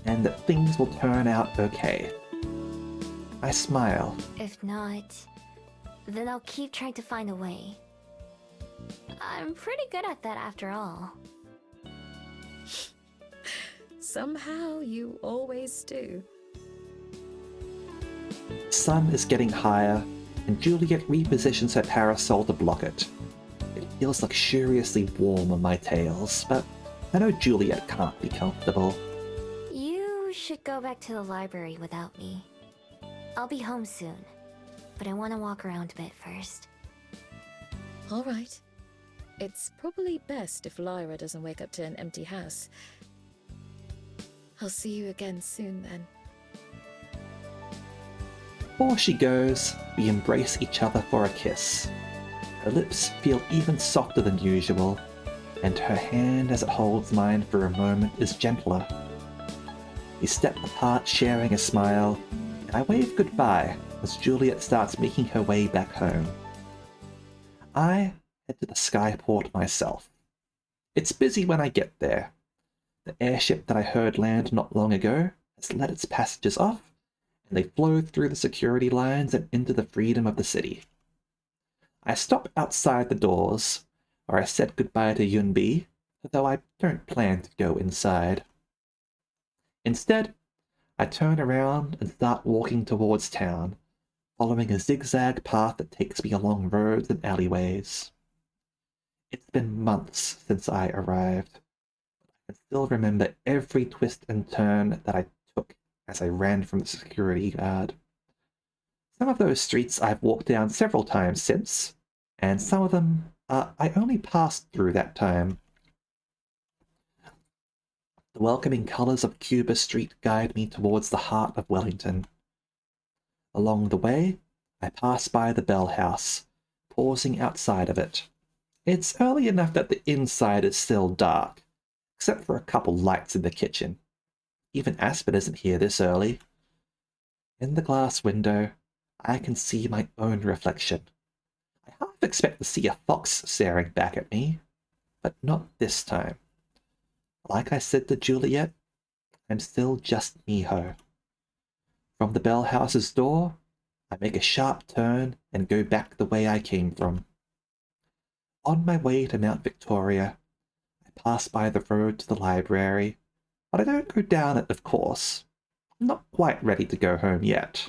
Speaker 1: and that things will turn out okay. I smile.
Speaker 3: If not, then I'll keep trying to find a way. I'm pretty good at that after all.
Speaker 2: Somehow you always do.
Speaker 1: The sun is getting higher, and Juliet repositions her parasol to block it. It feels luxuriously warm on my tails, but I know Juliet can't be comfortable.
Speaker 3: You should go back to the library without me. I'll be home soon, but I want to walk around a bit first.
Speaker 2: All right. It's probably best if Lyra doesn't wake up to an empty house. I'll see you again soon then.
Speaker 1: Before she goes, we embrace each other for a kiss. Her lips feel even softer than usual, and her hand as it holds mine for a moment is gentler. We step apart sharing a smile, and I wave goodbye as Juliet starts making her way back home. I head to the skyport myself. It's busy when I get there. The airship that I heard land not long ago has let its passengers off, and they flow through the security lines and into the freedom of the city. I stop outside the doors, where I said goodbye to Yunbi, though I don't plan to go inside. Instead, I turn around and start walking towards town, following a zigzag path that takes me along roads and alleyways. It's been months since I arrived. I can still remember every twist and turn that I took as I ran from the security guard. Some of those streets I've walked down several times since, and some of them I only passed through that time. The welcoming colours of Cuba Street guide me towards the heart of Wellington. Along the way, I pass by the Bell House, pausing outside of it. It's early enough that the inside is still dark, except for a couple lights in the kitchen. Even Aspen isn't here this early. In the glass window, I can see my own reflection. I half expect to see a fox staring back at me, but not this time. Like I said to Juliet, I'm still just Miho. From the Bell House's door, I make a sharp turn and go back the way I came from. On my way to Mount Victoria, I pass by the road to the library, but I don't go down it, of course. I'm not quite ready to go home yet.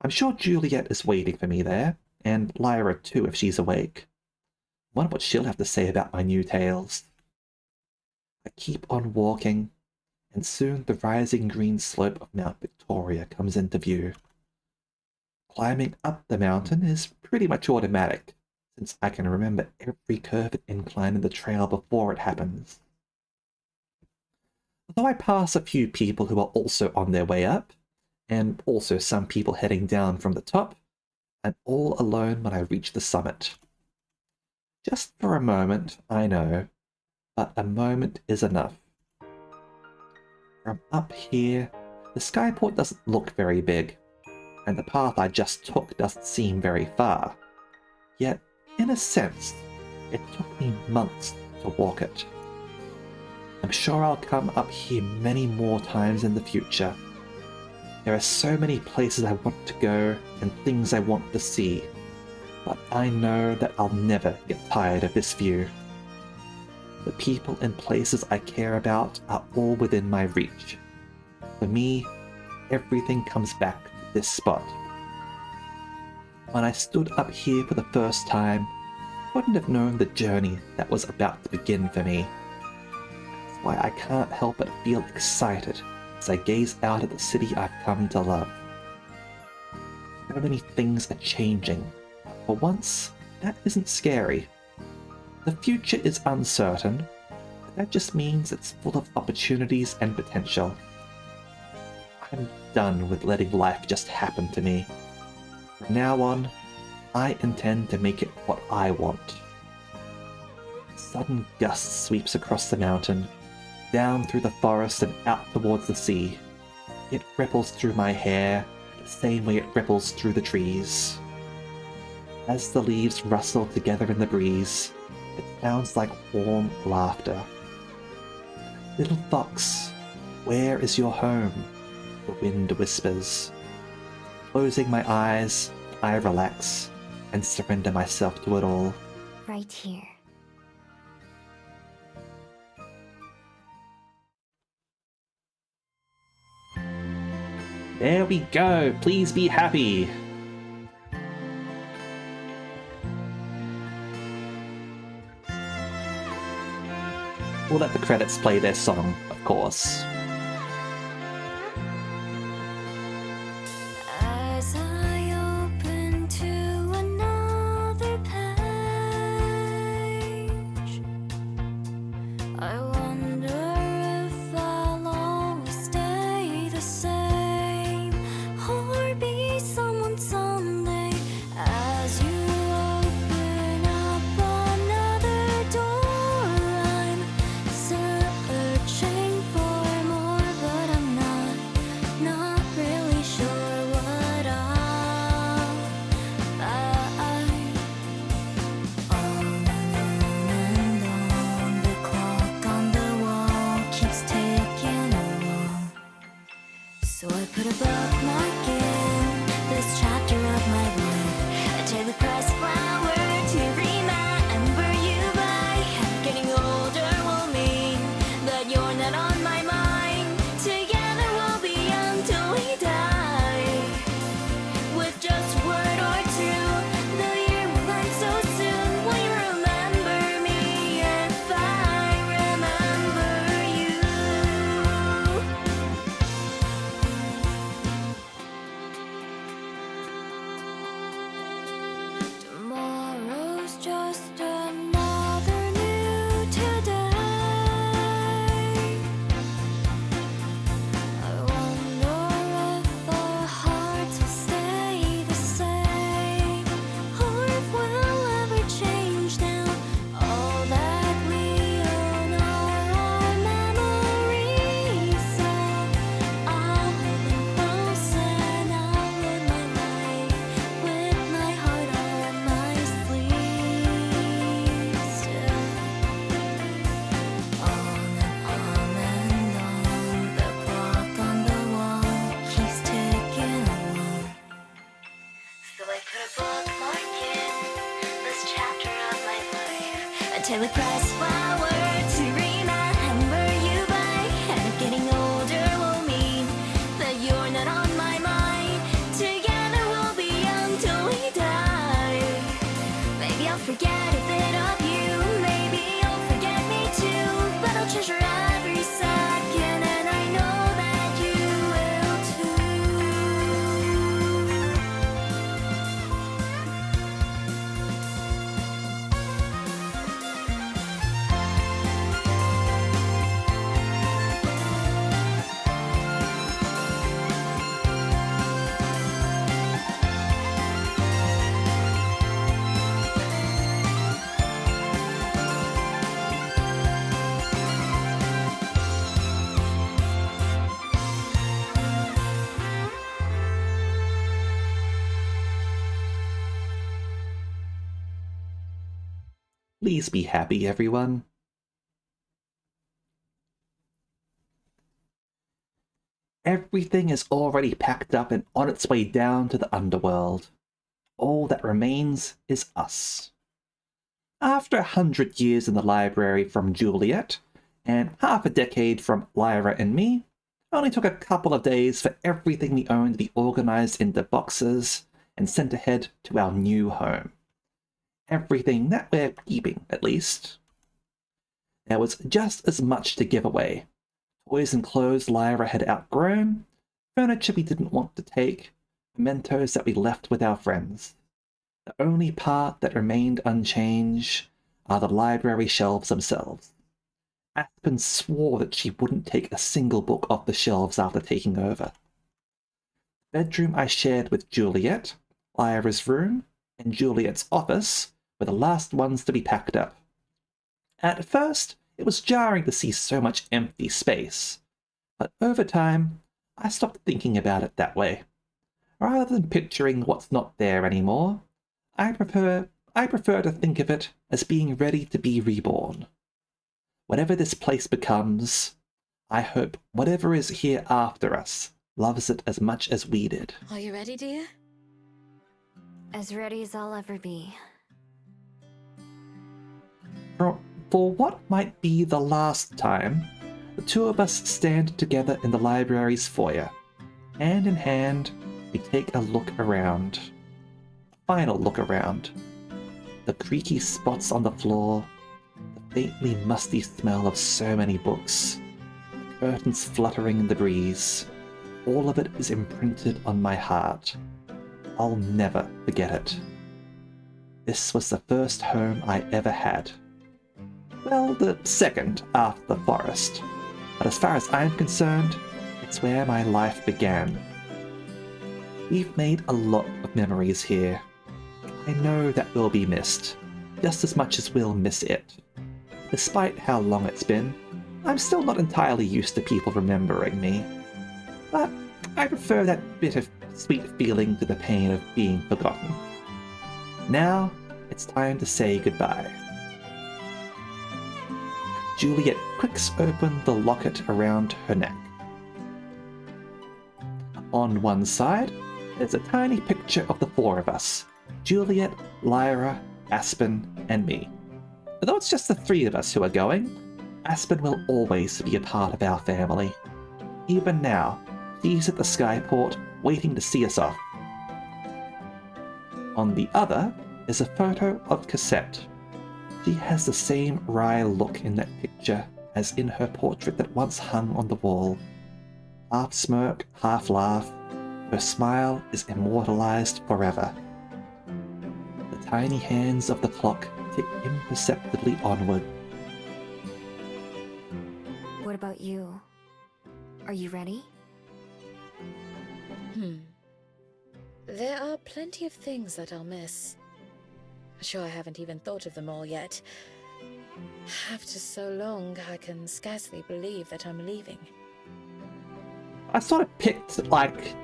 Speaker 1: I'm sure Juliet is waiting for me there, and Lyra too if she's awake. I wonder what she'll have to say about my new tales. I keep on walking, and soon the rising green slope of Mount Victoria comes into view. Climbing up the mountain is pretty much automatic, since I can remember every curve and incline in the trail before it happens. Though I pass a few people who are also on their way up, and also some people heading down from the top, I'm all alone when I reach the summit. Just for a moment, I know, but a moment is enough. From up here, the skyport doesn't look very big, and the path I just took doesn't seem very far. Yet, in a sense, it took me months to walk it. I'm sure I'll come up here many more times in the future. There are so many places I want to go and things I want to see, but I know that I'll never get tired of this view. The people and places I care about are all within my reach. For me, everything comes back to this spot. When I stood up here for the first time, I wouldn't have known the journey that was about to begin for me. That's why I can't help but feel excited as I gaze out at the city I've come to love. So many things are changing. For once, that isn't scary. The future is uncertain, but that just means it's full of opportunities and potential. I'm done with letting life just happen to me. From now on, I intend to make it what I want. A sudden gust sweeps across the mountain, down through the forest and out towards the sea. It ripples through my hair, the same way it ripples through the trees. As the leaves rustle together in the breeze, it sounds like warm laughter. Little fox, where is your home? The wind whispers. Closing my eyes, I relax and surrender myself to it all.
Speaker 3: Right here.
Speaker 1: There we go, please be happy. We'll let the credits play their song, of course.
Speaker 3: As I open to another page, I wonder if I'll always stay the same or be someone someday. As you open up another door, I'm searching for more, but I'm not really sure what I'll find. On and on, the clock on the wall keeps ticking along. So I put a bookmark in this chapter of my life, a Taylor Press flower to remember you by. Getting older will mean that you're not on my mind. Together we'll be until we die. With just a word or two, the year will end so soon. Will you remember me if I remember you? Tomorrow's just another new today. I wonder if our hearts will stay the same, or if we'll ever change now. All that we own are our memories, so I'll hold them close and I'll live my life with my heart on my sleeve still. On and on, the clock on the wall keeps ticking along. So I put a bookmark in this chapter of my life, a Taylor Press flower to remember you by. And if getting older will mean that you're not on my mind, together we'll be until we die. Maybe I'll forget a bit of you, maybe you'll forget me too, but I'll treasure every second, and I know that you will too.
Speaker 1: Please be happy, everyone. Everything is already packed up and on its way down to the underworld. All that remains is us. After 100 years in the library from Juliet, and half a decade from Lyra and me, it only took a couple of days for everything we owned to be organized into boxes and sent ahead to our new home. Everything that we're keeping, at least. There was just as much to give away. Toys and clothes Lyra had outgrown, furniture we didn't want to take, mementos that we left with our friends. The only part that remained unchanged are the library shelves themselves. Aspen swore that she wouldn't take a single book off the shelves after taking over. bedroom I shared with Juliet, Lyra's room, and Juliet's office were the last ones to be packed up. At first, it was jarring to see so much empty space, but over time, I stopped thinking about it that way. Rather than picturing what's not there anymore, I prefer to think of it as being ready to be reborn. Whatever this place becomes, I hope whatever is here after us loves it as much as we did.
Speaker 2: Are you ready, dear?
Speaker 3: As ready as I'll ever be.
Speaker 1: For what might be the last time, the two of us stand together in the library's foyer. Hand in hand, we take a look around. Final look around. The creaky spots on the floor, the faintly musty smell of so many books, the curtains fluttering in the breeze. All of it is imprinted on my heart. I'll never forget it. This was the first home I ever had. Well, the second after the forest. But as far as I'm concerned, it's where my life began. We've made a lot of memories here. I know that will be missed, just as much as we'll miss it. Despite how long it's been, I'm still not entirely used to people remembering me. But I prefer that bit of sweet feeling to the pain of being forgotten. Now, it's time to say goodbye. Juliet quicks open the locket around her neck. On one side, there's a tiny picture of the four of us: Juliet, Lyra, Aspen, and me. Although it's just the three of us who are going, Aspen will always be a part of our family. Even now, she's at the skyport waiting to see us off. On the other is a photo of Cassette. She has the same wry look in that picture as in her portrait that once hung on the wall. Half smirk, half laugh, her smile is immortalized forever. The tiny hands of the clock tick imperceptibly onward.
Speaker 3: What about you? Are you ready?
Speaker 2: There are plenty of things that I'll miss. Sure, I haven't even thought of them all yet. After so long, I can scarcely believe that I'm leaving.
Speaker 1: I sort of picked, like,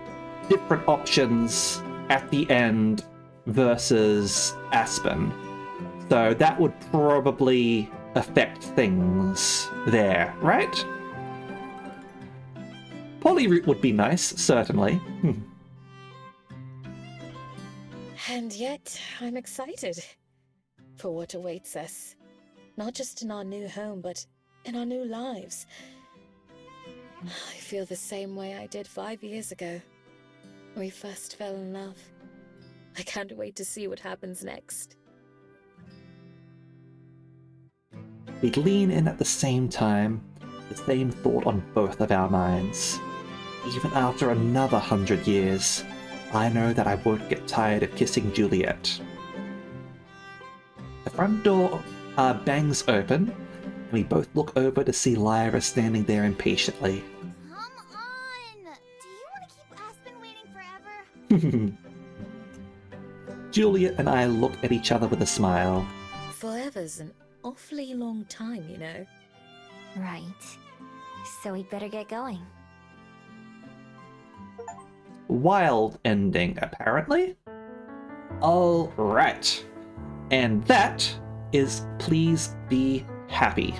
Speaker 1: different options at the end versus Aspen. So that would probably affect things there, right? Polyroot would be nice, certainly.
Speaker 2: And yet, I'm excited for what awaits us. Not just in our new home, but in our new lives. I feel the same way I did 5 years ago. We first fell in love. I can't wait to see what happens next.
Speaker 1: We'd lean in at the same time, the same thought on both of our minds. Even after another 100 years, I know that I won't get tired of kissing Juliet. The front door bangs open, and we both look over to see Lyra standing there impatiently.
Speaker 5: Come on! Do you want to keep Aspen waiting forever?
Speaker 1: Juliet and I look at each other with a smile.
Speaker 2: Forever's an awfully long time, you know.
Speaker 3: Right. So we'd better get going.
Speaker 1: Wild ending, apparently. All right. And that is Please Be Happy.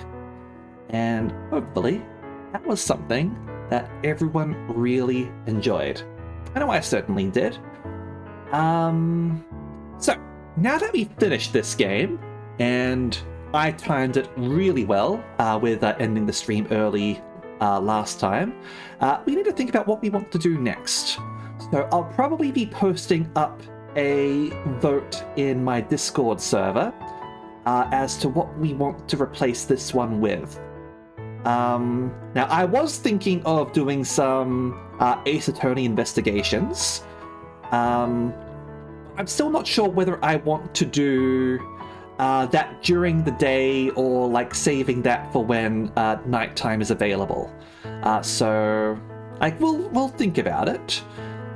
Speaker 1: And hopefully that was something that everyone really enjoyed. I know I certainly did. So, now that we've finished this game, and I timed it really well with ending the stream early last time, we need to think about what we want to do next. So I'll probably be posting up a vote in my Discord server as to what we want to replace this one with. Now, I was thinking of doing some Ace Attorney investigations. I'm still not sure whether I want to do that during the day or like saving that for when nighttime is available. So we'll think about it.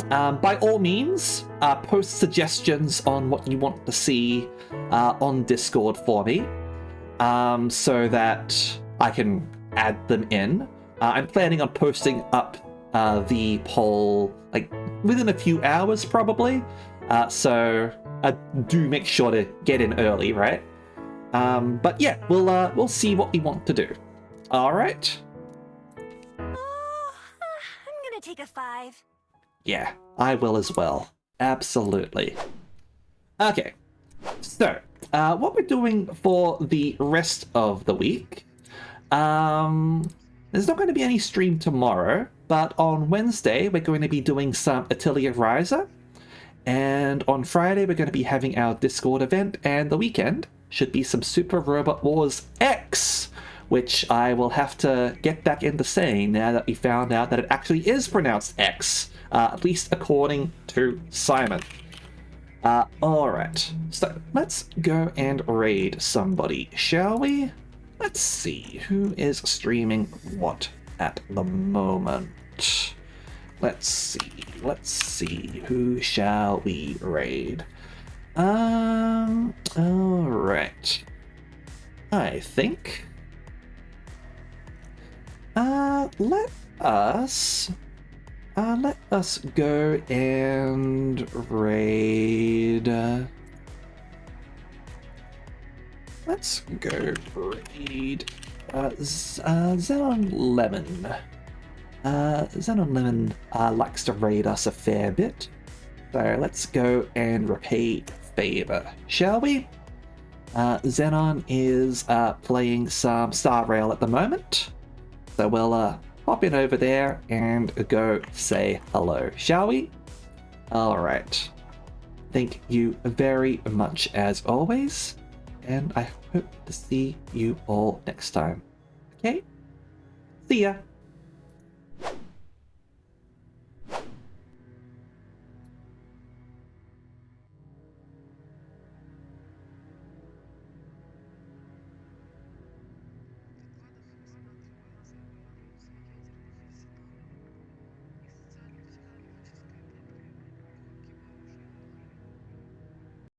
Speaker 1: by all means, post suggestions on what you want to see on Discord for me, so that I can add them in. I'm planning on posting up the poll like within a few hours, probably. So do make sure to get in early, right? But yeah, we'll see what we want to do. All right.
Speaker 3: Oh, I'm gonna take a 5.
Speaker 1: Yeah, I will as well. Absolutely. Okay, so what we're doing for the rest of the week, there's not going to be any stream tomorrow, but on Wednesday we're going to be doing some Atelier Riser, and on Friday we're going to be having our Discord event, and the weekend should be some Super Robot Wars X, which I will have to get back into saying now that we found out that it actually is pronounced X, at least according to Simon. Alright, so let's go and raid somebody, shall we? Let's see who is streaming what at the moment. Let's see, who shall we raid? Alright. I think let us go and raid. Let's go raid Xenon Lemon. Xenon Lemon likes to raid us a fair bit, so let's go and repay favor, shall we? Xenon is playing some Star Rail at the moment, so we'll hop in over there and go say hello, shall we? Alright. Thank you very much as always, and I hope to see you all next time. Okay? See ya!